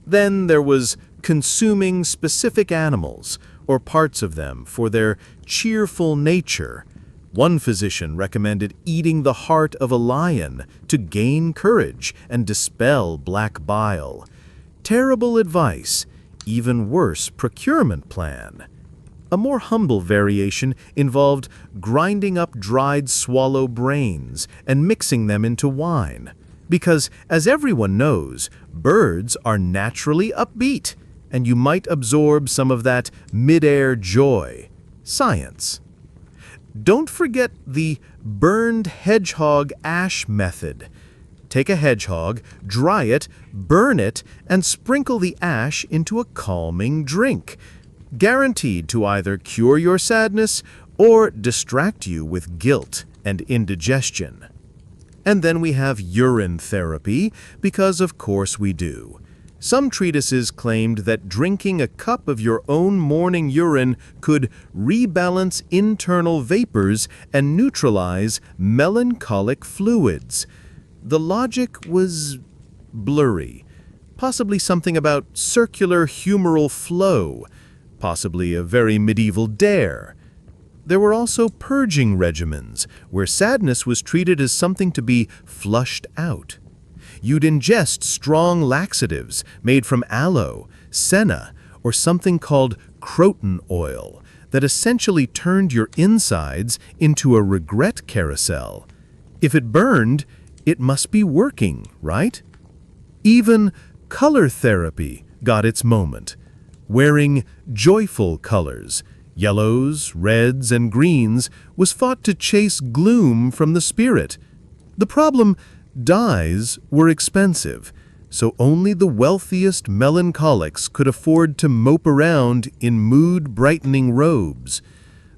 Then there was consuming specific animals, or parts of them, for their cheerful nature. One physician recommended eating the heart of a lion to gain courage and dispel black bile. Terrible advice, even worse procurement plan. A more humble variation involved grinding up dried swallow brains and mixing them into wine. Because, as everyone knows, birds are naturally upbeat, and you might absorb some of that mid-air joy. Science. Don't forget the burned hedgehog ash method. Take a hedgehog, dry it, burn it, and sprinkle the ash into a calming drink, guaranteed to either cure your sadness or distract you with guilt and indigestion. And then we have urine therapy, because of course we do. Some treatises claimed that drinking a cup of your own morning urine could rebalance internal vapors and neutralize melancholic fluids. The logic was blurry. Possibly something about circular humoral flow, possibly a very medieval dare. There were also purging regimens, where sadness was treated as something to be flushed out. You'd ingest strong laxatives made from aloe, senna, or something called croton oil that essentially turned your insides into a regret carousel. If it burned, it must be working, right? Even color therapy got its moment. Wearing joyful colors, yellows, reds, and greens, was thought to chase gloom from the spirit. The problem: dyes were expensive, so only the wealthiest melancholics could afford to mope around in mood-brightening robes.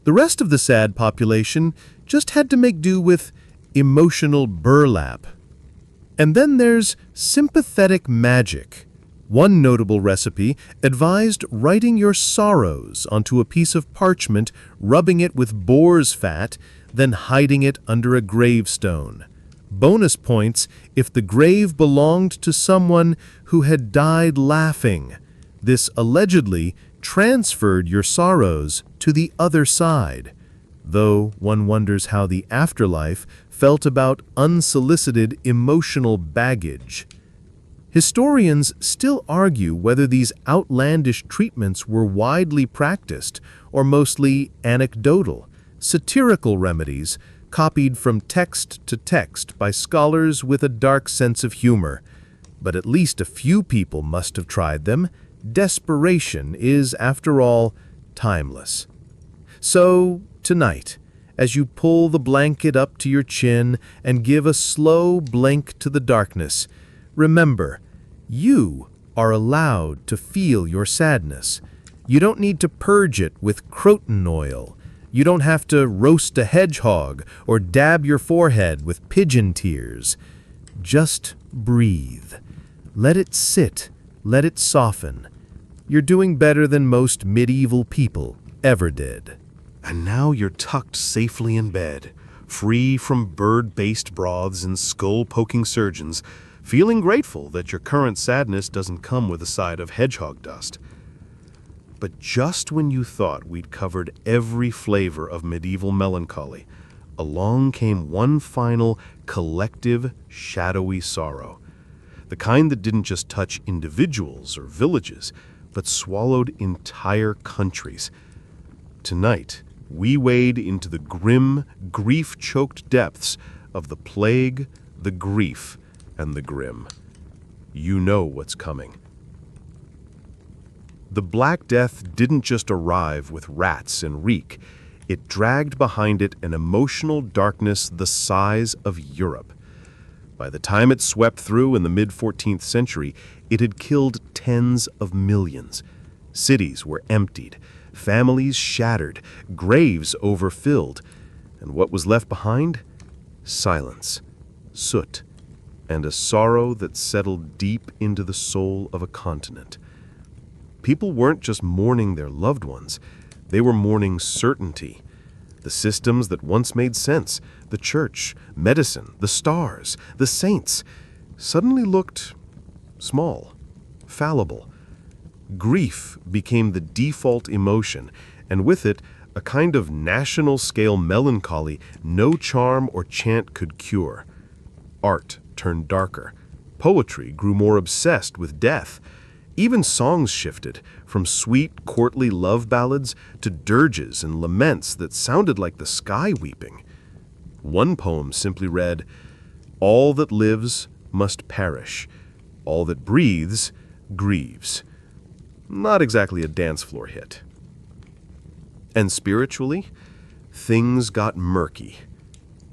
The rest of the sad population just had to make do with emotional burlap. And then there's sympathetic magic. One notable recipe advised writing your sorrows onto a piece of parchment, rubbing it with boar's fat, then hiding it under a gravestone. Bonus points if the grave belonged to someone who had died laughing. This allegedly transferred your sorrows to the other side, though one wonders how the afterlife felt about unsolicited emotional baggage. Historians still argue whether these outlandish treatments were widely practiced or mostly anecdotal, satirical remedies copied from text to text by scholars with a dark sense of humor. But at least a few people must have tried them. Desperation is, after all, timeless. So, tonight, as you pull the blanket up to your chin and give a slow blink to the darkness, remember, you are allowed to feel your sadness. You don't need to purge it with croton oil. You don't have to roast a hedgehog or dab your forehead with pigeon tears. Just breathe. Let it sit. Let it soften. You're doing better than most medieval people ever did. And now you're tucked safely in bed, free from bird-based broths and skull-poking surgeons, feeling grateful that your current sadness doesn't come with a side of hedgehog dust. But just when you thought we'd covered every flavor of medieval melancholy, along came one final collective, shadowy sorrow. The kind that didn't just touch individuals or villages, but swallowed entire countries. Tonight, we wade into the grim, grief-choked depths of the plague, the grief, and the grim. You know what's coming. The Black Death didn't just arrive with rats and reek. It dragged behind it an emotional darkness the size of Europe. By the time it swept through in the mid-14th century, it had killed tens of millions. Cities were emptied, families shattered, graves overfilled. And what was left behind? Silence, soot, and a sorrow that settled deep into the soul of a continent. People weren't just mourning their loved ones, they were mourning certainty. The systems that once made sense, the church, medicine, the stars, the saints, suddenly looked small, fallible. Grief became the default emotion, and with it, a kind of national-scale melancholy no charm or chant could cure. Art turned darker. Poetry grew more obsessed with death. Even songs shifted, from sweet, courtly love ballads to dirges and laments that sounded like the sky weeping. One poem simply read, "All that lives must perish. All that breathes grieves." Not exactly a dance floor hit. And spiritually, things got murky.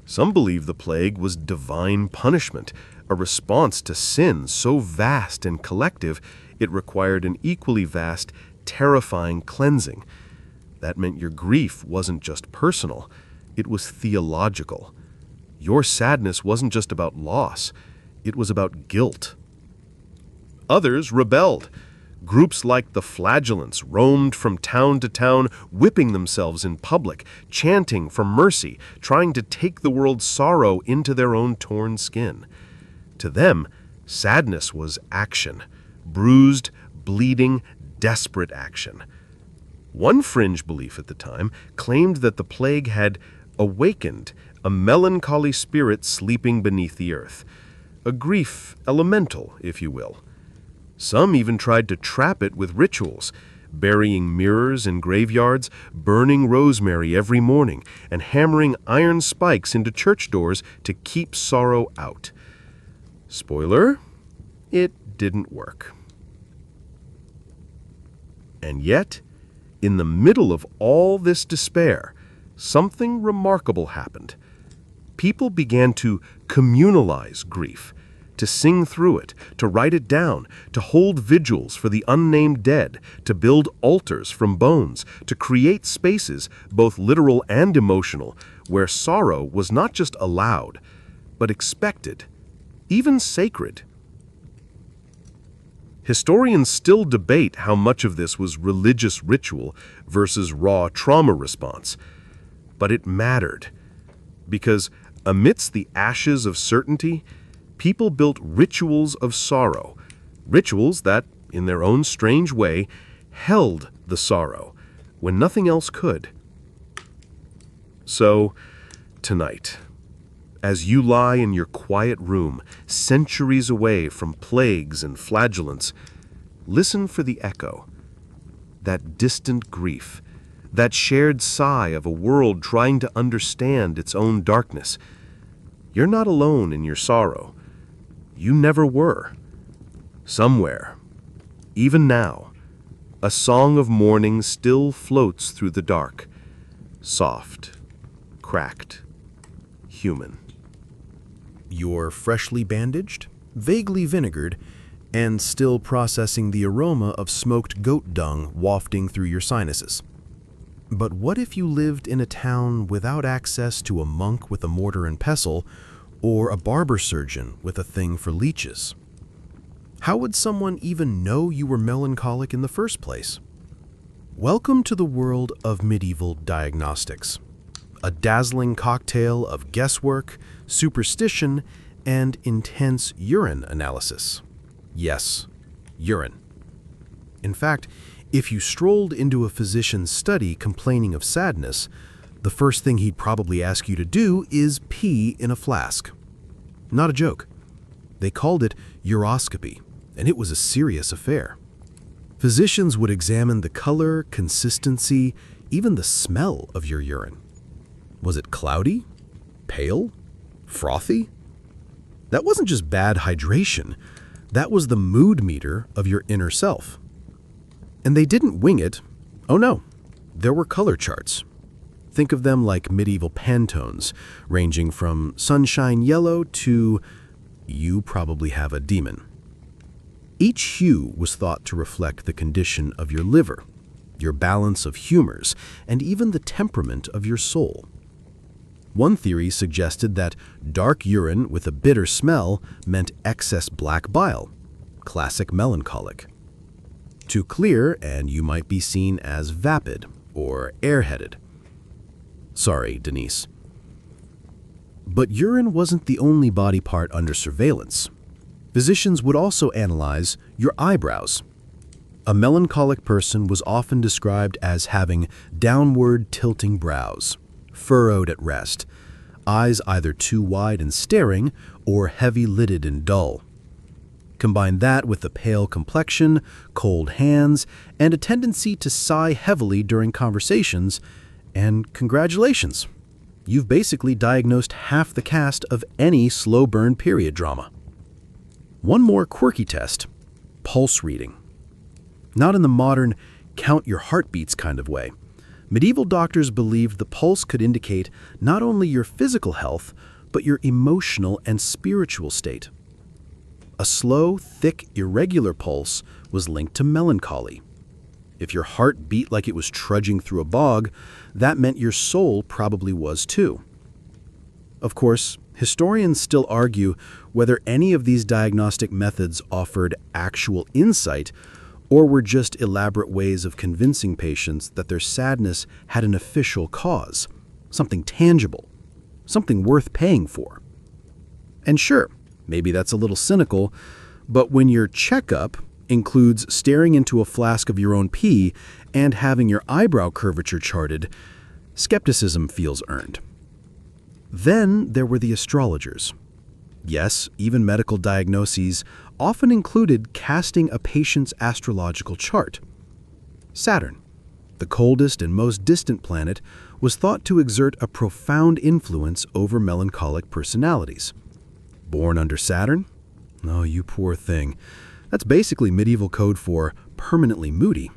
Some believe the plague was divine punishment, a response to sin so vast and collective it required an equally vast, terrifying cleansing. That meant your grief wasn't just personal, it was theological. Your sadness wasn't just about loss, it was about guilt. Others rebelled. Groups like the Flagellants roamed from town to town, whipping themselves in public, chanting for mercy, trying to take the world's sorrow into their own torn skin. To them, sadness was action, bruised, bleeding, desperate action. One fringe belief at the time claimed that the plague had awakened a melancholy spirit sleeping beneath the earth, a grief elemental, if you will. Some even tried to trap it with rituals, burying mirrors in graveyards, burning rosemary every morning, and hammering iron spikes into church doors to keep sorrow out. Spoiler, it didn't work. And yet, in the middle of all this despair, something remarkable happened. People began to communalize grief, to sing through it, to write it down, to hold vigils for the unnamed dead, to build altars from bones, to create spaces, both literal and emotional, where sorrow was not just allowed, but expected, even sacred. Historians still debate how much of this was religious ritual versus raw trauma response, but it mattered, because amidst the ashes of certainty, people built rituals of sorrow, rituals that, in their own strange way, held the sorrow when nothing else could. So, tonight, as you lie in your quiet room, centuries away from plagues and flagellants, listen for the echo, that distant grief, that shared sigh of a world trying to understand its own darkness. You're not alone in your sorrow. You never were. Somewhere, even now, a song of mourning still floats through the dark, soft, cracked, human. You're freshly bandaged, vaguely vinegared, and still processing the aroma of smoked goat dung wafting through your sinuses. But what if you lived in a town without access to a monk with a mortar and pestle, or a barber surgeon with a thing for leeches? How would someone even know you were melancholic in the first place? Welcome to the world of medieval diagnostics, a dazzling cocktail of guesswork, superstition, and intense urine analysis. Yes, urine. In fact, if you strolled into a physician's study complaining of sadness, the first thing he'd probably ask you to do is pee in a flask. Not a joke. They called it uroscopy, and it was a serious affair. Physicians would examine the color, consistency, even the smell of your urine. Was it cloudy? Pale? Frothy? That wasn't just bad hydration. That was the mood meter of your inner self. And they didn't wing it. Oh no, there were color charts. Think of them like medieval Pantones, ranging from sunshine yellow to you probably have a demon. Each hue was thought to reflect the condition of your liver, your balance of humors, and even the temperament of your soul. One theory suggested that dark urine with a bitter smell meant excess black bile, classic melancholic. Too clear, and you might be seen as vapid or airheaded. Sorry, Denise. But urine wasn't the only body part under surveillance. Physicians would also analyze your eyebrows. A melancholic person was often described as having downward tilting brows, furrowed at rest, eyes either too wide and staring or heavy-lidded and dull. Combine that with a pale complexion, cold hands, and a tendency to sigh heavily during conversations, and congratulations, you've basically diagnosed half the cast of any slow burn period drama. One more quirky test, pulse reading. Not in the modern count your heartbeats kind of way. Medieval doctors believed the pulse could indicate not only your physical health, but your emotional and spiritual state. A slow, thick, irregular pulse was linked to melancholy. If your heart beat like it was trudging through a bog, that meant your soul probably was too. Of course, historians still argue whether any of these diagnostic methods offered actual insight or were just elaborate ways of convincing patients that their sadness had an official cause, something tangible, something worth paying for. And sure, maybe that's a little cynical, but when your checkup includes staring into a flask of your own pee and having your eyebrow curvature charted, skepticism feels earned. Then there were the astrologers. Yes, even medical diagnoses often included casting a patient's astrological chart. Saturn, the coldest and most distant planet, was thought to exert a profound influence over melancholic personalities. Born under Saturn? Oh, you poor thing. That's basically medieval code for permanently moody.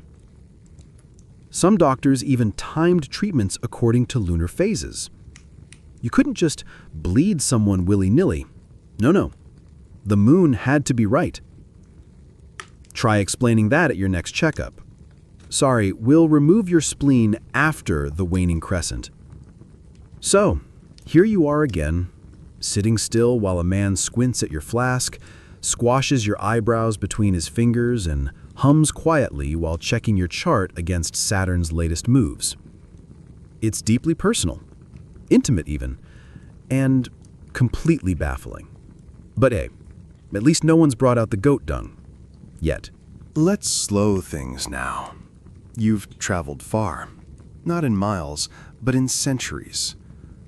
Some doctors even timed treatments according to lunar phases. You couldn't just bleed someone willy-nilly. No. The moon had to be right. Try explaining that at your next checkup. Sorry, we'll remove your spleen after the waning crescent. So, here you are again, sitting still while a man squints at your flask, squashes your eyebrows between his fingers, and hums quietly while checking your chart against Saturn's latest moves. It's deeply personal, intimate even, and completely baffling. But hey, at least no one's brought out the goat dung. Yet. Let's slow things now. You've traveled far, not in miles, but in centuries,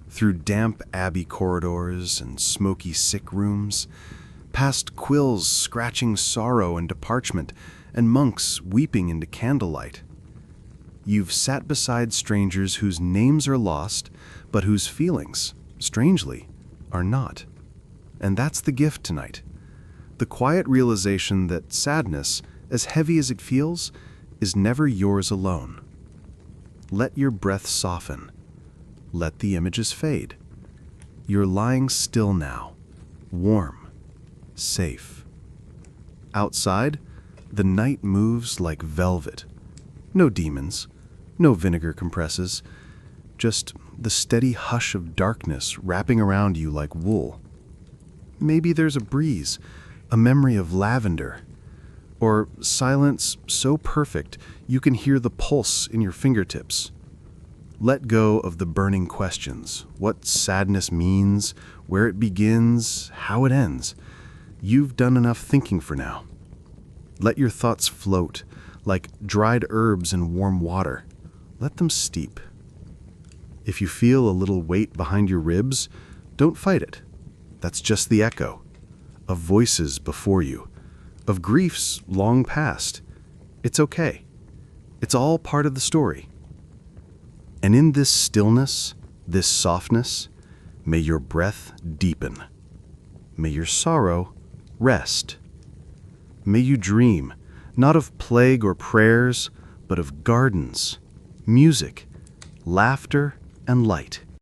through damp abbey corridors and smoky sick rooms, past quills scratching sorrow into parchment and monks weeping into candlelight. You've sat beside strangers whose names are lost, but whose feelings, strangely, are not. And that's the gift tonight. The quiet realization that sadness, as heavy as it feels, is never yours alone. Let your breath soften. Let the images fade. You're lying still now, warm, safe. Outside, the night moves like velvet. No demons, no vinegar compresses, just the steady hush of darkness wrapping around you like wool. Maybe there's a breeze, a memory of lavender, or silence so perfect you can hear the pulse in your fingertips. Let go of the burning questions, what sadness means, where it begins, how it ends. You've done enough thinking for now. Let your thoughts float, like dried herbs in warm water. Let them steep. If you feel a little weight behind your ribs, don't fight it. That's just the echo of voices before you, of griefs long past. It's okay. It's all part of the story. And in this stillness, this softness, may your breath deepen. May your sorrow rest. May you dream, not of plague or prayers, but of gardens, music, laughter, and light.